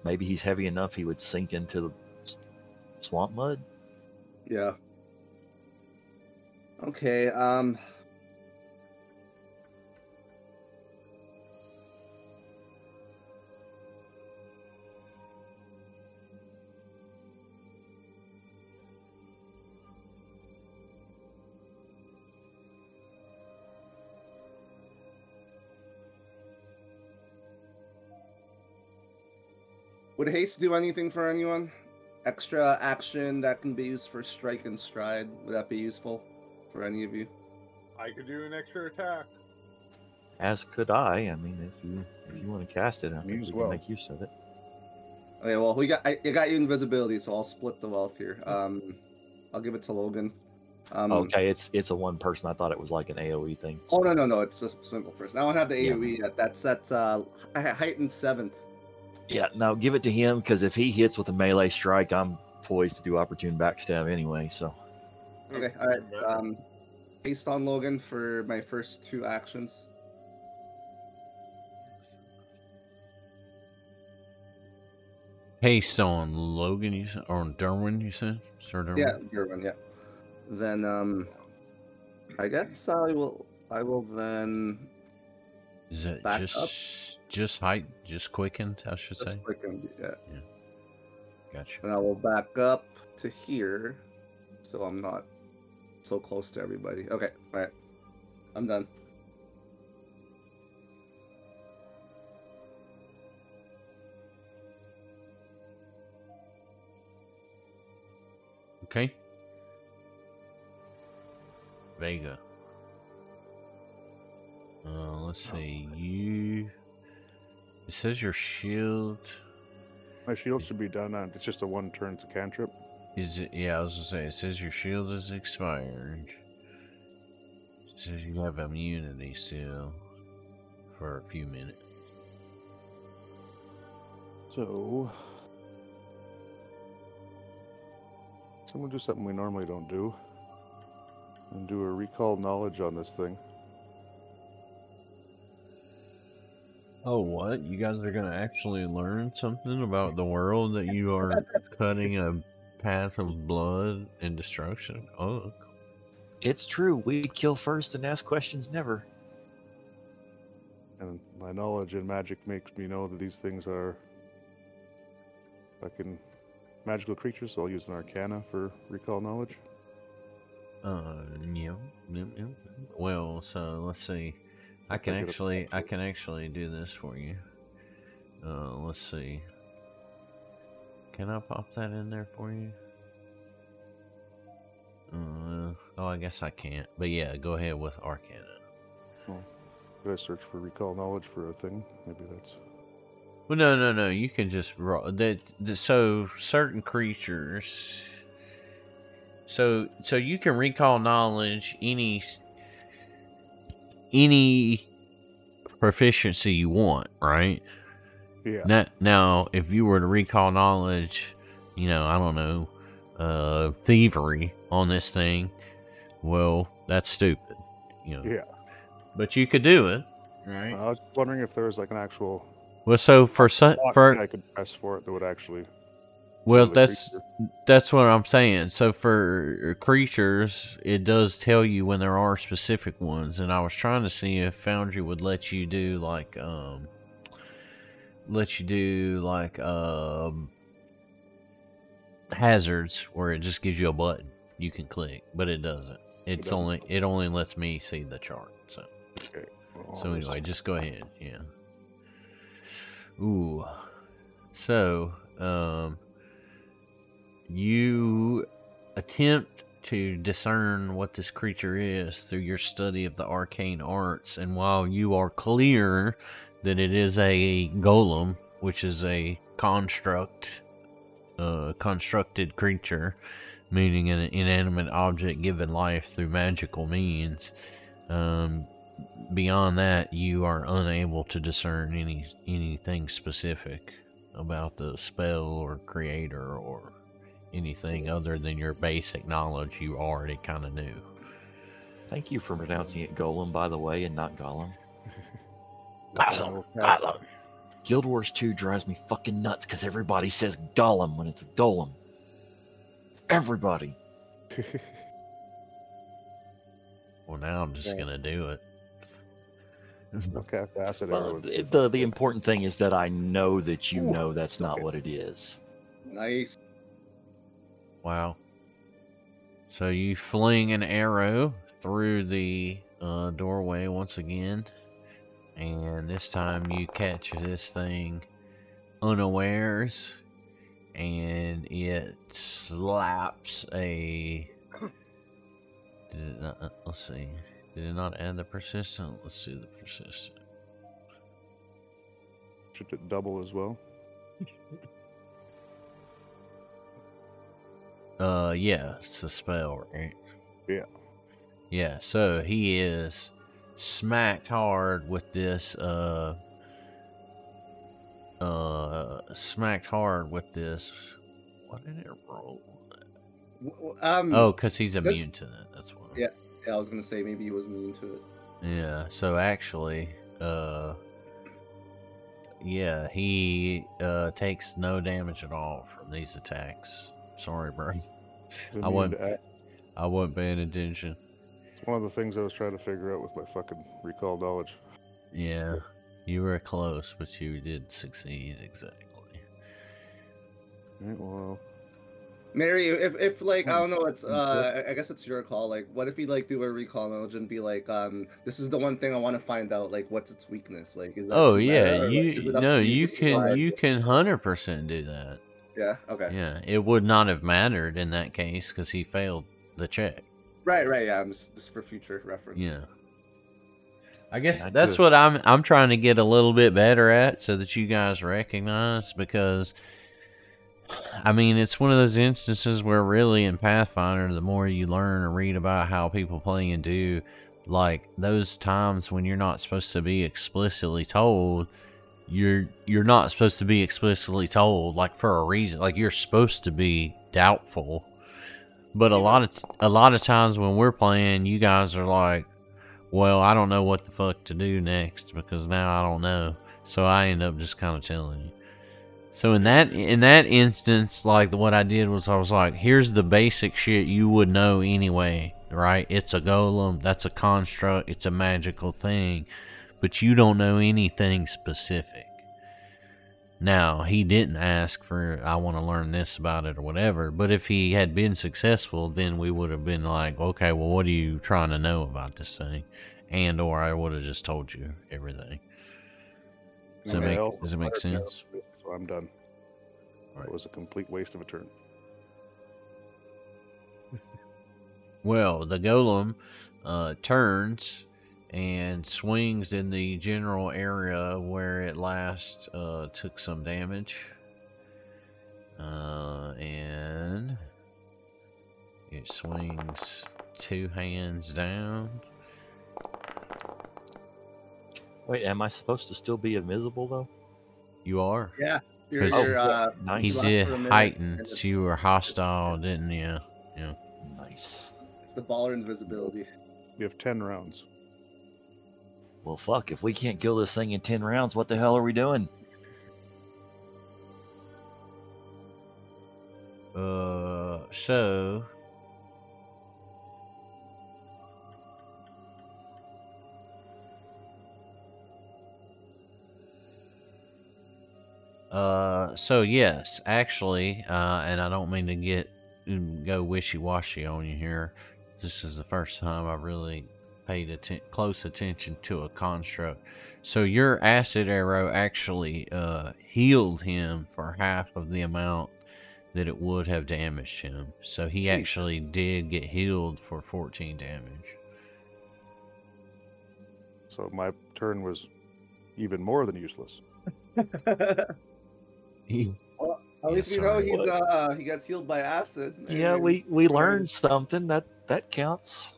Speaker 5: Maybe he's heavy enough he would sink into the swamp mud.
Speaker 3: Yeah. Okay. Would haste do anything for anyone? Extra action that can be used for strike and stride. Would that be useful for any of you?
Speaker 4: I could do an extra attack.
Speaker 5: As could I. I mean, if you want to cast it, I think we can make use of it.
Speaker 3: Okay, well, I got you invisibility, so I'll split the wealth here. I'll give it to Logan.
Speaker 5: Okay, it's a one person. I thought it was like an AoE thing.
Speaker 3: Oh no, it's a single person. I don't have the AoE yet. That's heightened 7th.
Speaker 5: Yeah, no, give it to him, because if he hits with a melee strike, I'm poised to do opportune backstab anyway, so.
Speaker 3: Okay, alright. Haste on Logan for my first 2 actions.
Speaker 1: haste on Logan, you said, or on Durwin, you said? Sir Durwin?
Speaker 3: Yeah, Durwin, yeah. Then, I guess I will then...
Speaker 1: Is it
Speaker 3: back
Speaker 1: just height, just quickened, I should say?
Speaker 3: Quickened, yeah.
Speaker 1: Gotcha.
Speaker 3: And I will back up to here, so I'm not so close to everybody. Okay, all right. I'm done.
Speaker 1: Okay. Vega. Let's see. It says your shield.
Speaker 2: My shield should be done on. It's just a 1-turn cantrip.
Speaker 1: Is it? Yeah, I was gonna say. It says your shield is expired. It says you have immunity still for a few minutes.
Speaker 2: So I'm gonna do something we normally don't do, and do a recall knowledge on this thing.
Speaker 1: Oh, what? You guys are gonna actually learn something about the world that you are cutting a path of blood and destruction? Oh,
Speaker 5: it's true. We kill first and ask questions never.
Speaker 2: And my knowledge in magic makes me know that these things are fucking magical creatures, so I'll use an arcana for recall knowledge.
Speaker 1: Yeah. Well, so let's see. I can actually do this for you. Let's see. Can I pop that in there for you? Oh, I guess I can't. But yeah, go ahead with Arcana.
Speaker 2: Well, did I search for recall knowledge for a thing? Maybe that's...
Speaker 1: Well, no. You can just roll. So certain creatures. So you can recall knowledge any proficiency you want, right?
Speaker 2: Yeah.
Speaker 1: Now, if you were to recall knowledge, I don't know, thievery on this thing, well, that's stupid.
Speaker 2: Yeah.
Speaker 1: But you could do it, right?
Speaker 2: I was wondering if there was like an actual.
Speaker 1: Well, so
Speaker 2: I could press for it that would actually.
Speaker 1: Well,
Speaker 2: heal the creature.
Speaker 1: that's what I'm saying. So for creatures, it does tell you when there are specific ones, and I was trying to see if Foundry would let you do like hazards where it just gives you a button you can click, but it doesn't. It only lets me see the chart. So
Speaker 2: Okay. Well,
Speaker 1: so anyway, just go ahead. Yeah. Ooh. So you attempt to discern what this creature is through your study of the arcane arts, and while you are clear that it is a golem, which is a constructed creature, meaning an inanimate object given life through magical means, beyond that you are unable to discern anything specific about the spell or creator or anything other than your basic knowledge you already kind of knew.
Speaker 5: Thank you for pronouncing it Golem, by the way, and not Gollum.
Speaker 1: Gollum.
Speaker 5: Guild Wars 2 drives me fucking nuts because everybody says Gollum when it's a golem. Everybody.
Speaker 1: Well, now I'm just gonna do it.
Speaker 2: I'll cast acid
Speaker 5: Well,
Speaker 2: arrow.
Speaker 5: the important thing is that I know that you know that's not what it is.
Speaker 3: Nice.
Speaker 1: Wow. So you fling an arrow through the doorway once again, and this time you catch this thing unawares, and it slaps a... Did it not, let's see. Did it not add the persistent? Let's see the persistent.
Speaker 2: Should it double as well?
Speaker 1: Yeah, it's a spell, right?
Speaker 2: Yeah.
Speaker 1: Yeah, so he is smacked hard with this, what did it roll? Oh, because he's immune to that, that's what.
Speaker 3: Yeah, I was gonna say maybe he was immune to it.
Speaker 1: Yeah, so actually, yeah, he, takes no damage at all from these attacks. Sorry, bro. I wasn't paying attention.
Speaker 2: It's one of the things I was trying to figure out with my fucking recall knowledge.
Speaker 1: Yeah, you were close, but you did succeed, exactly.
Speaker 2: Right, well,
Speaker 3: Mary, if like I don't know, it's I guess it's your call. Like, what if you like do a recall knowledge and be like, this is the one thing I want to find out. Like, what's its weakness? Like, is that
Speaker 1: Oh
Speaker 3: too
Speaker 1: yeah,
Speaker 3: bad, or, like, is it up to
Speaker 1: you
Speaker 3: to decide?
Speaker 1: can 100% do that.
Speaker 3: Yeah. Okay.
Speaker 1: Yeah, it would not have mattered in that case because he failed the check.
Speaker 3: Right. Yeah. I'm just for future reference.
Speaker 1: Yeah. I guess that's what I'm trying to get a little bit better at, so that you guys recognize, because I mean, it's one of those instances where really in Pathfinder, the more you learn and read about how people play and do, like those times when you're not supposed to be explicitly told, you're not supposed to be explicitly told, like for a reason. Like you're supposed to be doubtful. But a lot of times when we're playing, you guys are like, well, I don't know what the fuck to do next because now I don't know. So I end up just kind of telling you. So in that instance, like what I did was I was like, here's the basic shit you would know anyway, right? It's a golem, that's a construct, it's a magical thing, but you don't know anything specific. Now, he didn't ask for, I want to learn this about it or whatever, but if he had been successful, then we would have been like, okay, well, what are you trying to know about this thing? And or I would have just told you everything. Does it make sense?
Speaker 2: So I'm done.
Speaker 1: Right.
Speaker 2: It was a complete waste of a turn.
Speaker 1: Well, the golem turns and swings in the general area where it last took some damage. And it swings 2 hands down.
Speaker 5: Wait, am I supposed to still be invisible though?
Speaker 1: You are.
Speaker 3: Yeah.
Speaker 1: He
Speaker 5: Nice.
Speaker 1: did heighten, so you were hostile, didn't you? Yeah.
Speaker 5: Nice.
Speaker 3: It's the baller invisibility.
Speaker 2: We have 10 rounds.
Speaker 5: Well, fuck. If we can't kill this thing in 10 rounds, what the hell are we doing?
Speaker 1: So yes, actually, and I don't mean to go wishy-washy on you here. This is the first time I really paid close attention to a construct. So your acid arrow actually healed him for half of the amount that it would have damaged him. So he actually did get healed for 14 damage.
Speaker 2: So my turn was even more than useless.
Speaker 3: Well, at least we know he gets healed by acid.
Speaker 5: Yeah, we learned something. That counts.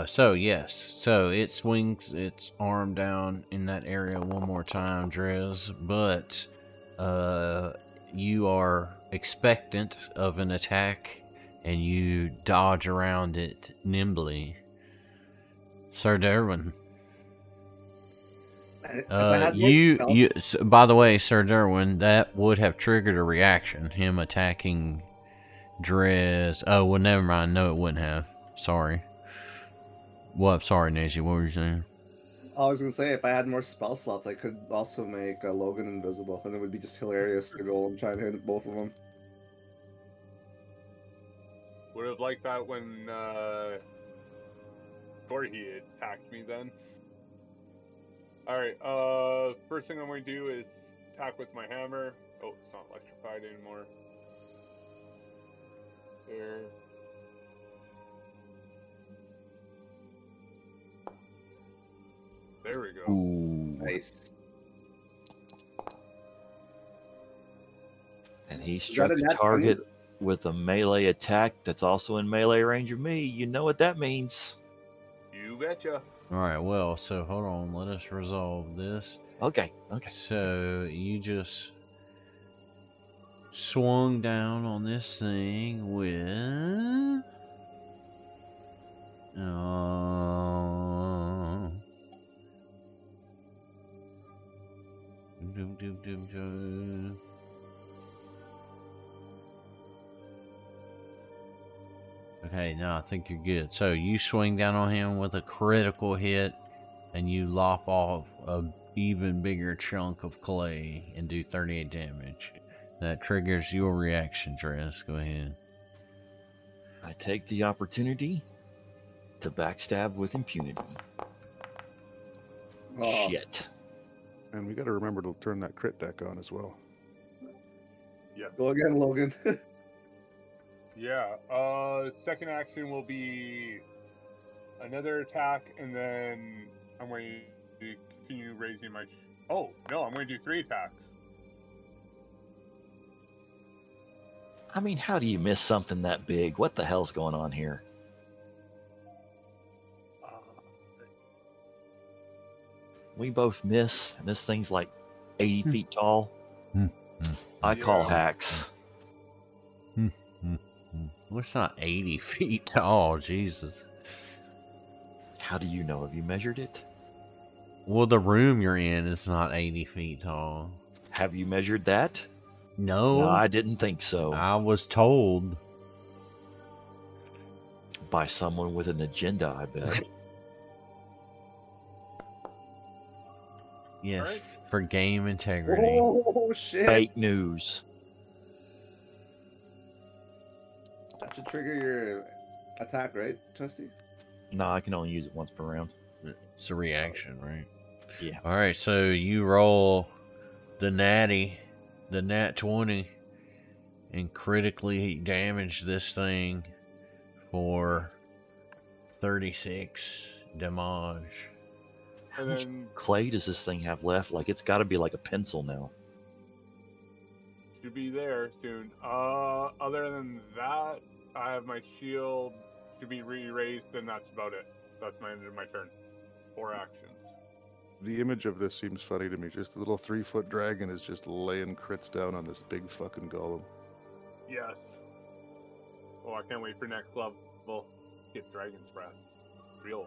Speaker 1: So yes, so it swings its arm down in that area one more time, Drez, but you are expectant of an attack and you dodge around it nimbly. Sir Durwin. By the way, Sir Durwin, that would have triggered a reaction, him attacking Drez. Oh, well, never mind. No, it wouldn't have. Sorry. Well, sorry, Neji. What were you saying?
Speaker 3: I was gonna say, if I had more spell slots, I could also make Logan invisible, and it would be just hilarious to go and try and hit both of them.
Speaker 4: Would have liked that when he attacked me then. Alright, first thing I'm going to do is attack with my hammer. Oh, it's not electrified anymore. There. There we go.
Speaker 5: Ooh.
Speaker 3: Nice.
Speaker 5: And he struck a target with a melee attack that's also in melee range of me. You know what that means.
Speaker 4: You betcha.
Speaker 1: Alright, well, so hold on. Let us resolve this.
Speaker 5: Okay.
Speaker 1: So you just swung down on this thing with... Okay, no, I think you're good. So you swing down on him with a critical hit, and you lop off a even bigger chunk of clay and do 38 damage. That triggers your reaction, Drez. Go ahead.
Speaker 5: I take the opportunity to backstab with impunity.
Speaker 3: Oh.
Speaker 5: Shit.
Speaker 2: And we got to remember to turn that crit deck on as well.
Speaker 4: Yeah.
Speaker 3: Go again, Logan.
Speaker 4: Yeah. Second action will be another attack, and then I'm going to continue raising my... Oh, no, I'm going to do 3 attacks.
Speaker 5: I mean, how do you miss something that big? What the hell's going on here? We both miss, and this thing's like 80 feet tall. I call hacks.
Speaker 1: Well, it's not 80 feet tall, Jesus.
Speaker 5: How do you know? Have you measured it?
Speaker 1: Well, the room you're in is not 80 feet tall.
Speaker 5: Have you measured that?
Speaker 1: No,
Speaker 5: I didn't think so.
Speaker 1: I was told.
Speaker 5: By someone with an agenda, I bet.
Speaker 1: Yes,
Speaker 4: Right.
Speaker 1: for game integrity.
Speaker 3: Oh, shit.
Speaker 5: Fake news.
Speaker 3: That should trigger your attack, right, Trusty?
Speaker 5: No, I can only use it once per round.
Speaker 1: It's a reaction, right?
Speaker 5: Yeah.
Speaker 1: All right, so you roll the nat 20, and critically damage this thing for 36 damage.
Speaker 5: How much clay does this thing have left? Like, it's got to be like a pencil now.
Speaker 4: Should be there soon. Other than that, I have my shield to be re-raised, and that's about it. That's my end of my turn. 4 actions.
Speaker 2: The image of this seems funny to me. Just the little 3-foot dragon is just laying crits down on this big fucking golem.
Speaker 4: Yes. Oh, I can't wait for next level. Get Dragon's Breath. Real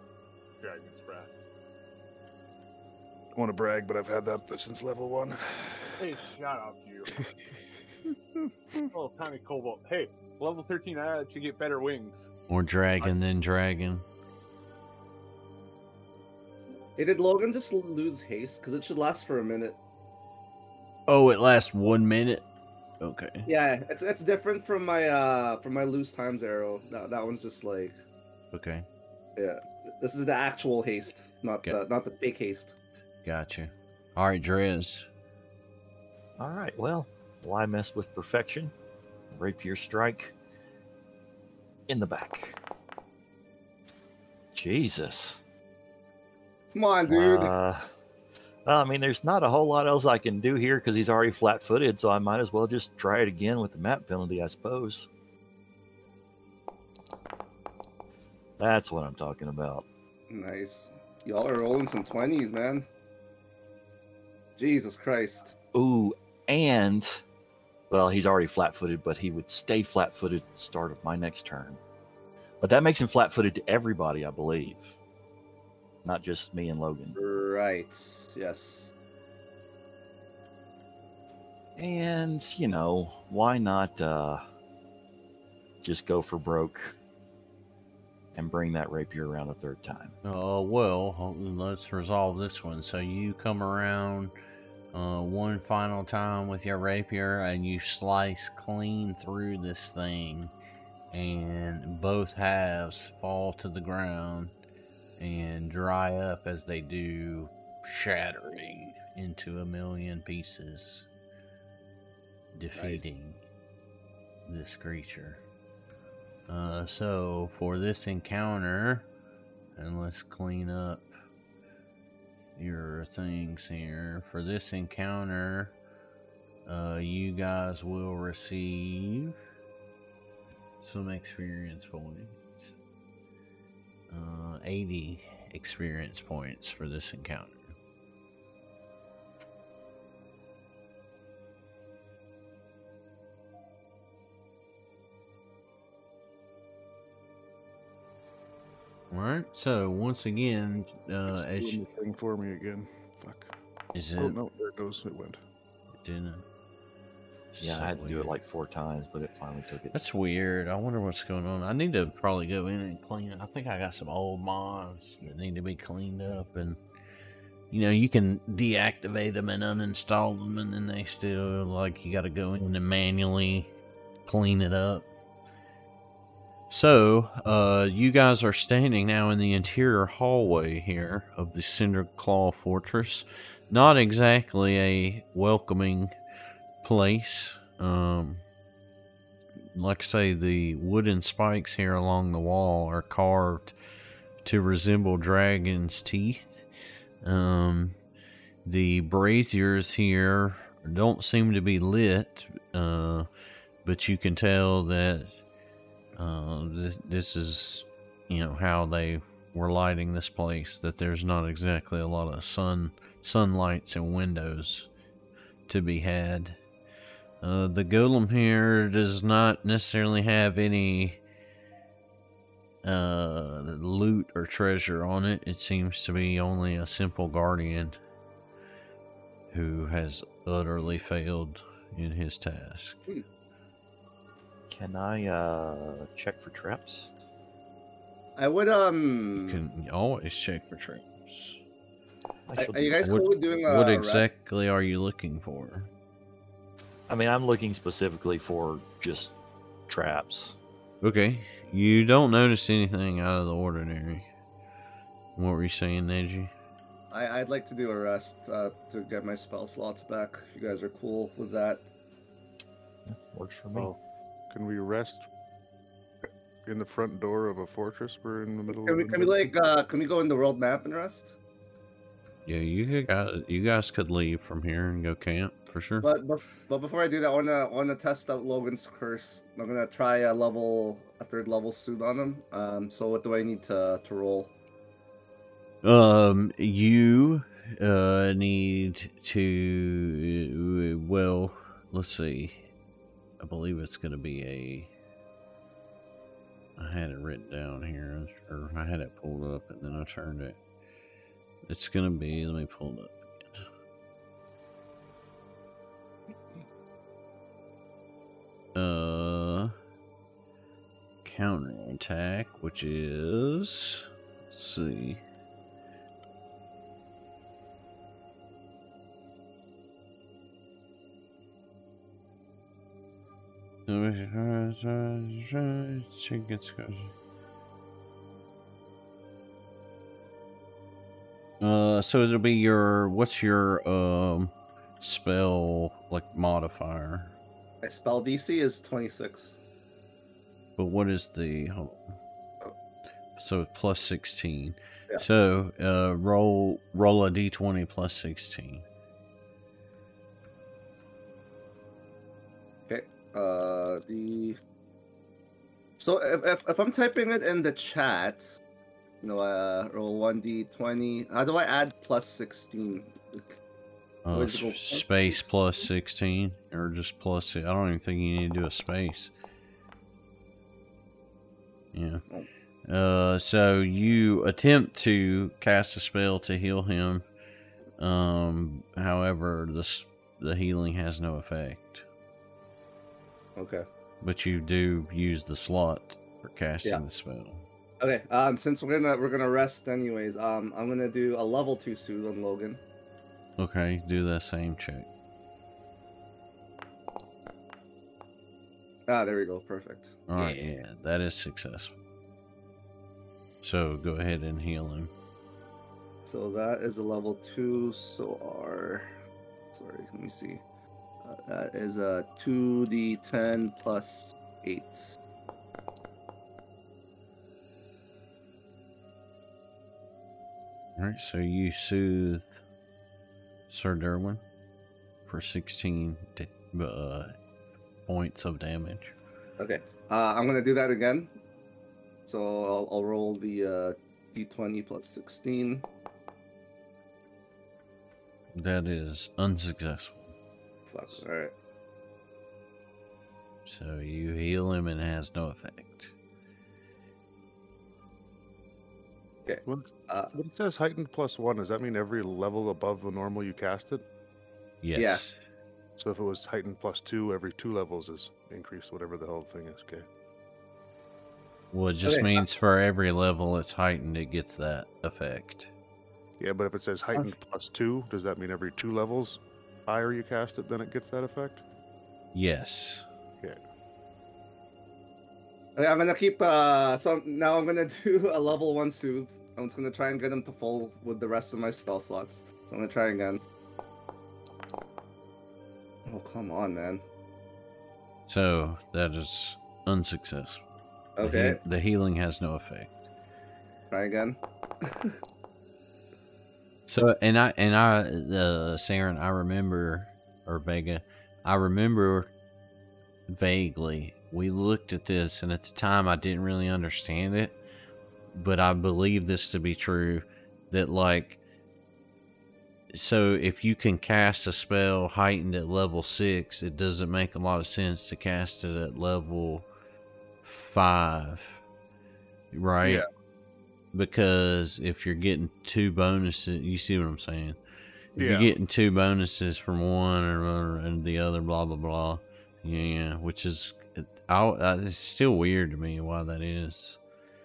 Speaker 4: Dragon's Breath.
Speaker 2: I want to brag, but I've had that since level 1.
Speaker 4: Hey, shut up, you. Oh, tiny cobalt. Hey, level 13, I actually get better wings.
Speaker 1: More dragon than dragon.
Speaker 3: Hey, did Logan just lose haste? Because it should last for a minute.
Speaker 1: Oh, it lasts 1 minute? Okay.
Speaker 3: Yeah, it's different from my loose times arrow. That one's just like...
Speaker 1: Okay.
Speaker 3: Yeah, this is the actual haste, not the fake haste.
Speaker 1: Gotcha. All right, Drez.
Speaker 5: All right, well, why mess with perfection? Rapier strike in the back. Jesus.
Speaker 3: Come on, dude.
Speaker 5: I mean, there's not a whole lot else I can do here because he's already flat-footed, so I might as well just try it again with the map penalty, I suppose. That's what I'm talking about.
Speaker 3: Nice. Y'all are rolling some 20s, man. Jesus Christ.
Speaker 5: Ooh, and, well, he's already flat-footed, but he would stay flat-footed at the start of my next turn. But that makes him flat-footed to everybody, I believe. Not just me and Logan.
Speaker 3: Right, yes.
Speaker 5: And, you know, why not just go for broke and bring that rapier around a third time?
Speaker 1: Oh, well, let's resolve this one. So you come around one final time with your rapier and you slice clean through this thing, and both halves fall to the ground and dry up as they do, shattering into a million pieces, defeating this creature. So for this encounter, and let's clean up your things here. For this encounter, you guys will receive some experience points. 80 experience points for this encounter. Alright, so once again,
Speaker 2: as you... thing for me again. Fuck.
Speaker 1: Is it?
Speaker 2: Oh, no, there it goes. It went.
Speaker 1: It didn't.
Speaker 5: Yeah, so I had to do it like 4 times, but it finally took it.
Speaker 1: That's weird. I wonder what's going on. I need to probably go in and clean it. I think I got some old mods that need to be cleaned up, and you know, you can deactivate them and uninstall them, and then they still, like, you got to go in and manually clean it up. So, you guys are standing now in the interior hallway here of the Cinder Claw Fortress. Not exactly a welcoming place. Like I say, the wooden spikes here along the wall are carved to resemble dragon's teeth. The braziers here don't seem to be lit, but you can tell that this is, you know, how they were lighting this place, that there's not exactly a lot of sunlights and windows to be had. The golem here does not necessarily have any loot or treasure on it. It seems to be only a simple guardian who has utterly failed in his task.
Speaker 5: Can I check for traps?
Speaker 3: I would
Speaker 1: You can always check for traps.
Speaker 3: Are you guys cool with doing
Speaker 1: what exactly are you looking for?
Speaker 5: I mean, I'm looking specifically for just traps.
Speaker 1: Okay. You don't notice anything out of the ordinary. What were you saying, Neji?
Speaker 3: I'd like to do a rest to get my spell slots back, if you guys are cool with that.
Speaker 5: Works for me.
Speaker 2: Oh, Can we rest in the front door of a fortress? We're in the middle
Speaker 3: Can we,
Speaker 2: of.
Speaker 3: can we go in the world map and rest?
Speaker 1: Yeah, you guys could leave from here and go camp for sure.
Speaker 3: But before I do that, I wanna test out Logan's curse. I'm gonna try a third level suit on him. So what do I need to roll?
Speaker 1: You need to well, let's see. I believe it's gonna be I had it written down here, or I had it pulled up and then I turned it. It's gonna be, let me pull it up again. Counterattack, which is, let's see. So it'll be your, what's your spell like modifier?
Speaker 3: My spell DC is 26.
Speaker 1: But what is the, hold on. So plus 16.
Speaker 3: Yeah.
Speaker 1: So roll a d20 plus 16.
Speaker 3: Okay. So if I'm typing it in the chat, roll 1d20. How do I add plus 16?
Speaker 1: Space plus 16, or just plus. I don't even think you need to do a space. Yeah. So you attempt to cast a spell to heal him. However, the healing has no effect.
Speaker 3: Okay.
Speaker 1: But you do use the slot for casting the spell.
Speaker 3: Okay. Since we're gonna rest anyways, I'm gonna do a level 2 suit on Logan.
Speaker 1: Okay, do that same check.
Speaker 3: Ah, there we go. Perfect.
Speaker 1: All right, yeah, that is successful. So go ahead and heal him.
Speaker 3: So that is a level 2. So sorry, let me see. That is a 2d10 plus 8.
Speaker 1: All right, so you soothe Sir Durwin for 16 points of damage.
Speaker 3: Okay, I'm gonna do that again. So I'll roll the d20 plus 16.
Speaker 1: That is unsuccessful.
Speaker 3: Fuck. All right.
Speaker 1: So you heal him and it has no effect.
Speaker 3: Okay.
Speaker 2: When it says heightened +1, does that mean every level above the normal you cast it?
Speaker 1: Yes.
Speaker 3: Yeah.
Speaker 2: So if it was heightened +2, every 2 levels is increased, whatever the whole thing is. Okay.
Speaker 1: Well, it just means for every level it's heightened, it gets that effect.
Speaker 2: Yeah, but if it says heightened +2, does that mean every 2 levels higher you cast it, then it gets that effect?
Speaker 1: Yes.
Speaker 2: Okay.
Speaker 3: Okay, I'm gonna keep. So now I'm gonna do a level 1 soothe. I'm just gonna try and get him to full with the rest of my spell slots. So I'm gonna try again. Oh, come on, man.
Speaker 1: So that is unsuccessful.
Speaker 3: Okay.
Speaker 1: The healing has no effect.
Speaker 3: Try again.
Speaker 1: So Saren, I remember, or Vega, I remember vaguely we looked at this, and at the time I didn't really understand it, but I believe this to be true. That like, so if you can cast a spell heightened at level 6, it doesn't make a lot of sense to cast it at level 5, right?
Speaker 2: Yeah.
Speaker 1: Because if you're getting 2 bonuses, you see what I'm saying? If you're getting 2 bonuses from one and the other, blah blah blah, yeah, which is, it's still weird to me why that is.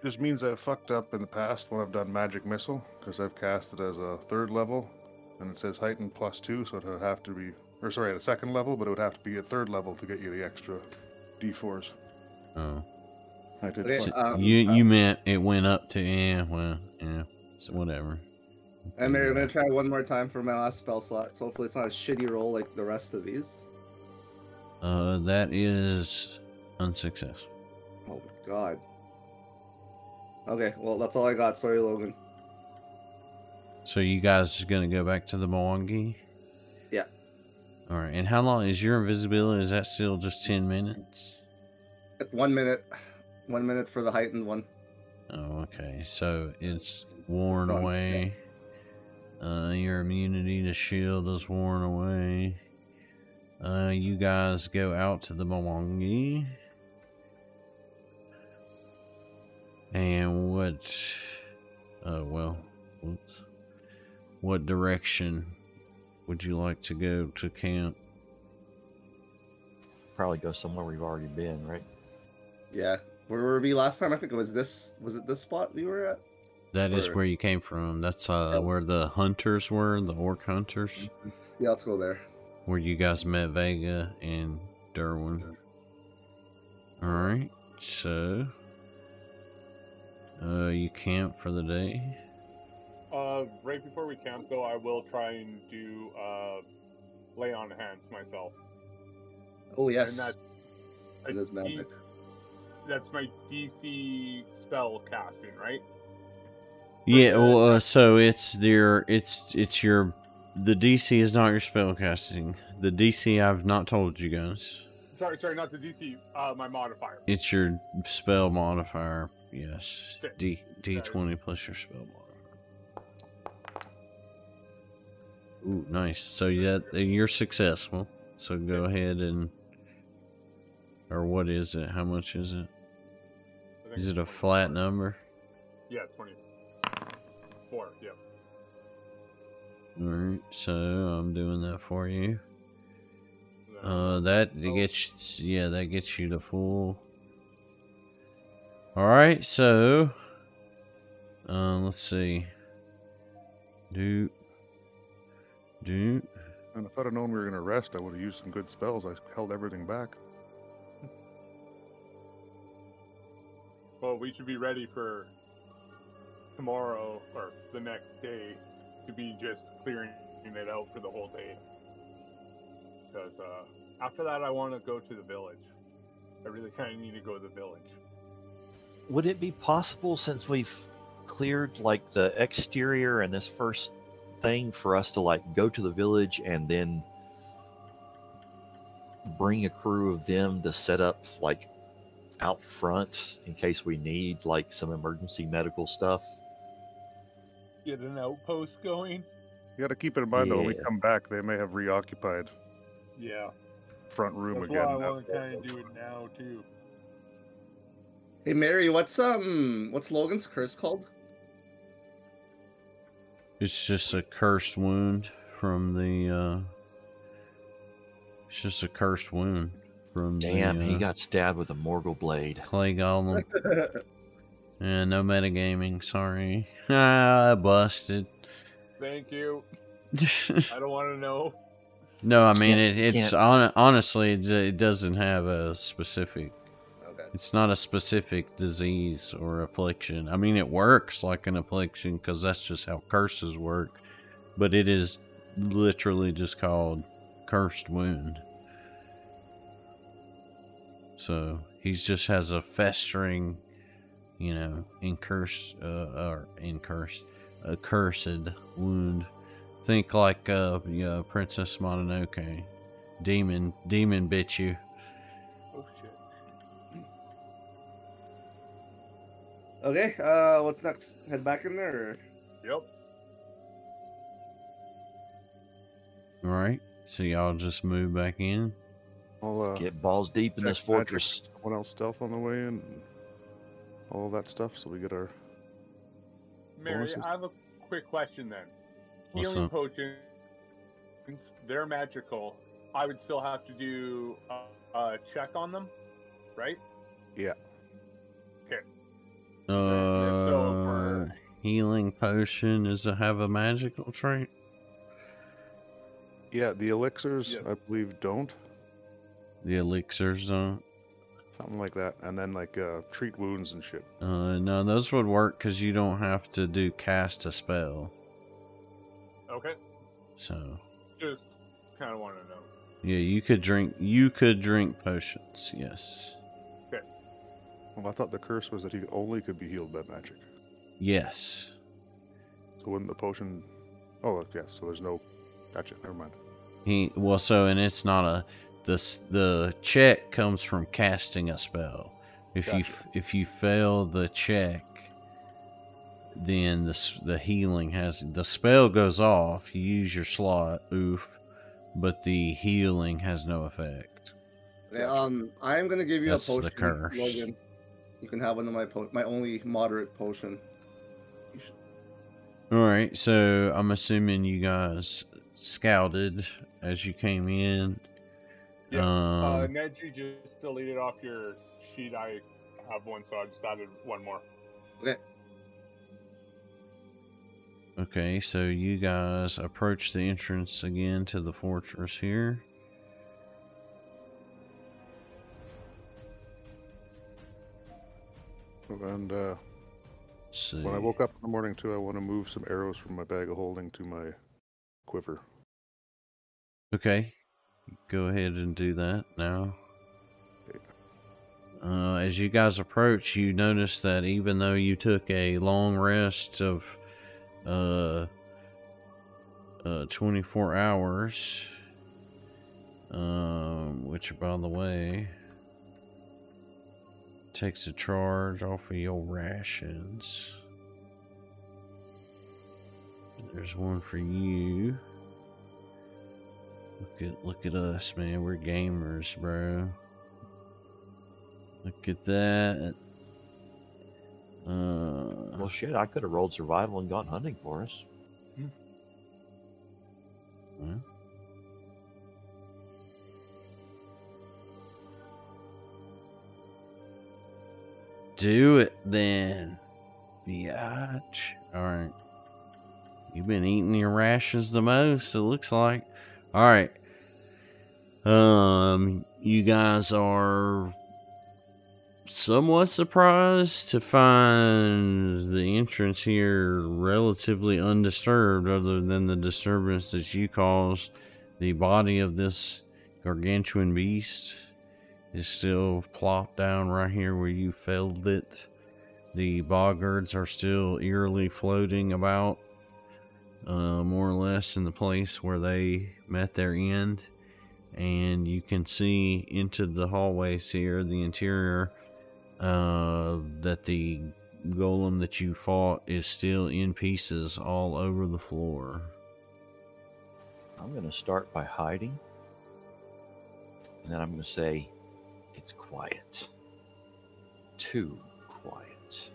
Speaker 2: Just means I fucked up in the past when I've done Magic Missile, because I've cast it as a 3rd level, and it says heightened +2, so it would have to be, or sorry, at a 2nd level, but it would have to be at 3rd level to get you the extra D4s.
Speaker 1: Oh.
Speaker 2: I did.
Speaker 3: Okay,
Speaker 2: fuck
Speaker 1: You meant it went up to, so whatever.
Speaker 3: I'm gonna try one more time for my last spell slot. So hopefully it's not a shitty roll like the rest of these.
Speaker 1: That is Unsuccessful.
Speaker 3: Oh my god. Okay, well that's all I got. Sorry, Logan.
Speaker 1: So you guys just gonna go back to the Mwangi?
Speaker 3: Yeah.
Speaker 1: All right. And how long is your invisibility? Is that still just 10 minutes?
Speaker 3: 1 minute. 1 minute for the heightened one.
Speaker 1: Oh, okay. So it's worn
Speaker 3: gone,
Speaker 1: away. Your immunity to shield is worn away. You guys go out to the Mwangi. And what direction would you like to go to camp?
Speaker 5: Probably go somewhere we've already been, right?
Speaker 3: Yeah. Where were we last time? I think it was this. Was it this spot we were at?
Speaker 1: That is where you came from. That's where the hunters were, the orc hunters.
Speaker 3: Yeah, let's go there.
Speaker 1: Where you guys met Vega and Durwin. Alright, so you camp for the day.
Speaker 4: Right before we camp though, I will try and do lay on hands myself.
Speaker 3: Oh yes.
Speaker 4: And
Speaker 3: it is magic.
Speaker 4: That's my DC spell casting, right?
Speaker 1: Yeah, well, so it's your the DC is not your spell casting. The DC I've not told you guys.
Speaker 4: Sorry, not the DC. My modifier.
Speaker 1: It's your spell modifier. Yes,
Speaker 4: Okay.
Speaker 1: D20 plus your spell modifier. Ooh, nice. So you're successful. So go ahead and, or what is it? How much is it? Is it a flat number?
Speaker 4: Yeah, 24. Yep.
Speaker 1: All right. So I'm doing that for you. That gets you the full. All right. So, let's see.
Speaker 2: And if I'd have known we were going to rest, I would have used some good spells. I held everything back.
Speaker 4: Well, we should be ready for tomorrow or the next day to be just clearing it out for the whole day. Because after that, I want to go to the village. I really kind of need to go to the village.
Speaker 5: Would it be possible, since we've cleared like the exterior and this first thing, for us to like go to the village and then bring a crew of them to set up like out front in case we need like some emergency medical stuff?
Speaker 4: Get an outpost going?
Speaker 2: You got to keep in mind, though, when we
Speaker 5: Yeah.
Speaker 2: come back, they may have reoccupied
Speaker 4: Yeah.
Speaker 2: front room
Speaker 4: That's
Speaker 2: again.
Speaker 4: why I want to kind of do it now, too.
Speaker 3: Hey Mary, what's Logan's curse called?
Speaker 1: It's just a cursed wound from the. It's just a cursed wound from
Speaker 5: Damn,
Speaker 1: the.
Speaker 5: he got stabbed with a Morgul blade.
Speaker 1: Clay Golem. Yeah, no metagaming. Sorry. Ah, busted.
Speaker 4: Thank you. I don't want to know.
Speaker 1: No, I mean
Speaker 5: Can't-
Speaker 1: honestly it doesn't have a specific.
Speaker 3: Okay.
Speaker 1: It's not a specific disease or affliction. I mean, it works like an affliction because that's just how curses work. But it is literally just called cursed wound. So he just has a festering, a cursed wound. Think like Princess Mononoke. Demon bit you.
Speaker 4: Oh, shit.
Speaker 3: Okay, what's next? Head back in there? Or...
Speaker 4: Yep.
Speaker 1: Alright, so y'all just move back in.
Speaker 2: I'll
Speaker 5: Get balls deep in this
Speaker 2: check magic,
Speaker 5: fortress.
Speaker 2: someone else stealth on the way in, and all that stuff, so we get our...
Speaker 4: Mary,
Speaker 2: Bonuses?
Speaker 4: I have a quick question then.
Speaker 1: What's
Speaker 4: Healing
Speaker 1: up?
Speaker 4: potions, they're magical. I would still have to do a check on them, right?
Speaker 2: Yeah.
Speaker 4: Okay. So for-
Speaker 1: Healing potion have a magical trait?
Speaker 2: Yeah, the elixirs,
Speaker 4: Yes.
Speaker 2: I believe, don't.
Speaker 1: The elixirs don't.
Speaker 2: Something like that. And then, like, treat wounds and shit.
Speaker 1: No, those would work because you don't have to do cast a spell.
Speaker 4: Okay.
Speaker 1: So,
Speaker 4: Just kind of want to know.
Speaker 1: yeah, you could drink potions, yes.
Speaker 2: Well, I thought the curse was that he only could be healed by magic.
Speaker 1: Yes.
Speaker 2: So wouldn't the potion... Oh, yes, so there's no... Gotcha, never mind.
Speaker 1: And it's not a... The check comes from casting a spell. If you fail the check, then the healing has... The spell goes off, you use your slot, but the healing has no effect.
Speaker 3: Okay, I am gonna give you
Speaker 1: That's
Speaker 3: a potion,
Speaker 1: the curse.
Speaker 3: Logan. You can have one of my only moderate potion.
Speaker 1: Alright, so I'm assuming you guys scouted as you came in.
Speaker 4: Yeah, Neji just deleted off your sheet. I have one, so I just added one more.
Speaker 3: Okay.
Speaker 1: Okay, so you guys approach the entrance again to the fortress here.
Speaker 2: And
Speaker 1: See.
Speaker 2: when I woke up in the morning too, I want to move some arrows from my bag of holding to my quiver.
Speaker 1: Okay, go ahead and do that now. As you guys approach, you notice that even though you took a long rest of 24 hours, which by the way takes a charge off of your rations. There's one for you. Look at us, man. We're gamers, bro. Look at that.
Speaker 5: Well, shit, I could have rolled survival and gone hunting for us.
Speaker 1: Well. Do it then, biatch. Alright. You've been eating your rations the most, it looks like. Alright. You guys are somewhat surprised to find the entrance here relatively undisturbed, other than the disturbance that you caused. The body of this gargantuan beast is still plopped down right here where you felled it. The boggards are still eerily floating about, more or less in the place where they met their end. And you can see into the hallways here, the interior, that the golem that you fought is still in pieces all over the floor.
Speaker 5: I'm going to start by hiding. And then I'm going to say, it's quiet. Too quiet.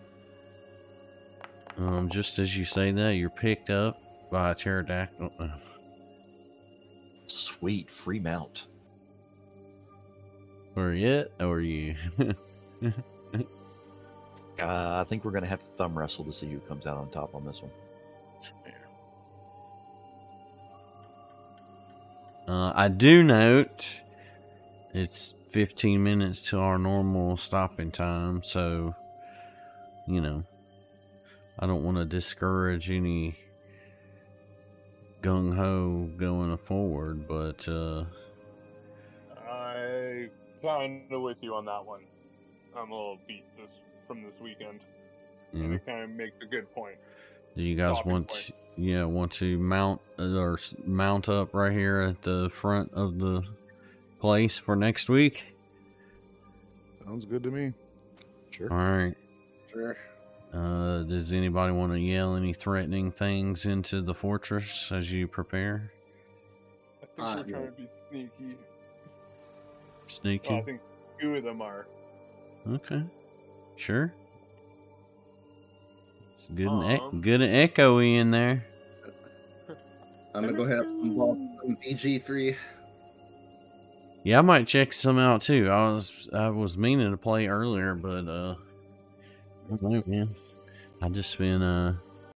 Speaker 1: Just as you say that, you're picked up by a pterodactyl.
Speaker 5: Sweet, free mount.
Speaker 1: Or it, or you?
Speaker 5: I think we're going to have to thumb wrestle to see who comes out on top on this one.
Speaker 1: I do note it's 15 minutes to our normal stopping time, so, you know, I don't want to discourage any gung-ho going forward, but
Speaker 4: I kind of with you on that one. I'm a little beat from this weekend, and it kind of makes a good point.
Speaker 1: Do you guys want to mount up right here at the front of the place for next week?
Speaker 2: Sounds good to me.
Speaker 5: Sure.
Speaker 1: All right.
Speaker 3: Sure.
Speaker 1: Does anybody want to yell any threatening things into the fortress as you prepare?
Speaker 4: I think we're trying to be sneaky.
Speaker 1: Sneaky?
Speaker 4: Well, I think 2 of them are.
Speaker 1: Okay. Sure. It's good and echoey in there.
Speaker 3: I'm gonna go ahead and some BG3.
Speaker 1: Yeah, I might check some out too. I was meaning to play earlier, but I don't know, man. I just been